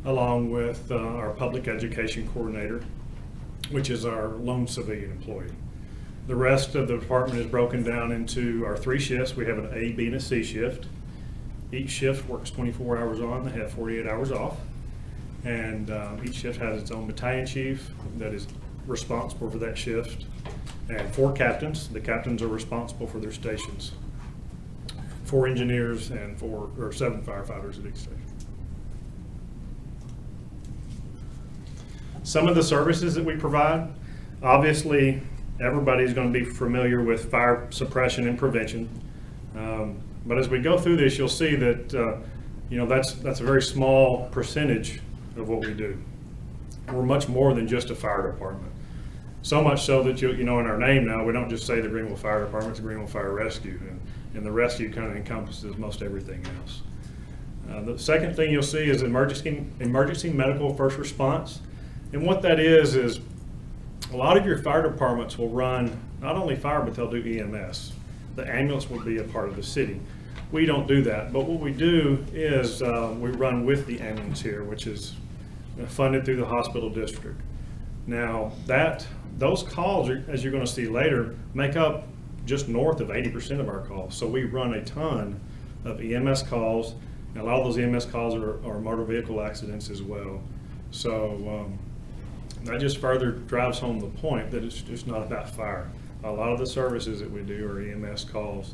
[SPEAKER 3] along with our public education coordinator, which is our lone civilian employee. The rest of the department is broken down into our 3 shifts. We have an A, B, and a C shift. Each shift works 24 hours on, they have 48 hours off. And each shift has its own battalion chief that is responsible for that shift, and 4 captains. The captains are responsible for their stations. 4 engineers and 7 firefighters at each station. Some of the services that we provide, obviously, everybody's going to be familiar with fire suppression and prevention. But as we go through this, you'll see that you know, that's a very small percentage of what we do. We're much more than just a fire department. So much so that you know, in our name now, we don't just say the Greenville Fire Department, it's the Greenville Fire Rescue, and the rescue kind of encompasses most everything else. The second thing you'll see is emergency medical first response. And what that is a lot of your fire departments will run not only fire, but they'll do EMS. The ambulance will be a part of the city. We don't do that, but what we do is we run with the ambulance here, which is funded through the hospital district. Now, those calls, as you're going to see later, make up just north of 80% of our calls. So we run a ton of EMS calls, and a lot of those EMS calls are motor vehicle accidents as well. So that just further drives home the point that it's just not about fire. A lot of the services that we do are EMS calls.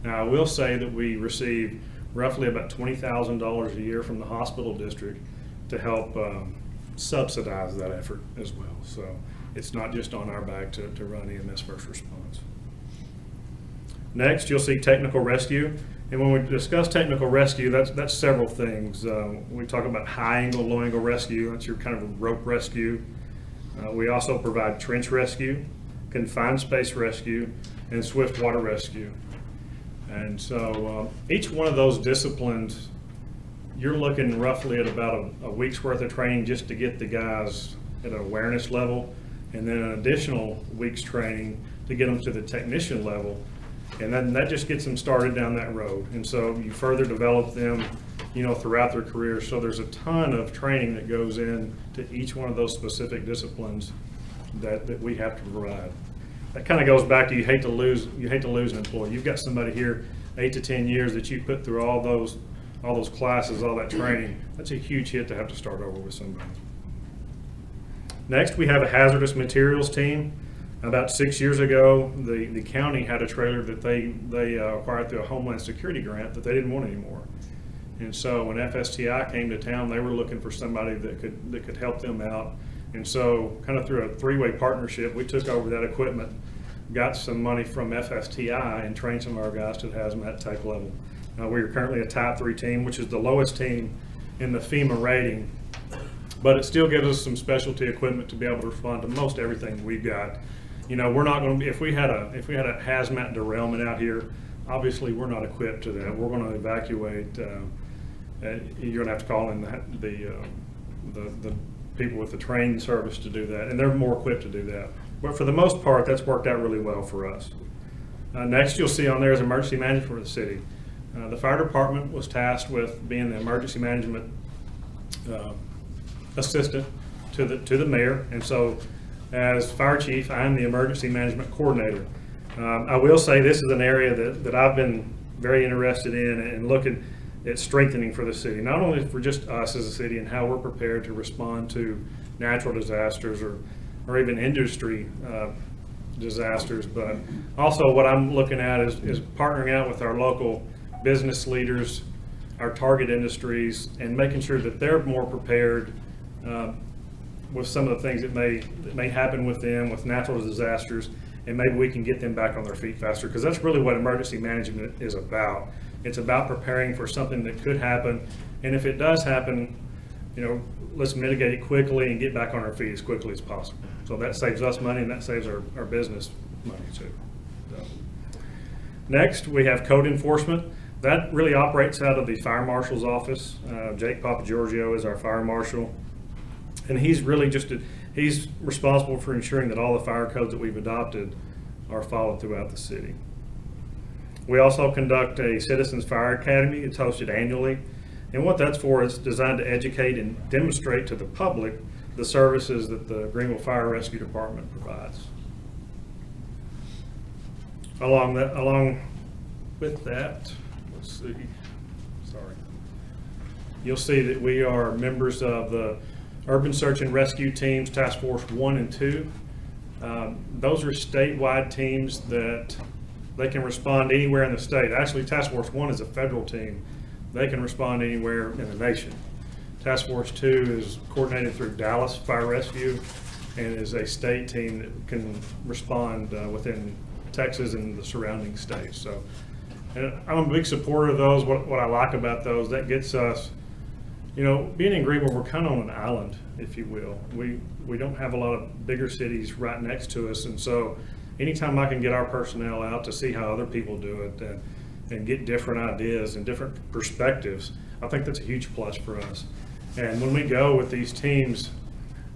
[SPEAKER 3] Now, I will say that we receive roughly about $20,000 a year from the hospital district to help subsidize that effort as well. So it's not just on our back to run EMS first response. Next, you'll see technical rescue. And when we discuss technical rescue, that's several things. We talk about high angle, low angle rescue. That's your kind of rope rescue. We also provide trench rescue, confined space rescue, and swift water rescue. And so each one of those disciplines, you're looking roughly at about a week's worth of training just to get the guys at an awareness level, and then an additional week's training to get them to the technician level. And then that just gets them started down that road. And so you further develop them throughout their career. So there's a ton of training that goes in to each one of those specific disciplines that we have to provide. That kind of goes back to you hate to lose an employee. You've got somebody here 8 to 10 years that you put through all those classes, all that training. That's a huge hit to have to start over with somebody. Next, we have a hazardous materials team. About 6 years ago, the county had a trailer that they acquired through a Homeland Security grant that they didn't want anymore. And so when FSTI came to town, they were looking for somebody that could help them out. And so kind of through a three-way partnership, we took over that equipment, got some money from FSTI, and trained some of our guys to the hazmat tech level. We are currently a Type 3 team, which is the lowest team in the FEMA rating, but it still gives us some specialty equipment to be able to respond to most everything we've got. We're not going to be, if we had a hazmat derailment out here, obviously we're not equipped to that. We're going to evacuate. You're going to have to call in the people with the trained service to do that, and they're more equipped to do that. But for the most part, that's worked out really well for us. Next, you'll see on there is emergency management for the city. The fire department was tasked with being the emergency management assistant to the mayor, and so as fire chief, I'm the emergency management coordinator. I will say this is an area that I've been very interested in and looking at strengthening for the city, not only for just us as a city and how we're prepared to respond to natural disasters or even industry disasters, but also what I'm looking at is partnering out with our local business leaders, our target industries, and making sure that they're more prepared with some of the things that may happen with them, with natural disasters, and maybe we can get them back on their feet faster, because that's really what emergency management is about. It's about preparing for something that could happen, and if it does happen, let's mitigate it quickly and get back on our feet as quickly as possible. So that saves us money and that saves our business money too. So. Next, we have code enforcement. That really operates out of the fire marshal's office. Jake Papagiorgio is our fire marshal, and he's really he's responsible for ensuring that all the fire codes that we've adopted are followed throughout the city. We also conduct a Citizens Fire Academy. It's hosted annually, and what that's for is designed to educate and demonstrate to the public the services that the Greenville Fire Rescue Department provides. Along with that, let's see, sorry. You'll see that we are members of the Urban Search and Rescue Teams, Task Force 1 and 2. Those are statewide teams that they can respond anywhere in the state. Actually, Task Force 1 is a federal team. They can respond anywhere in the nation. Task Force 2 is coordinated through Dallas Fire Rescue and is a state team that can respond within Texas and the surrounding states. So, and I'm a big supporter of those. What I like about those, that gets us, being in Greenville, we're kind of on an island, if you will. We don't have a lot of bigger cities right next to us, and so anytime I can get our personnel out to see how other people do it and get different ideas and different perspectives, I think that's a huge plus for us. And when we go with these teams,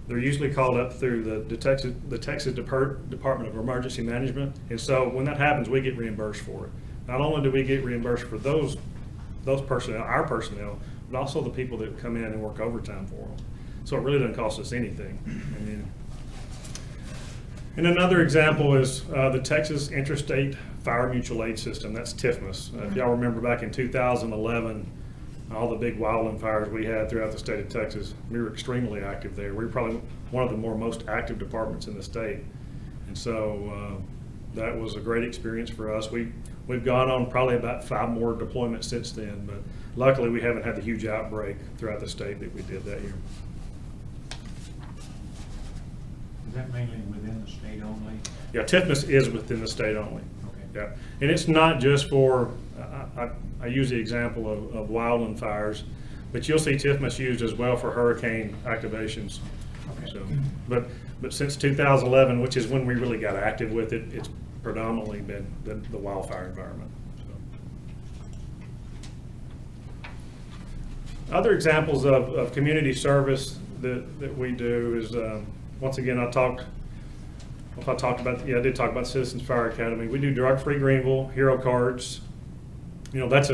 [SPEAKER 3] they're usually called up through the Texas Department of Emergency Management, and so when that happens, we get reimbursed for it. Not only do we get reimbursed for those personnel, our personnel, but also the people that come in and work overtime for them. So it really doesn't cost us anything. And another example is the Texas Interstate Fire Mutual Aid System. That's TIFMAS. If y'all remember back in 2011, all the big wildland fires we had throughout the state of Texas, we were extremely active there. We were probably one of the most active departments in the state. And so that was a great experience for us. We've gone on probably about 5 more deployments since then, but luckily we haven't had the huge outbreak throughout the state that we did that year.
[SPEAKER 1] Is that mainly within the state only?
[SPEAKER 3] Yeah, TIFMAS is within the state only.
[SPEAKER 1] Okay.
[SPEAKER 3] Yeah, and it's not just for, I use the example of wildland fires, but you'll see TIFMAS used as well for hurricane activations.
[SPEAKER 1] Okay.
[SPEAKER 3] So, but since 2011, which is when we really got active with it, it's predominantly been the wildfire environment. So. Other examples of community service that we do is, once again, I did talk about Citizens Fire Academy. We do Drug Free Greenville, Hero Cards. That's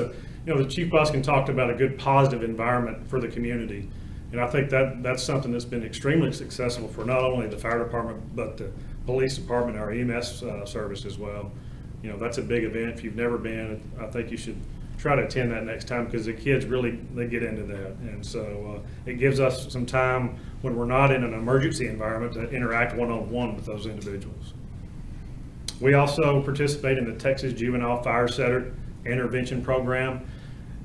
[SPEAKER 3] you know, the Chief Buskin talked about a good positive environment for the community. And I think that's something that's been extremely successful for not only the fire department, but the police department, our EMS service as well. You know, that's a big event. If you've never been, I think you should try to attend that next time, because the kids really, they get into that. And so it gives us some time when we're not in an emergency environment to interact one-on-one with those individuals. We also participate in the Texas Juvenile Fire Setter Intervention Program.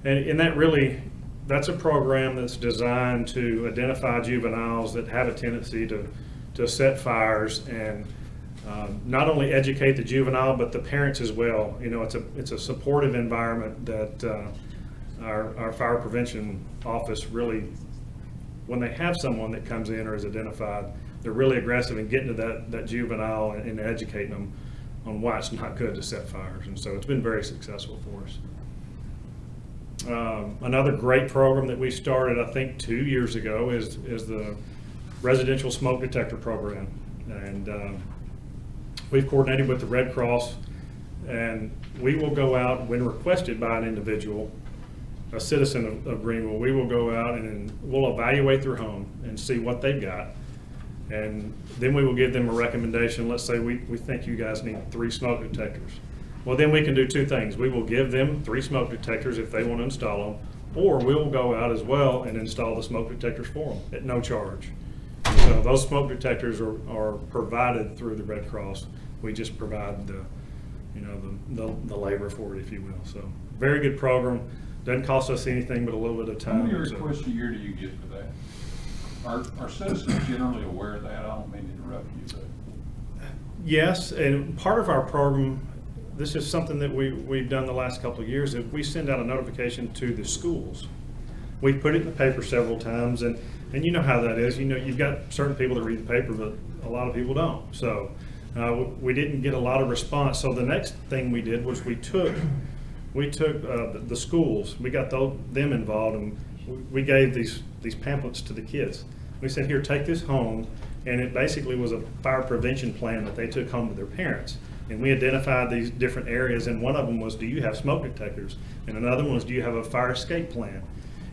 [SPEAKER 3] And that really, that's a program that's designed to identify juveniles that have a tendency to set fires, and not only educate the juvenile, but the parents as well. You know, it's a supportive environment that our fire prevention office really, when they have someone that comes in or is identified, they're really aggressive in getting to that juvenile and educating them on why it's not good to set fires. And so it's been very successful for us. Another great program that we started, I think 2 years ago, is the residential smoke detector program. And we've coordinated with the Red Cross, and we will go out when requested by an individual, a citizen of Greenville. We will go out and we'll evaluate their home and see what they've got. And then we will give them a recommendation. Let's say we think you guys need 3 smoke detectors. Well, then we can do 2 things. We will give them 3 smoke detectors if they want to install them, or we'll go out as well and install the smoke detectors for them at no charge. So those smoke detectors are provided through the Red Cross. We just provide the labor for it, if you will. So very good program. Doesn't cost us anything but a little bit of
[SPEAKER 11] How
[SPEAKER 3] time.
[SPEAKER 11] many requests a year do you get for that? Are citizens generally aware of that? I don't mean to interrupt you, but.
[SPEAKER 3] Yes, and part of our program, this is something that we've done the last couple of years, is we send out a notification to the schools. We've put it in the paper several times, and you know how that is. You know, you've got certain people that read the paper, but a lot of people don't. So we didn't get a lot of response. So the next thing we did was we took the schools, we got them involved, and we gave these pamphlets to the kids. We said, here, take this home, and it basically was a fire prevention plan that they took home to their parents. And we identified these different areas, and one of them was, do you have smoke detectors? And another one was, do you have a fire escape plan?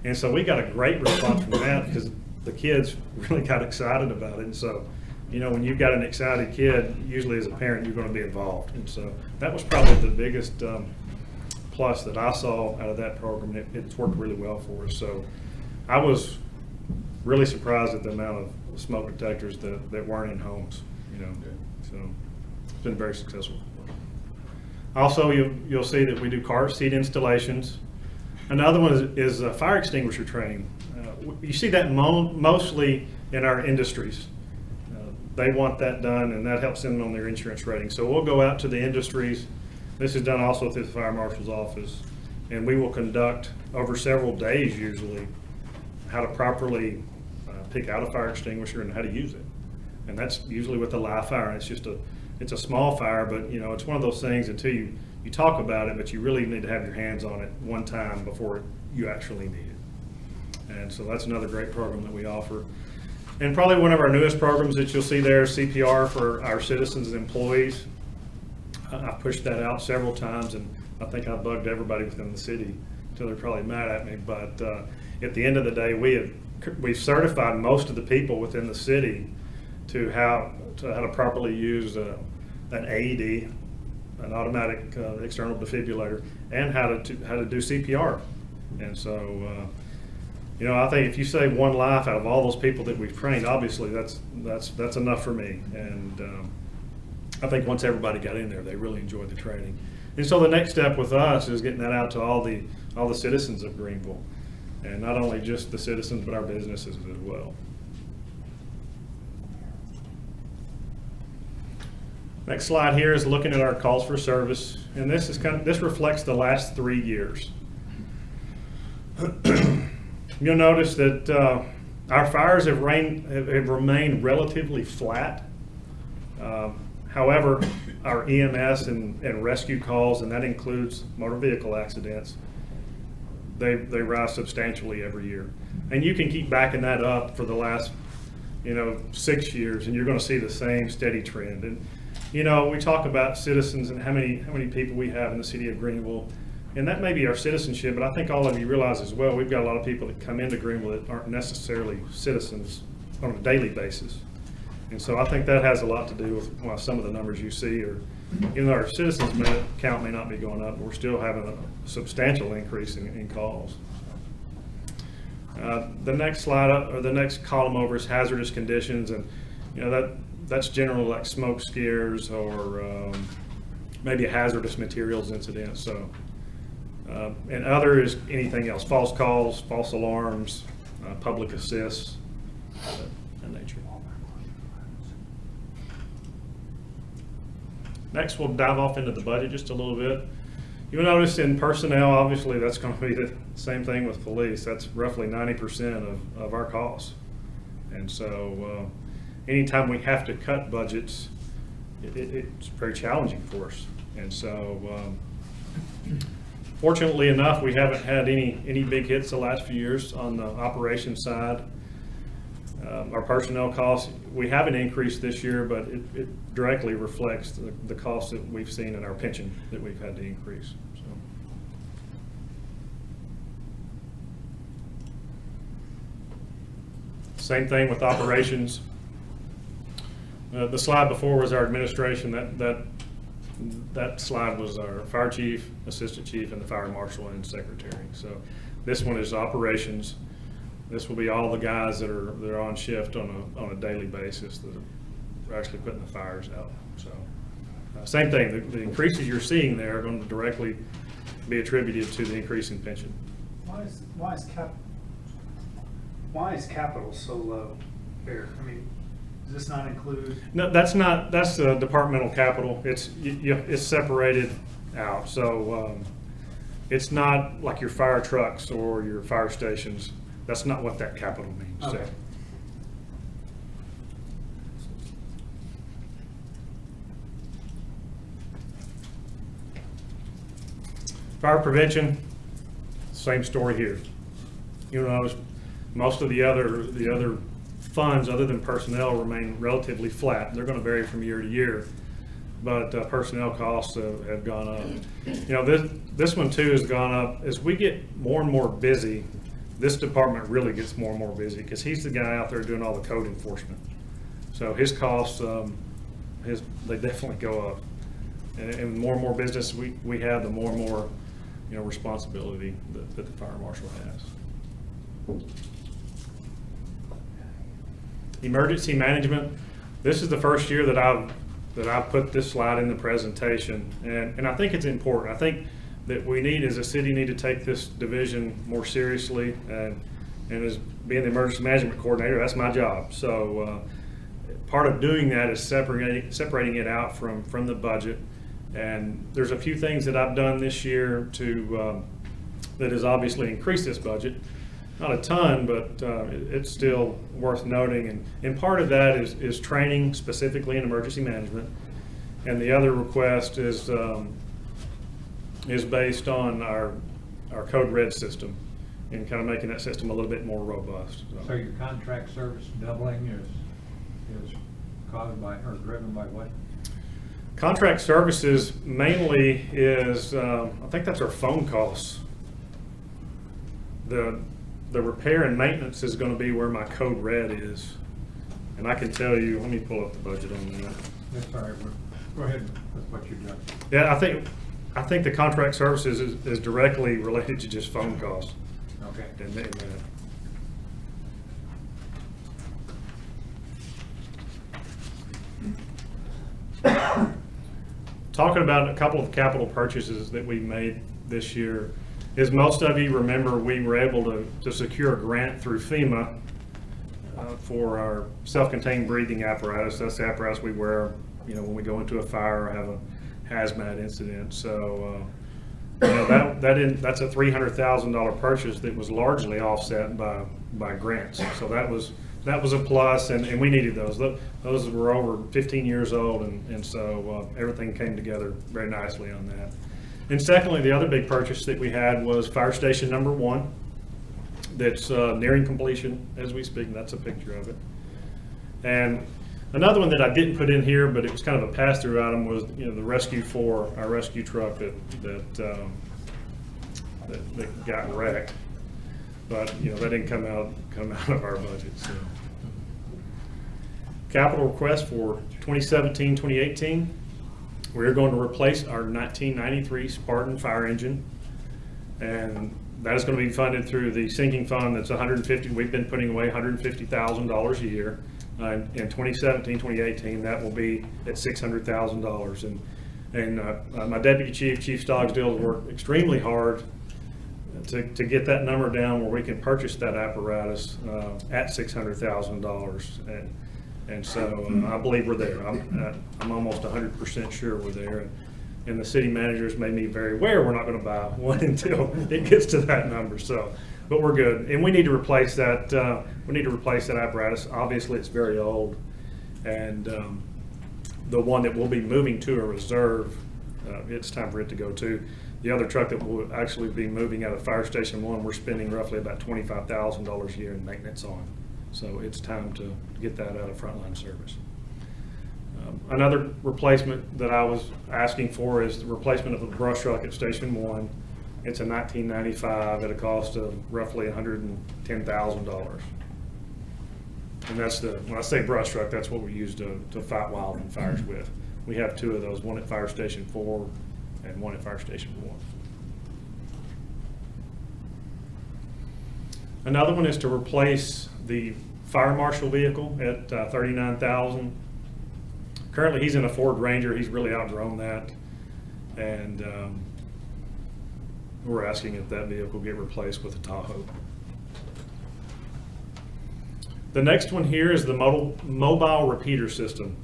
[SPEAKER 3] And so we got a great response from that, because the kids really got excited about it. And so, you know, when you've got an excited kid, usually as a parent, you're going to be involved. And so that was probably the biggest plus that I saw out of that program. It's worked really well for us. So I was really surprised at the amount of smoke detectors that weren't in homes, you know. So it's been very successful. Also, you'll see that we do car seat installations. Another one is fire extinguisher training. You see that mostly in our industries. They want that done, and that helps them on their insurance rating. So we'll go out to the industries. This is done also through the fire marshal's office, and we will conduct over several days usually how to properly pick out a fire extinguisher and how to use it. And that's usually with a live fire. It's a small fire, but you know, it's one of those things until you talk about it, but you really need to have your hands on it one time before you actually need it. And so that's another great program that we offer. And probably one of our newest programs that you'll see there is CPR for our citizens and employees. I've pushed that out several times, and I think I've bugged everybody within the city until they're probably mad at me. But at the end of the day, we've certified most of the people within the city to how to properly use an AED, an automatic external defibrillator, and how to do CPR. And so, you know, I think if you save one life out of all those people that we've trained, obviously that's enough for me. And I think once everybody got in there, they really enjoyed the training. And so the next step with us is getting that out to all the citizens of Greenville, and not only just the citizens, but our businesses as well. Next slide here is looking at our calls for service, and this reflects the last 3 years. You'll notice that our fires have remained relatively flat. However, our EMS and rescue calls, and that includes motor vehicle accidents, they rise substantially every year. And you can keep backing that up for the last 6 years, and you're going to see the same steady trend. And we talk about citizens and how many people we have in the city of Greenville. and that may be our citizenship, but I think all of you realize as well, we've got a lot of people that come into Greenville that aren't necessarily citizens on a daily basis. And so I think that has a lot to do with why some of the numbers you see are, even though our citizens count may not be going up, we're still having a substantial increase in calls. The next slide up, or the next column over, is hazardous conditions, and that's generally like smoke scares or maybe a hazardous materials incident. So, and other is anything else: false calls, false alarms, public assists, that nature. Next, we'll dive off into the budget just a little bit. You'll notice in personnel, obviously, that's going to be the same thing with police. That's roughly 90% of our costs. And so anytime we have to cut budgets, it's very challenging for us. And so fortunately enough, we haven't had any big hits the last few years on the operations side. Our personnel costs, we have an increase this year, but it directly reflects the costs that we've seen in our pension that we've had to increase. So. Same thing with operations. The slide before was our administration. That slide was our fire chief, assistant chief, and the fire marshal and secretary. So this one is operations. This will be all the guys that are on shift on a daily basis that are actually putting the fires out. So same thing, the increases you're seeing there are going to directly be attributed to the increase in pension.
[SPEAKER 8] Why is capital so low there? I mean, does this not include?
[SPEAKER 3] No, that's departmental capital. It's separated out. So it's not like your fire trucks or your fire stations. That's not what that capital means.
[SPEAKER 8] Okay.
[SPEAKER 3] So. Fire prevention, same story here. You notice most of the other funds other than personnel remain relatively flat. They're going to vary from year to year, but personnel costs have gone up. This one too has gone up. As we get more and more busy, this department really gets more and more busy because he's the guy out there doing all the code enforcement. So his costs, they definitely go up. And the more and more business we have, the more and more responsibility that the fire marshal has. Emergency management. This is the first year that I've put this slide in the presentation, and I think it's important. I think that we as a city need to take this division more seriously, and as being the emergency management coordinator, that's my job. So part of doing that is separating it out from the budget. And there's a few things that I've done this year that has obviously increased this budget. Not a ton, but it's still worth noting. And part of that is training specifically in emergency management. And the other request is based on our Code Red system and kind of making that system a little bit more robust.
[SPEAKER 1] So your contract service doubling is caused by or driven by what?
[SPEAKER 3] Contract services mainly is, I think that's our phone costs. The repair and maintenance is going to be where my Code Red is. And I can tell you, let me pull up the budget on that.
[SPEAKER 1] That's all right. Go ahead with what you've done.
[SPEAKER 3] Yeah, I think the contract services is directly related to just phone costs.
[SPEAKER 1] Okay.
[SPEAKER 3] Talking about a couple of capital purchases that we made this year, as most of you remember, we were able to secure a grant through FEMA for our self-contained breathing apparatus. That's the apparatus we wear, when we go into a fire or have a hazmat incident. So, that's a $300,000 purchase that was largely offset by grants. So that was a plus, and we needed those. Those were over 15 years old, and so everything came together very nicely on that. And secondly, the other big purchase that we had was Fire Station number 1. That's nearing completion as we speak, and that's a picture of it. And another one that I didn't put in here, but it was kind of a pass-through item, was the Rescue 4, our rescue truck that that got wrecked. But, you know, that didn't come out of our budget, so. Capital request for 2017, 2018. We're going to replace our 1993 Spartan fire engine. And that is going to be funded through the sinking fund that's we've been putting away $150,000 a year. In 2017, 2018, that will be at $600,000. And my deputy chief, Chief Stogsdill, has worked extremely hard to get that number down where we can purchase that apparatus at $600,000. And so I believe we're there. I'm almost 100% sure we're there. And the city managers made me very aware we're not going to buy one until it gets to that number. So, but we're good. And we need to replace that. We need to replace that apparatus. Obviously, it's very old, and the one that we'll be moving to a reserve, it's time for it to go too. The other truck that will actually be moving out of Fire Station 1, we're spending roughly about $25,000 a year in maintenance on. So it's time to get that out of frontline service. Another replacement that I was asking for is the replacement of the brush truck at Station 1. It's a 1995 at a cost of roughly $110,000. And that's when I say brush truck, that's what we use to fight wildland fires with. We have two of those, one at Fire Station 4 and one at Fire Station 1. Another one is to replace the fire marshal vehicle at $39,000. Currently, he's in a Ford Ranger. He's really outgrown that, and we're asking if that vehicle get replaced with a Tahoe. The next one here is the mobile repeater system,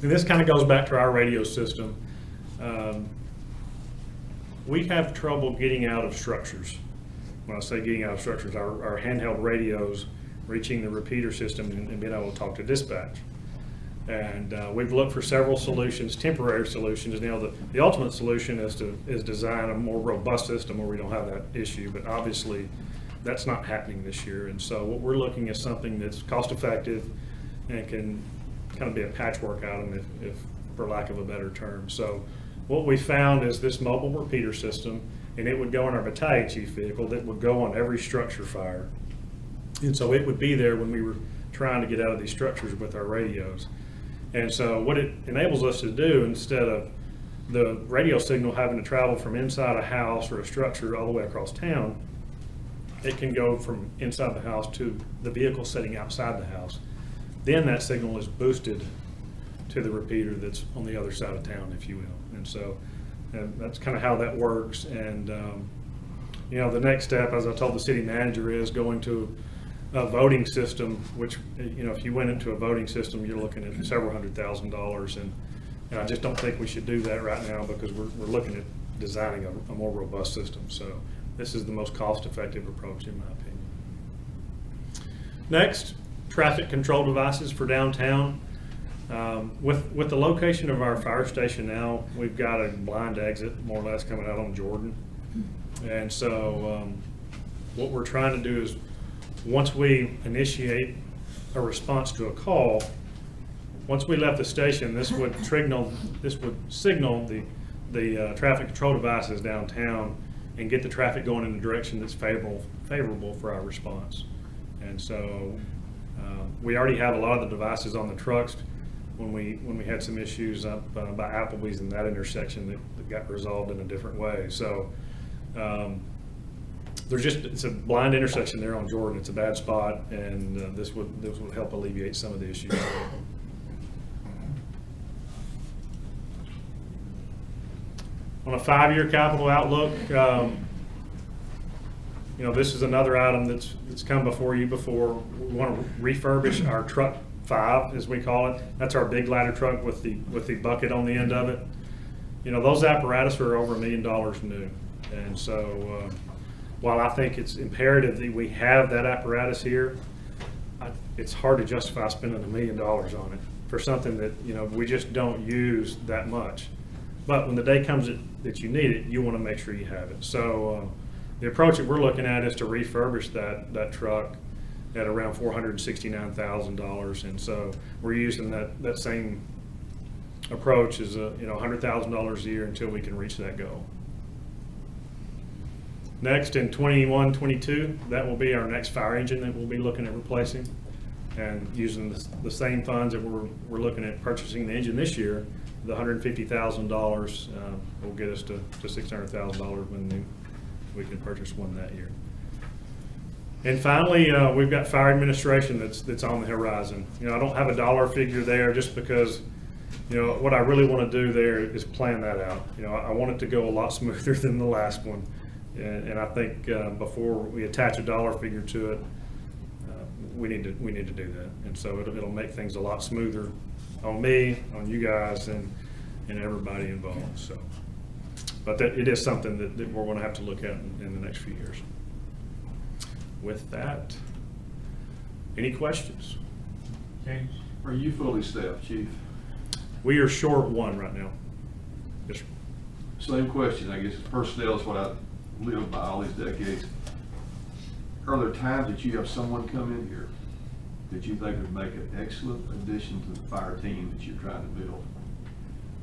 [SPEAKER 3] and this kind of goes back to our radio system. We have trouble getting out of structures. When I say getting out of structures, our handheld radios reaching the repeater system and being able to talk to dispatch. And we've looked for several solutions, temporary solutions. You know, the ultimate solution is design a more robust system where we don't have that issue. But obviously, that's not happening this year. And so what we're looking at something that's cost effective and can kind of be a patchwork item, if for lack of a better term. So what we found is this mobile repeater system, and it would go in our battalion chief vehicle that would go on every structure fire. And so it would be there when we were trying to get out of these structures with our radios. And so what it enables us to do, instead of the radio signal having to travel from inside a house or a structure all the way across town, it can go from inside the house to the vehicle sitting outside the house. Then that signal is boosted to the repeater that's on the other side of town, if you will. And so that's kind of how that works. And you know, the next step, as I told the city manager, is going to a voting system, which, you know, if you went into a voting system, you're looking at several $100,000, and I just don't think we should do that right now, because we're looking at designing a more robust system. So this is the most cost-effective approach, in my opinion. Next, traffic control devices for downtown. With the location of our fire station now, we've got a blind exit more or less coming out on Jordan, and so what we're trying to do is, once we initiate a response to a call, once we left the station, this would signal the traffic control devices downtown and get the traffic going in a direction that's favorable for our response. And so we already have a lot of the devices on the trucks. When we had some issues up by Applebee's in that intersection, that got resolved in a different way. So it's a blind intersection there on Jordan. It's a bad spot, and this would help alleviate some of the issues. On a 5-year capital outlook, you know, this is another item that's come before you before. We want to refurbish our truck 5, as we call it. That's our big ladder truck with the bucket on the end of it. You know, those apparatus are over $1 million new, and so while I think it's imperative that we have that apparatus here, it's hard to justify spending $1 million on it for something that, you know, we just don't use that much. But when the day comes that you need it, you want to make sure you have it. So the approach that we're looking at is to refurbish that truck at around $469,000, and so we're using that same approach as $100,000 a year until we can reach that goal. Next, in 21, 22, that will be our next fire engine that we'll be looking at replacing. And using the same funds that we're looking at purchasing the engine this year, the $150,000 will get us to $600,000 when we can purchase one that year. And finally, we've got fire administration that's on the horizon. You know, I don't have a dollar figure there just because, you know, what I really want to do there is plan that out. You know, I want it to go a lot smoother than the last one. And I think before we attach a dollar figure to it, we need to do that. And so it'll make things a lot smoother on me, on you guys, and everybody involved. So, but it is something that we're going to have to look at in the next few years. With that, any questions?
[SPEAKER 1] James?
[SPEAKER 13] Are you fully staffed, Chief?
[SPEAKER 3] We are short one right now. Yes, sir.
[SPEAKER 13] Same question, I guess. Personnel is what I lived by all these decades. Are there times that you have someone come in here that you think would make an excellent addition to the fire team that you're trying to build?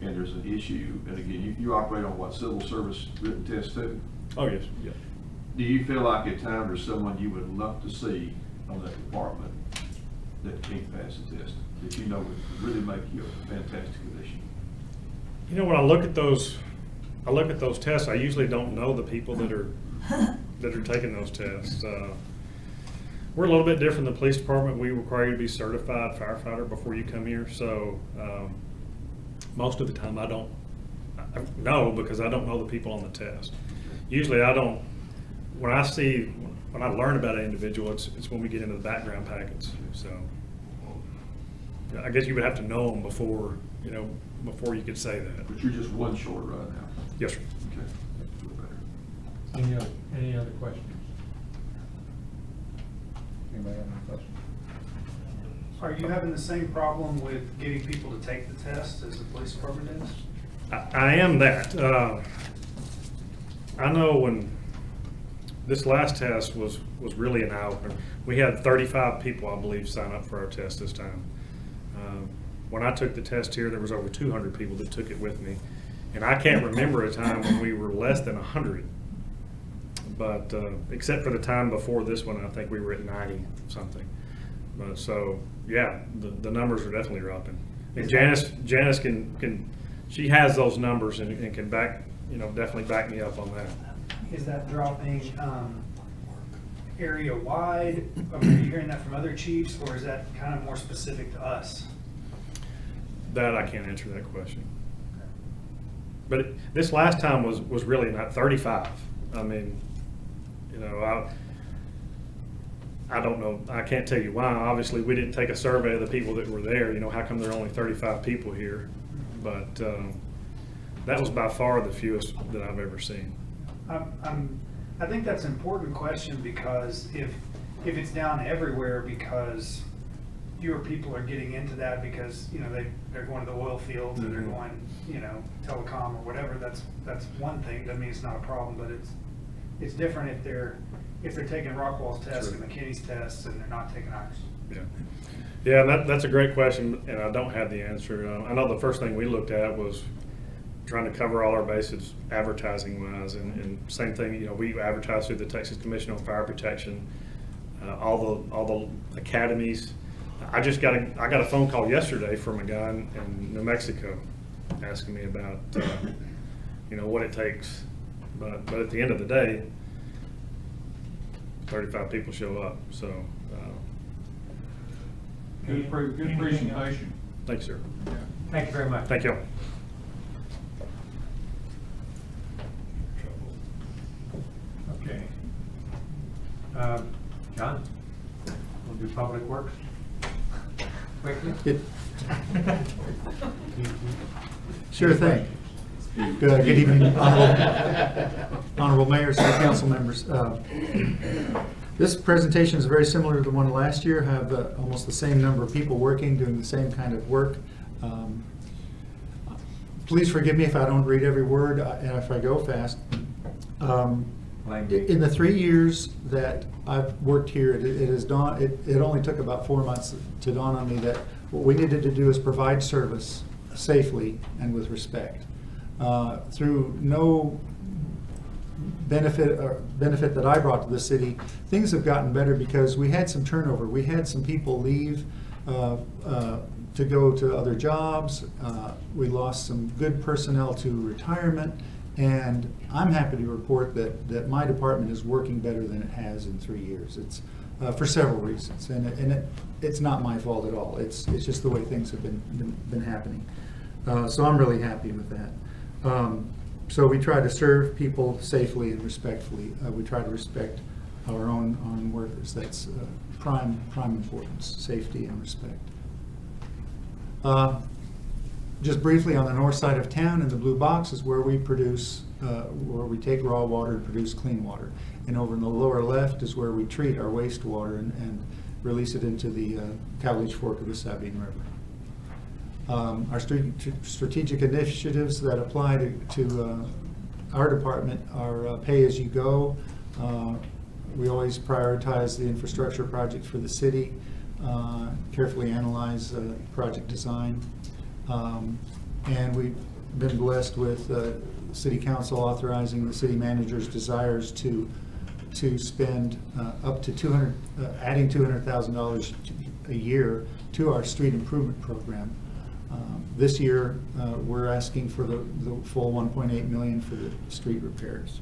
[SPEAKER 13] And there's an issue, and again, you operate on what, civil service written test too?
[SPEAKER 3] Oh, yes, yeah.
[SPEAKER 13] Do you feel like at times there's someone you would love to see on that department that can't pass the test, that you know would really make you a fantastic addition?
[SPEAKER 3] You know, when I look at those tests, I usually don't know the people that are taking those tests. We're a little bit different than the police department. We require you to be certified firefighter before you come here. So most of the time I know because I don't know the people on the test. Usually I don't. When I learn about an individual, it's when we get into the background package. So I guess you would have to know them before you could say that.
[SPEAKER 13] But you're just one short right now.
[SPEAKER 3] Yes, sir.
[SPEAKER 13] Okay.
[SPEAKER 1] Any other questions? Anybody have any questions?
[SPEAKER 8] Are you having the same problem with getting people to take the test as the police department is?
[SPEAKER 3] I am that. I know when this last test was really an eye-opener. We had 35 people, I believe, sign up for our test this time. When I took the test here, there was over 200 people that took it with me. And I can't remember a time when we were less than 100. But except for the time before this one, I think we were at 90 something. But so yeah, the numbers are definitely dropping. And Janice can she has those numbers and can definitely back me up on that.
[SPEAKER 8] Is that dropping area-wide? Are you hearing that from other chiefs, or is that kind of more specific to us?
[SPEAKER 3] That I can't answer that question. But this last time was really not 35. I mean, you know, I don't know. I can't tell you why. Obviously, we didn't take a survey of the people that were there. You know, how come there are only 35 people here? But that was by far the fewest that I've ever seen.
[SPEAKER 8] I think that's an important question, because if it's down everywhere because fewer people are getting into that because, you know, they're going to the oil fields and they're going, you know, telecom or whatever, that's one thing. Doesn't mean it's not a problem, but it's different if they're taking Rockwell's tests and McKinney's tests and they're not taking ours.
[SPEAKER 3] Yeah, that's a great question, and I don't have the answer. I know the first thing we looked at was trying to cover all our bases advertising-wise, and same thing. You know, we advertise through the Texas Commission on Fire Protection, all the academies. I got a phone call yesterday from a guy in New Mexico asking me about you know, what it takes, but at the end of the day, 35 people show up. So
[SPEAKER 11] good presentation.
[SPEAKER 3] thanks, sir.
[SPEAKER 1] Thank you very much.
[SPEAKER 3] Thank you.
[SPEAKER 1] Okay. John, we'll do Public Works quickly.
[SPEAKER 15] Sure thing. Good evening, honorable mayor, city council members. This presentation is very similar to the one last year. Have almost the same number of people working, doing the same kind of work. Please forgive me if I don't read every word and if I go fast. In the 3 years that I've worked here, it only took about 4 months to dawn on me that what we needed to do is provide service safely and with respect. Through no benefit that I brought to the city, things have gotten better because we had some turnover. We had some people leave to go to other jobs. We lost some good personnel to retirement. And I'm happy to report that my department is working better than it has in 3 years. It's for several reasons, and it's not my fault at all. It's just the way things have been happening. So I'm really happy with that. So we try to serve people safely and respectfully. We try to respect our own workers. That's prime importance: safety and respect. Just briefly, on the north side of town, in the blue box, is where we produce, where we take raw water and produce clean water. And over in the lower left is where we treat our wastewater and release it into the Cowledge Fork of the Sabine River. Our strategic initiatives that apply to our department are pay-as-you-go. We always prioritize the infrastructure projects for the city, carefully analyze project design. And we've been blessed with City Council authorizing the city manager's desires to spend up to adding $200,000 a year to our street improvement program. This year, we're asking for the full $1.8 million for the street repairs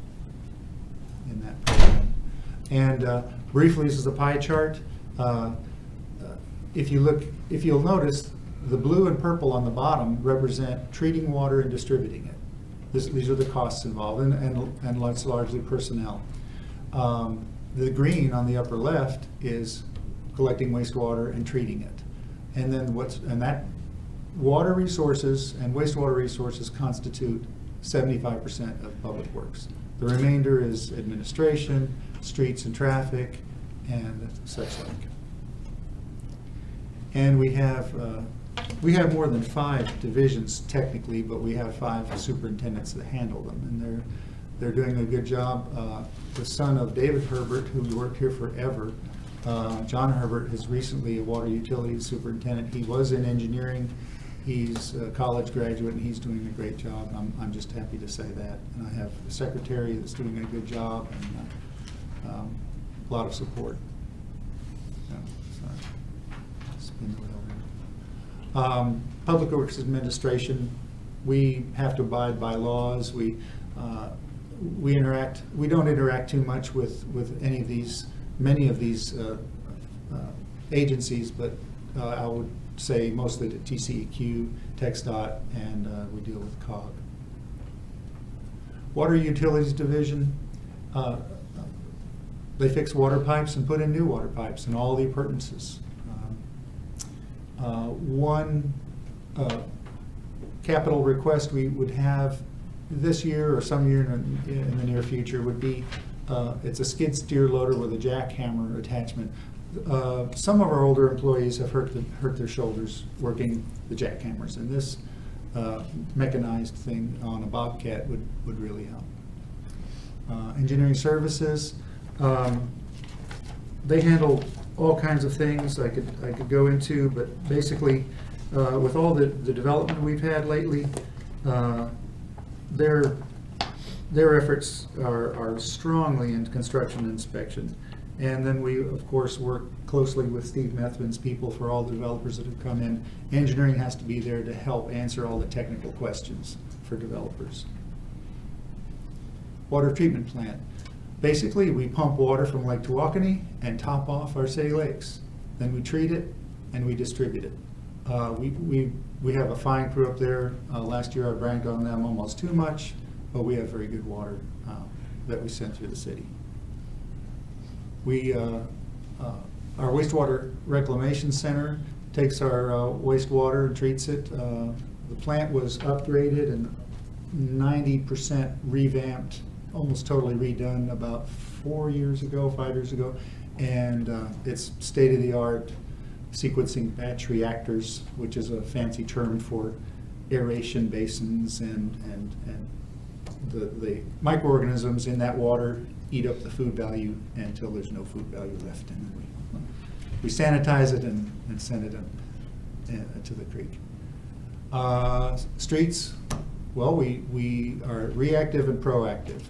[SPEAKER 15] in that program. And briefly, this is a pie chart. If you'll notice, the blue and purple on the bottom represent treating water and distributing it. These are the costs involved, and it's largely personnel. The green on the upper left is collecting wastewater and treating it. And then that water resources and wastewater resources constitute 75% of public works. The remainder is administration, streets and traffic, and such like. And we have more than 5 divisions technically, but we have 5 superintendents that handle them, and they're doing a good job. The son of David Herbert, who worked here forever, John Herbert, is recently a water utility superintendent. He was in engineering. He's a college graduate, and he's doing a great job. I'm just happy to say that. And I have a secretary that's doing a good job, and a lot of support. Spin the wheel here. Public Works Administration, we have to abide by laws. We don't interact too much with many of these agencies, but I would say mostly to TCEQ, TxDOT, and we deal with COG. Water Utilities Division, they fix water pipes and put in new water pipes in all the appurtenances. One capital request we would have this year or some year in the near future would be, it's a skid steer loader with a jackhammer attachment. Some of our older employees have hurt their shoulders working the jackhammers, and this mechanized thing on a Bobcat would really help. Engineering services, they handle all kinds of things I could go into, but basically, with all the development we've had lately, their efforts are strongly in construction and inspection. And then we, of course, work closely with Steve Methvin's people for all the developers that have come in. Engineering has to be there to help answer all the technical questions for developers. Water treatment plant. Basically, we pump water from Lake Tawakoni and top off our city lakes. Then we treat it and we distribute it. We have a fine crew up there. Last year I bragged on them almost too much, but we have very good water that we send through the city. Our wastewater reclamation center takes our wastewater and treats it. The plant was upgraded and 90% revamped, almost totally redone about 5 years ago, and it's state-of-the-art sequencing batch reactors, which is a fancy term for aeration basins, and the microorganisms in that water eat up the food value until there's no food value left, and then we sanitize it and send it to the creek. Streets, well, we are reactive and proactive.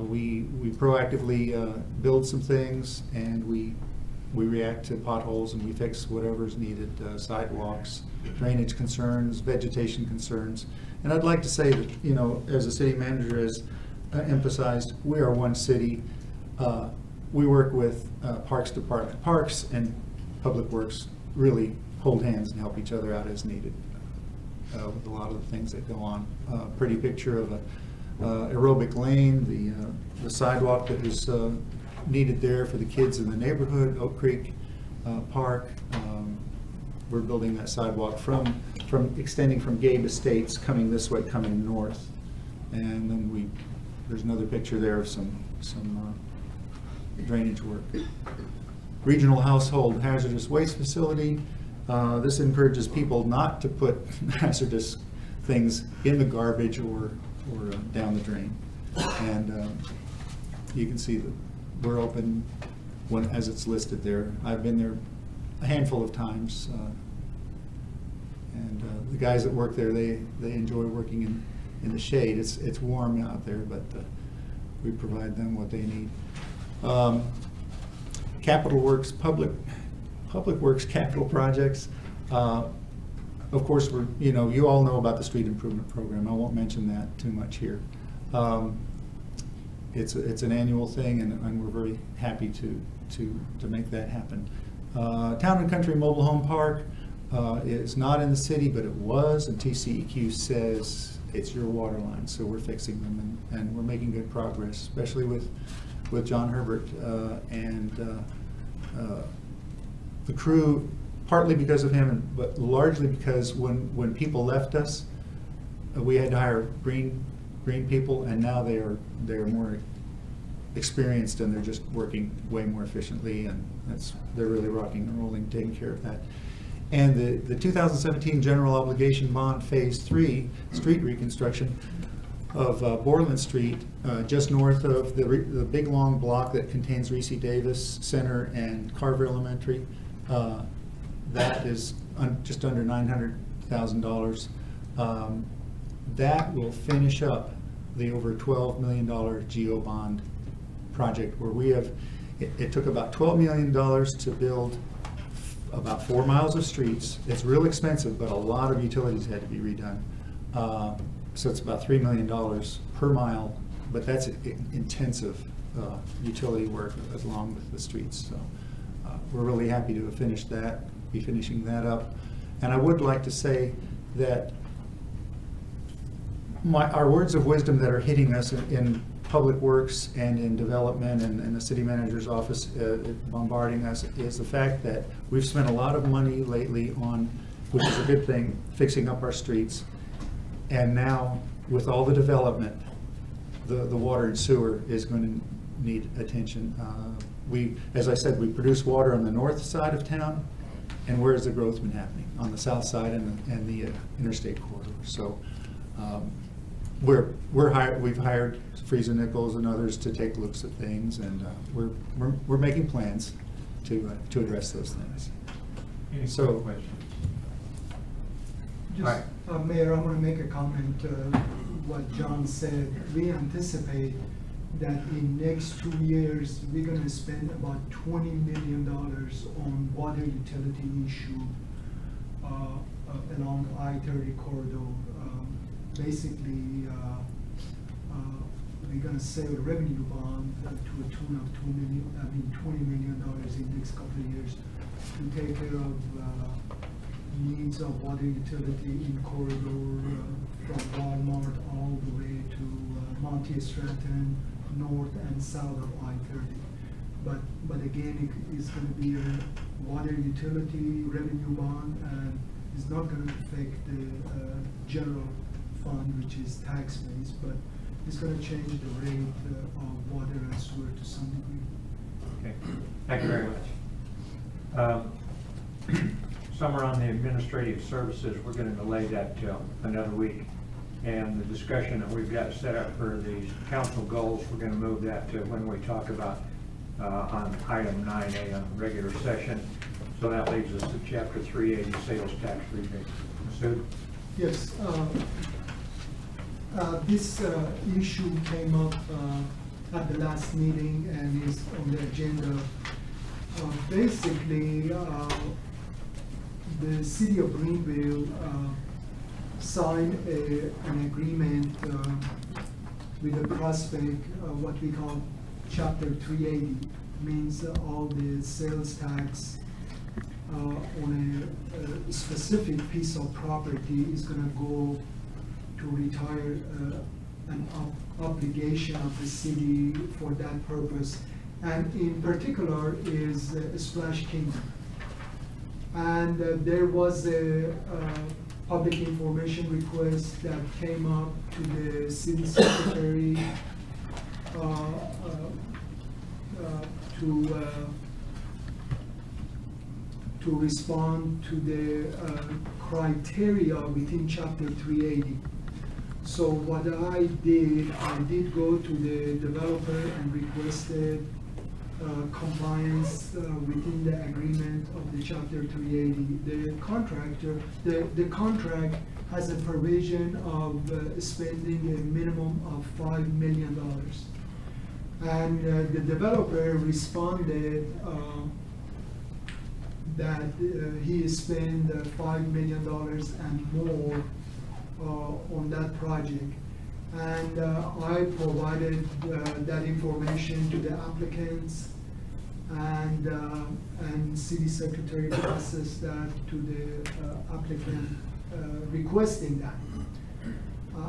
[SPEAKER 15] We proactively build some things, and we react to potholes, and we fix whatever's needed, sidewalks, drainage concerns, vegetation concerns. And I'd like to say that, you know, as the city manager has emphasized, we are one city. We work with Parks Department. Parks and Public Works really hold hands and help each other out as needed with a lot of the things that go on. Pretty picture of a aerobic lane, the sidewalk that was needed there for the kids in the neighborhood, Oak Creek Park. We're building that sidewalk from extending from Gabe Estates, coming this way, coming north. And then there's another picture there of some drainage work. Regional Household Hazardous Waste Facility. This encourages people not to put hazardous things in the garbage or down the drain. And you can see that we're open as it's listed there. I've been there a handful of times. And the guys that work there, they enjoy working in the shade. It's warm out there, but we provide them what they need. Capital Works, Public Works capital projects. Of course, you all know about the street improvement program. I won't mention that too much here. It's an annual thing, and we're very happy to make that happen. Town and Country Mobile Home Park is not in the city, but it was, and TCEQ says it's your water line, so we're fixing them, and we're making good progress, especially with John Herbert and the crew, partly because of him, but largely because when people left us, we had to hire green people, and now they are more experienced, and they're just working way more efficiently, and they're really rocking and rolling, taking care of that. And the 2017 general obligation bond phase 3 street reconstruction of Borland Street, just north of the big long block that contains Reese Davis Center and Carver Elementary. That is just under $900,000. That will finish up the over $12 million GO bond project, where it took about $12 million to build about 4 miles of streets. It's real expensive, but a lot of utilities had to be redone. So it's about $3 million per mile, but that's intensive utility work along with the streets. So we're really happy to have finished that, be finishing that up. And I would like to say that our words of wisdom that are hitting us in Public Works and in development and the city manager's office bombarding us is the fact that we've spent a lot of money lately on, which is a good thing, fixing up our streets. And now, with all the development, the water and sewer is going to need attention. As I said, we produce water on the north side of town, and where has the growth been happening? On the south side and the interstate corridor. So we've hired Friesen Nichols and others to take looks at things, and we're making plans to address those things.
[SPEAKER 1] Any
[SPEAKER 15] So.
[SPEAKER 1] questions?
[SPEAKER 6] Just, Mayor, I want to make a comment what John said. We anticipate that in next 2 years, we're going to spend about $20 million on water utility issue along I-30 corridor. Basically, we're going to sell a revenue bond to a tune of $20 million in next couple of years to take care of needs of water utility in corridor from Walmart all the way to Monte Stratton, north and south of I-30. But again, it's going to be a water utility revenue bond, and it's not going to affect the general fund, which is tax base, but it's going to change the rate of water and sewer to some degree.
[SPEAKER 1] Okay, thank you very much. Somewhere on the administrative services, we're going to delay that till another week. And the discussion that we've got set up for these council goals, we're going to move that to when we talk about on item 9A on regular session. So that leaves us to chapter 380, sales tax rebate. Masood?
[SPEAKER 6] Yes. This issue came up at the last meeting and is on the agenda. Basically, the city of Greenville signed an agreement with the prospect, what we call Chapter 380, means all the sales tax on a specific piece of property is gonna go to retire an obligation of the city for that purpose. And in particular is Splash Kingdom. And there was a public information request that came up to the city secretary to respond to the criteria within Chapter 380. So what I did go to the developer and requested compliance within the agreement of the Chapter 380. The contractor, the contract has a provision of spending a minimum of $5 million. And the developer responded that he spent $5 million and more on that project. And I provided that information to the applicants, and city secretary passes that to the applicant requesting that.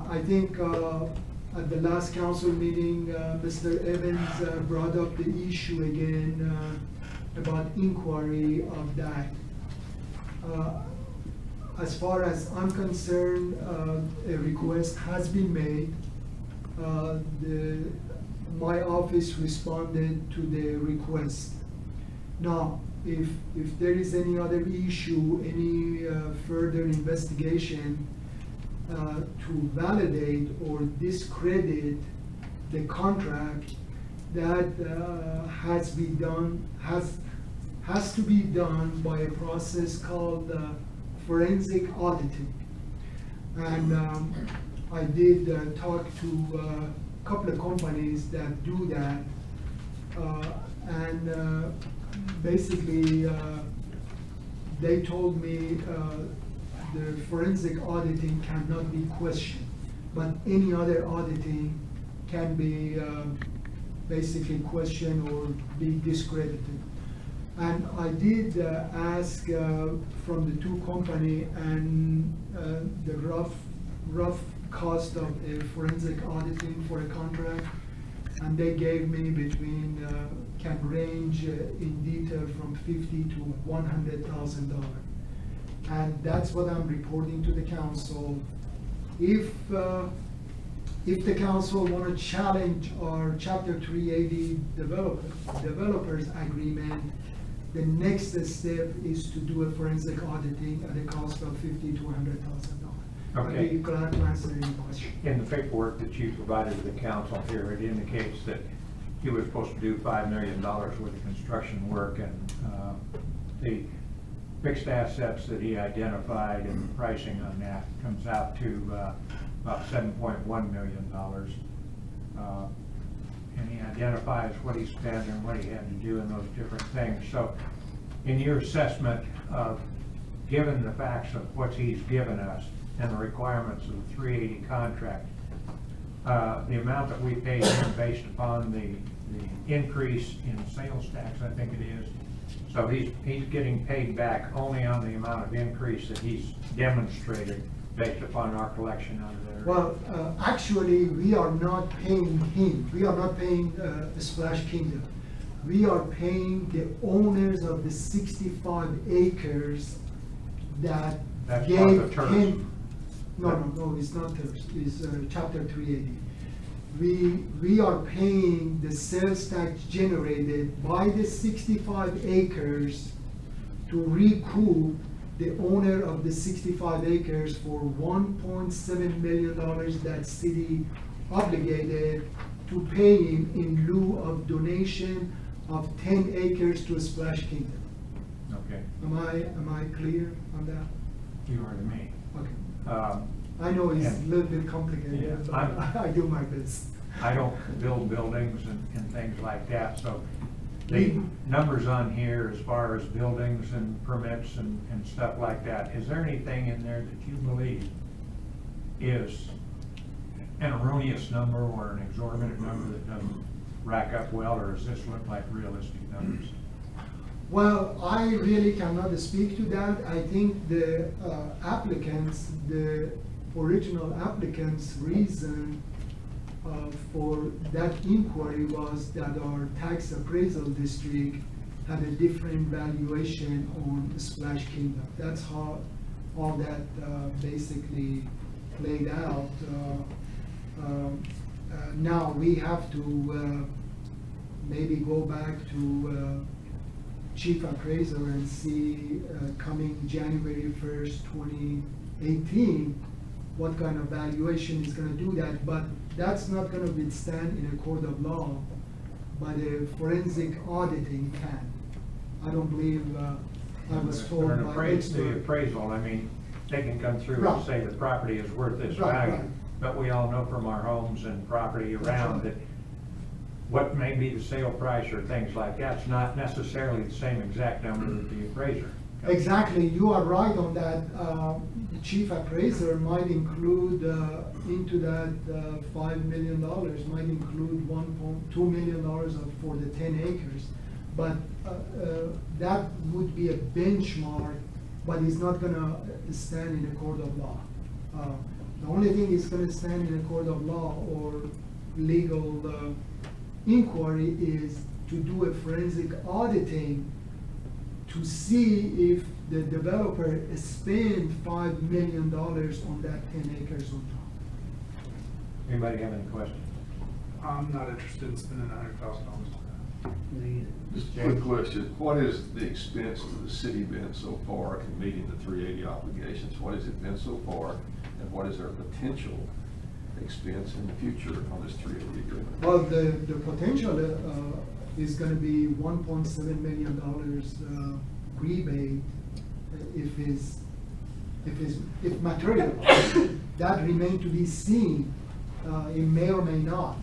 [SPEAKER 6] I think at the last council meeting, Mr. Evans brought up the issue again about inquiry of that. As far as I'm concerned, a request has been made. My office responded to the request. Now, if there is any other issue, any further investigation to validate or discredit the contract, that has to be done by a process called forensic auditing. And I did talk to a couple of companies that do that, and basically they told me the forensic auditing cannot be questioned, but any other auditing can be basically questioned or be discredited. And I did ask from the two companies and the rough cost of a forensic auditing for a contract, and they gave me between can range in detail from $50,000 to $100,000, and that's what I'm reporting to the council. If the council want to challenge our Chapter 380 developers agreement, the next step is to do a forensic auditing at a cost of $50,000 to $100,000.
[SPEAKER 1] Okay.
[SPEAKER 6] I'd be glad to answer any question.
[SPEAKER 1] In the paperwork that you provided to the council here, it indicates that he was supposed to do $5 million worth of construction work, and the fixed assets that he identified and the pricing on that comes out to about $7.1 million. And he identifies what he spent and what he had to do in those different things. So in your assessment of, given the facts of what he's given us and the requirements of the 380 contract, the amount that we paid him based upon the increase in sales tax, I think it is. So he's getting paid back only on the amount of increase that he's demonstrated based upon our collection out of there.
[SPEAKER 6] Well, actually, we are not paying him. We are not paying Splash Kingdom. We are paying the owners of the 65 acres that
[SPEAKER 1] That's
[SPEAKER 6] gave
[SPEAKER 1] not the terms.
[SPEAKER 6] him. No, it's not terms. It's Chapter 380. We are paying the sales tax generated by the 65 acres to recoup the owner of the 65 acres for $1.7 million that city obligated to pay him in lieu of donation of 10 acres to Splash Kingdom.
[SPEAKER 1] Okay.
[SPEAKER 6] Am I clear on that?
[SPEAKER 1] You heard me.
[SPEAKER 6] Okay. I know it's a
[SPEAKER 1] And-
[SPEAKER 6] little bit complicated,
[SPEAKER 1] Yeah,
[SPEAKER 6] but
[SPEAKER 1] I'm-
[SPEAKER 6] I do my best.
[SPEAKER 1] I don't build buildings and things like that, so the numbers on here as far as buildings and permits and stuff like that, is there anything in there that you believe is an erroneous number or an exorbitant number that doesn't rack up well, or does this look like realistic numbers?
[SPEAKER 6] Well, I really cannot speak to that. I think the applicants, the original applicants' reason for that inquiry was that our tax appraisal district had a different valuation on Splash Kingdom. That's how all that basically played out. Now, we have to maybe go back to chief appraiser and see coming January 1st, 2018, what kind of valuation is gonna do that, but that's not gonna withstand in a court of law, but a forensic auditing can. I don't believe, I was told
[SPEAKER 1] But an
[SPEAKER 6] by
[SPEAKER 1] the
[SPEAKER 6] expert.
[SPEAKER 1] appraisal, I mean, they can come through and
[SPEAKER 6] Right.
[SPEAKER 1] say the property is worth this
[SPEAKER 6] Right,
[SPEAKER 1] value,
[SPEAKER 6] right.
[SPEAKER 1] but we all know from our homes and property around
[SPEAKER 6] right.
[SPEAKER 1] that what may be the sale price or things like that's not necessarily the same exact number that the appraiser.
[SPEAKER 6] Exactly, you are right on that. The chief appraiser might include into that $5 million, might include $1.2 million for the 10 acres. But that would be a benchmark, but it's not gonna stand in a court of law. The only thing is gonna stand in a court of law or legal inquiry is to do a forensic auditing to see if the developer spent $5 million on that 10 acres on top.
[SPEAKER 1] Anybody have any questions?
[SPEAKER 8] I'm not interested in spending $100,000 on that.
[SPEAKER 13] Just a quick question, what is the expense to the city been so far in meeting the 380 obligations? What has it been so far, and what is our potential expense in the future on this 380 agreement?
[SPEAKER 6] Well, the potential is gonna be $1.7 million rebate if material. That remains to be seen. It may or may not.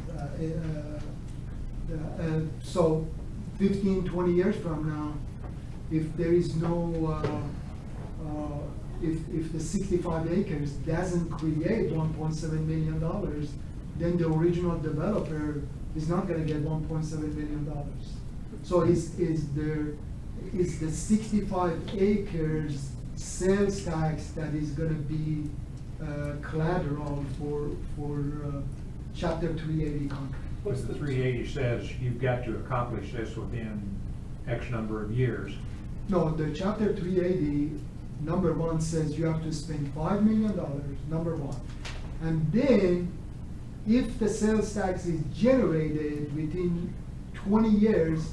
[SPEAKER 6] So 15, 20 years from now, if there is no, if the 65 acres doesn't create $1.7 million, then the original developer is not gonna get $1.7 million. So is the 65 acres sales tax that is gonna be collateral for Chapter 380 contract?
[SPEAKER 1] But the 380 says you've got to accomplish this within X number of years.
[SPEAKER 6] No, the Chapter 380, number one says you have to spend $5 million, number one. And then, if the sales tax is generated within 20 years,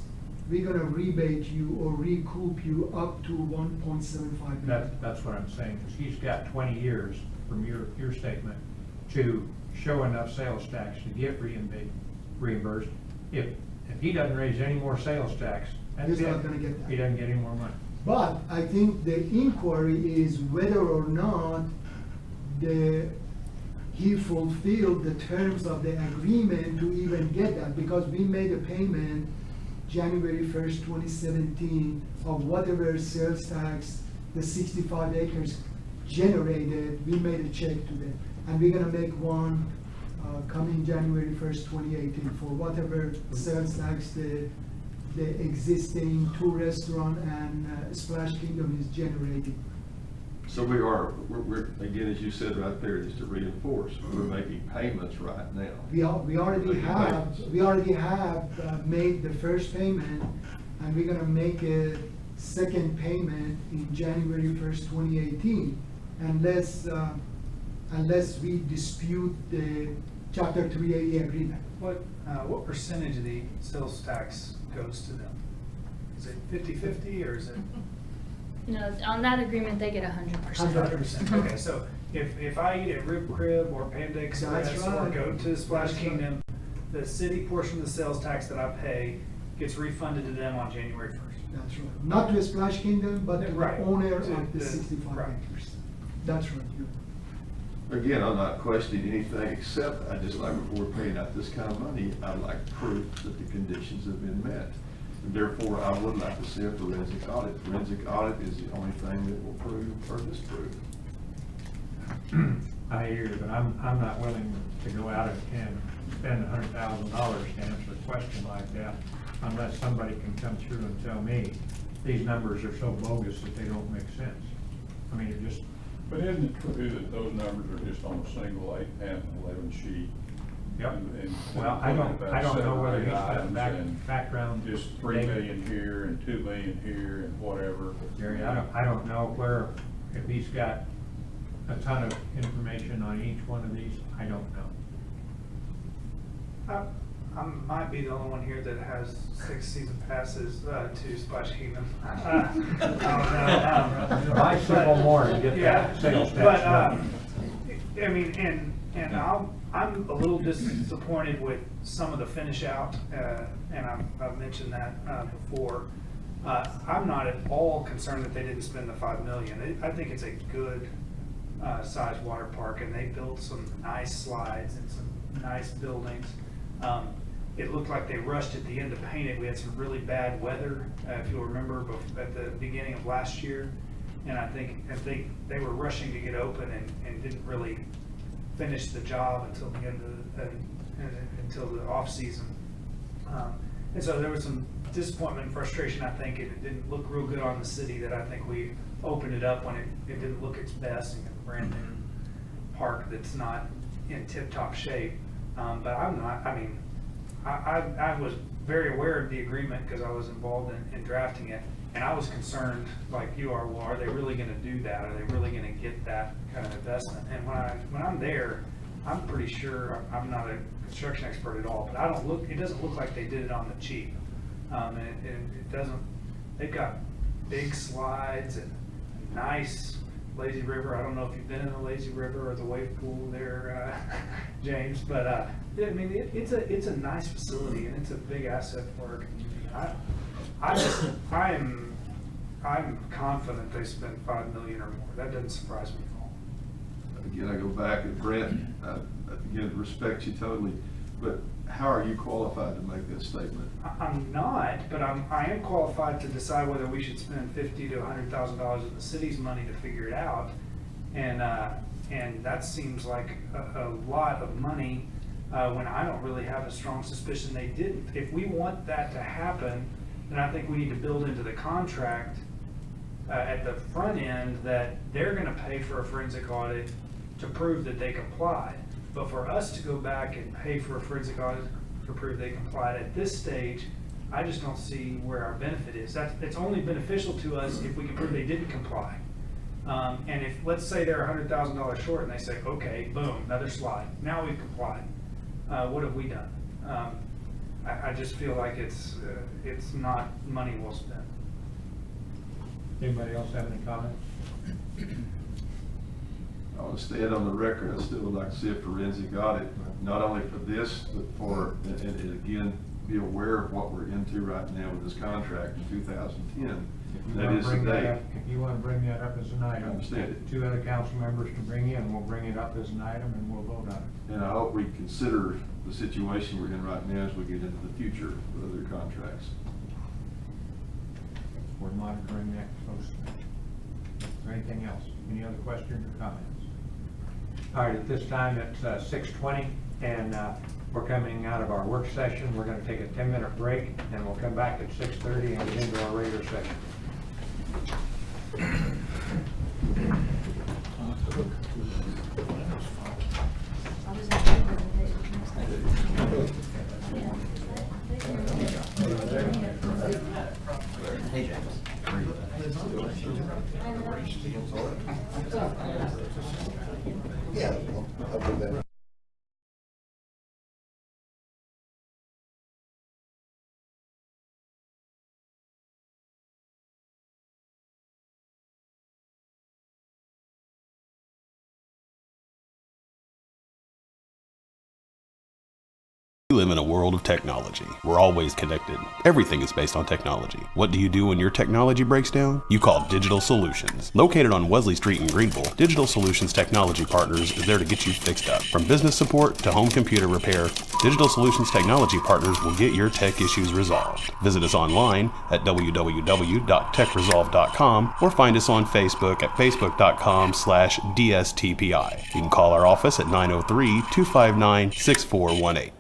[SPEAKER 6] we're gonna rebate you or recoup you up to $1.75 million.
[SPEAKER 1] That's what I'm saying, because he's got 20 years from your statement to show enough sales tax to get reimbursed. If he doesn't raise any more sales tax, that's
[SPEAKER 6] He's
[SPEAKER 1] it.
[SPEAKER 6] not gonna get that.
[SPEAKER 1] He doesn't get any more money.
[SPEAKER 6] But I think the inquiry is whether or not he fulfilled the terms of the agreement to even get that, because we made a payment January 1st, 2017 of whatever sales tax the 65 acres generated, we made a check to them. And we're gonna make one coming January 1st, 2018 for whatever sales tax the existing two restaurant and Splash Kingdom is generating.
[SPEAKER 13] So we're, again, as you said right there, just to reinforce, we're making payments right now.
[SPEAKER 6] We already
[SPEAKER 13] Making
[SPEAKER 6] have,
[SPEAKER 13] payments.
[SPEAKER 6] made the first payment, and we're gonna make a second payment in January 1st, 2018, unless we dispute the Chapter 380 agreement.
[SPEAKER 8] What percentage of the sales tax goes to them? Is it 50/50 or is it?
[SPEAKER 16] No, on that agreement, they get 100%.
[SPEAKER 8] 100%. Okay, so if I eat at Rib Crib or Panda Express
[SPEAKER 6] That's
[SPEAKER 8] or
[SPEAKER 6] right.
[SPEAKER 8] go to Splash
[SPEAKER 6] That's right.
[SPEAKER 8] Kingdom, the city portion of the sales tax that I pay gets refunded to them on January 1st.
[SPEAKER 6] That's right. Not to Splash Kingdom, but to the
[SPEAKER 8] Right.
[SPEAKER 6] owner
[SPEAKER 8] To
[SPEAKER 6] of the
[SPEAKER 8] the-
[SPEAKER 6] 65
[SPEAKER 8] right.
[SPEAKER 6] acres. That's right.
[SPEAKER 13] again, I'm not questioning anything, except I just like, before we're paying out this kind of money, I'd like proof that the conditions have been met. And therefore, I would like to see a forensic audit. Forensic audit is the only thing that will prove or disprove.
[SPEAKER 1] I hear you, but I'm not willing to go out and spend $100,000 to answer a question like that unless somebody can come through and tell me these numbers are so bogus that they don't make sense. I mean, it just,
[SPEAKER 11] But isn't it true that those numbers are just on a single 8, 10, and 11 sheet?
[SPEAKER 1] yep.
[SPEAKER 11] And
[SPEAKER 1] Well, I don't know whether he's got
[SPEAKER 11] items and
[SPEAKER 1] background.
[SPEAKER 11] just 3 million here and 2 million here and whatever.
[SPEAKER 1] Gary, I don't know where, if he's got a ton of information on each one of these, I don't know.
[SPEAKER 8] I might be the only one here that has 6 season passes to Splash Kingdom. I don't know.
[SPEAKER 1] Buy several more and get that sales tax
[SPEAKER 8] But,
[SPEAKER 1] done.
[SPEAKER 8] I mean, and I'm a little disappointed with some of the finish out, and I've mentioned that before. I'm not at all concerned that they didn't spend the $5 million. I think it's a good sized water park, and they built some nice slides and some nice buildings. It looked like they rushed at the end to paint it. We had some really bad weather, if you'll remember, at the beginning of last year. And I think they were rushing to get open and didn't really finish the job until the end of until the off season. And so there was some disappointment and frustration, I think, and it didn't look real good on the city that I think we opened it up when it didn't look its best, and a brand new park that's not in tip-top shape. But I was very aware of the agreement because I was involved in drafting it, and I was concerned, like you are, well, are they really gonna do that? Are they really gonna get that kind of investment? And when I'm there, I'm pretty sure, I'm not a construction expert at all, but it doesn't look like they did it on the cheap. And it doesn't, they've got big slides and nice lazy river. I don't know if you've been in the lazy river or the wave pool there, James, but I mean, it's a nice facility and it's a big asset for our community. I'm confident they spent $5 million or more. That doesn't surprise me at all.
[SPEAKER 13] Again, I go back at Brent, again, respect you totally, but how are you qualified to make that statement?
[SPEAKER 8] I'm not, but I am qualified to decide whether we should spend $50,000 to $100,000 of the city's money to figure it out. And that seems like a lot of money when I don't really have a strong suspicion they didn't. If we want that to happen, then I think we need to build into the contract at the front end that they're gonna pay for a forensic audit to prove that they complied. But for us to go back and pay for a forensic audit to prove they complied at this stage, I just don't see where our benefit is. It's only beneficial to us if we can prove they didn't comply. And if, let's say they're $100,000 short and they say, okay, boom, another slide. Now we've complied. What have we done? I just feel like it's not money well spent.
[SPEAKER 1] Anybody else have any comments?
[SPEAKER 13] I want to stand on the record, I still would like to see a forensic audit, not only for this, but for, and again, be aware of what we're into right now with this contract in 2010. That is the date.
[SPEAKER 1] If you want to bring that up as an item,
[SPEAKER 13] I understand it.
[SPEAKER 1] 2 other council members to bring in, we'll bring it up as an item and we'll vote on it.
[SPEAKER 13] And I hope we consider the situation we're in right now as we get into the future with other contracts.
[SPEAKER 1] We're monitoring that closely. Is there anything else? Any other questions or comments? All right, at this time, it's 6:20, and we're coming out of our work session. We're going to take a 10-minute break, and we'll come back at 6:30 and get into our regular session.
[SPEAKER 17] Hey, James.
[SPEAKER 4] Yeah, I'll do that.
[SPEAKER 17] live in a world of technology. We're always connected. Everything is based on technology. What do you do when your technology breaks down? You call Digital Solutions. Located on Wesley Street in Greenville, Digital Solutions Technology Partners is there to get you fixed up. From business support to home computer repair, Digital Solutions Technology Partners will get your tech issues resolved. Visit us online at www.techresolve.com or find us on Facebook at facebook.com/DSTPI. You can call our office at 903-259-6418.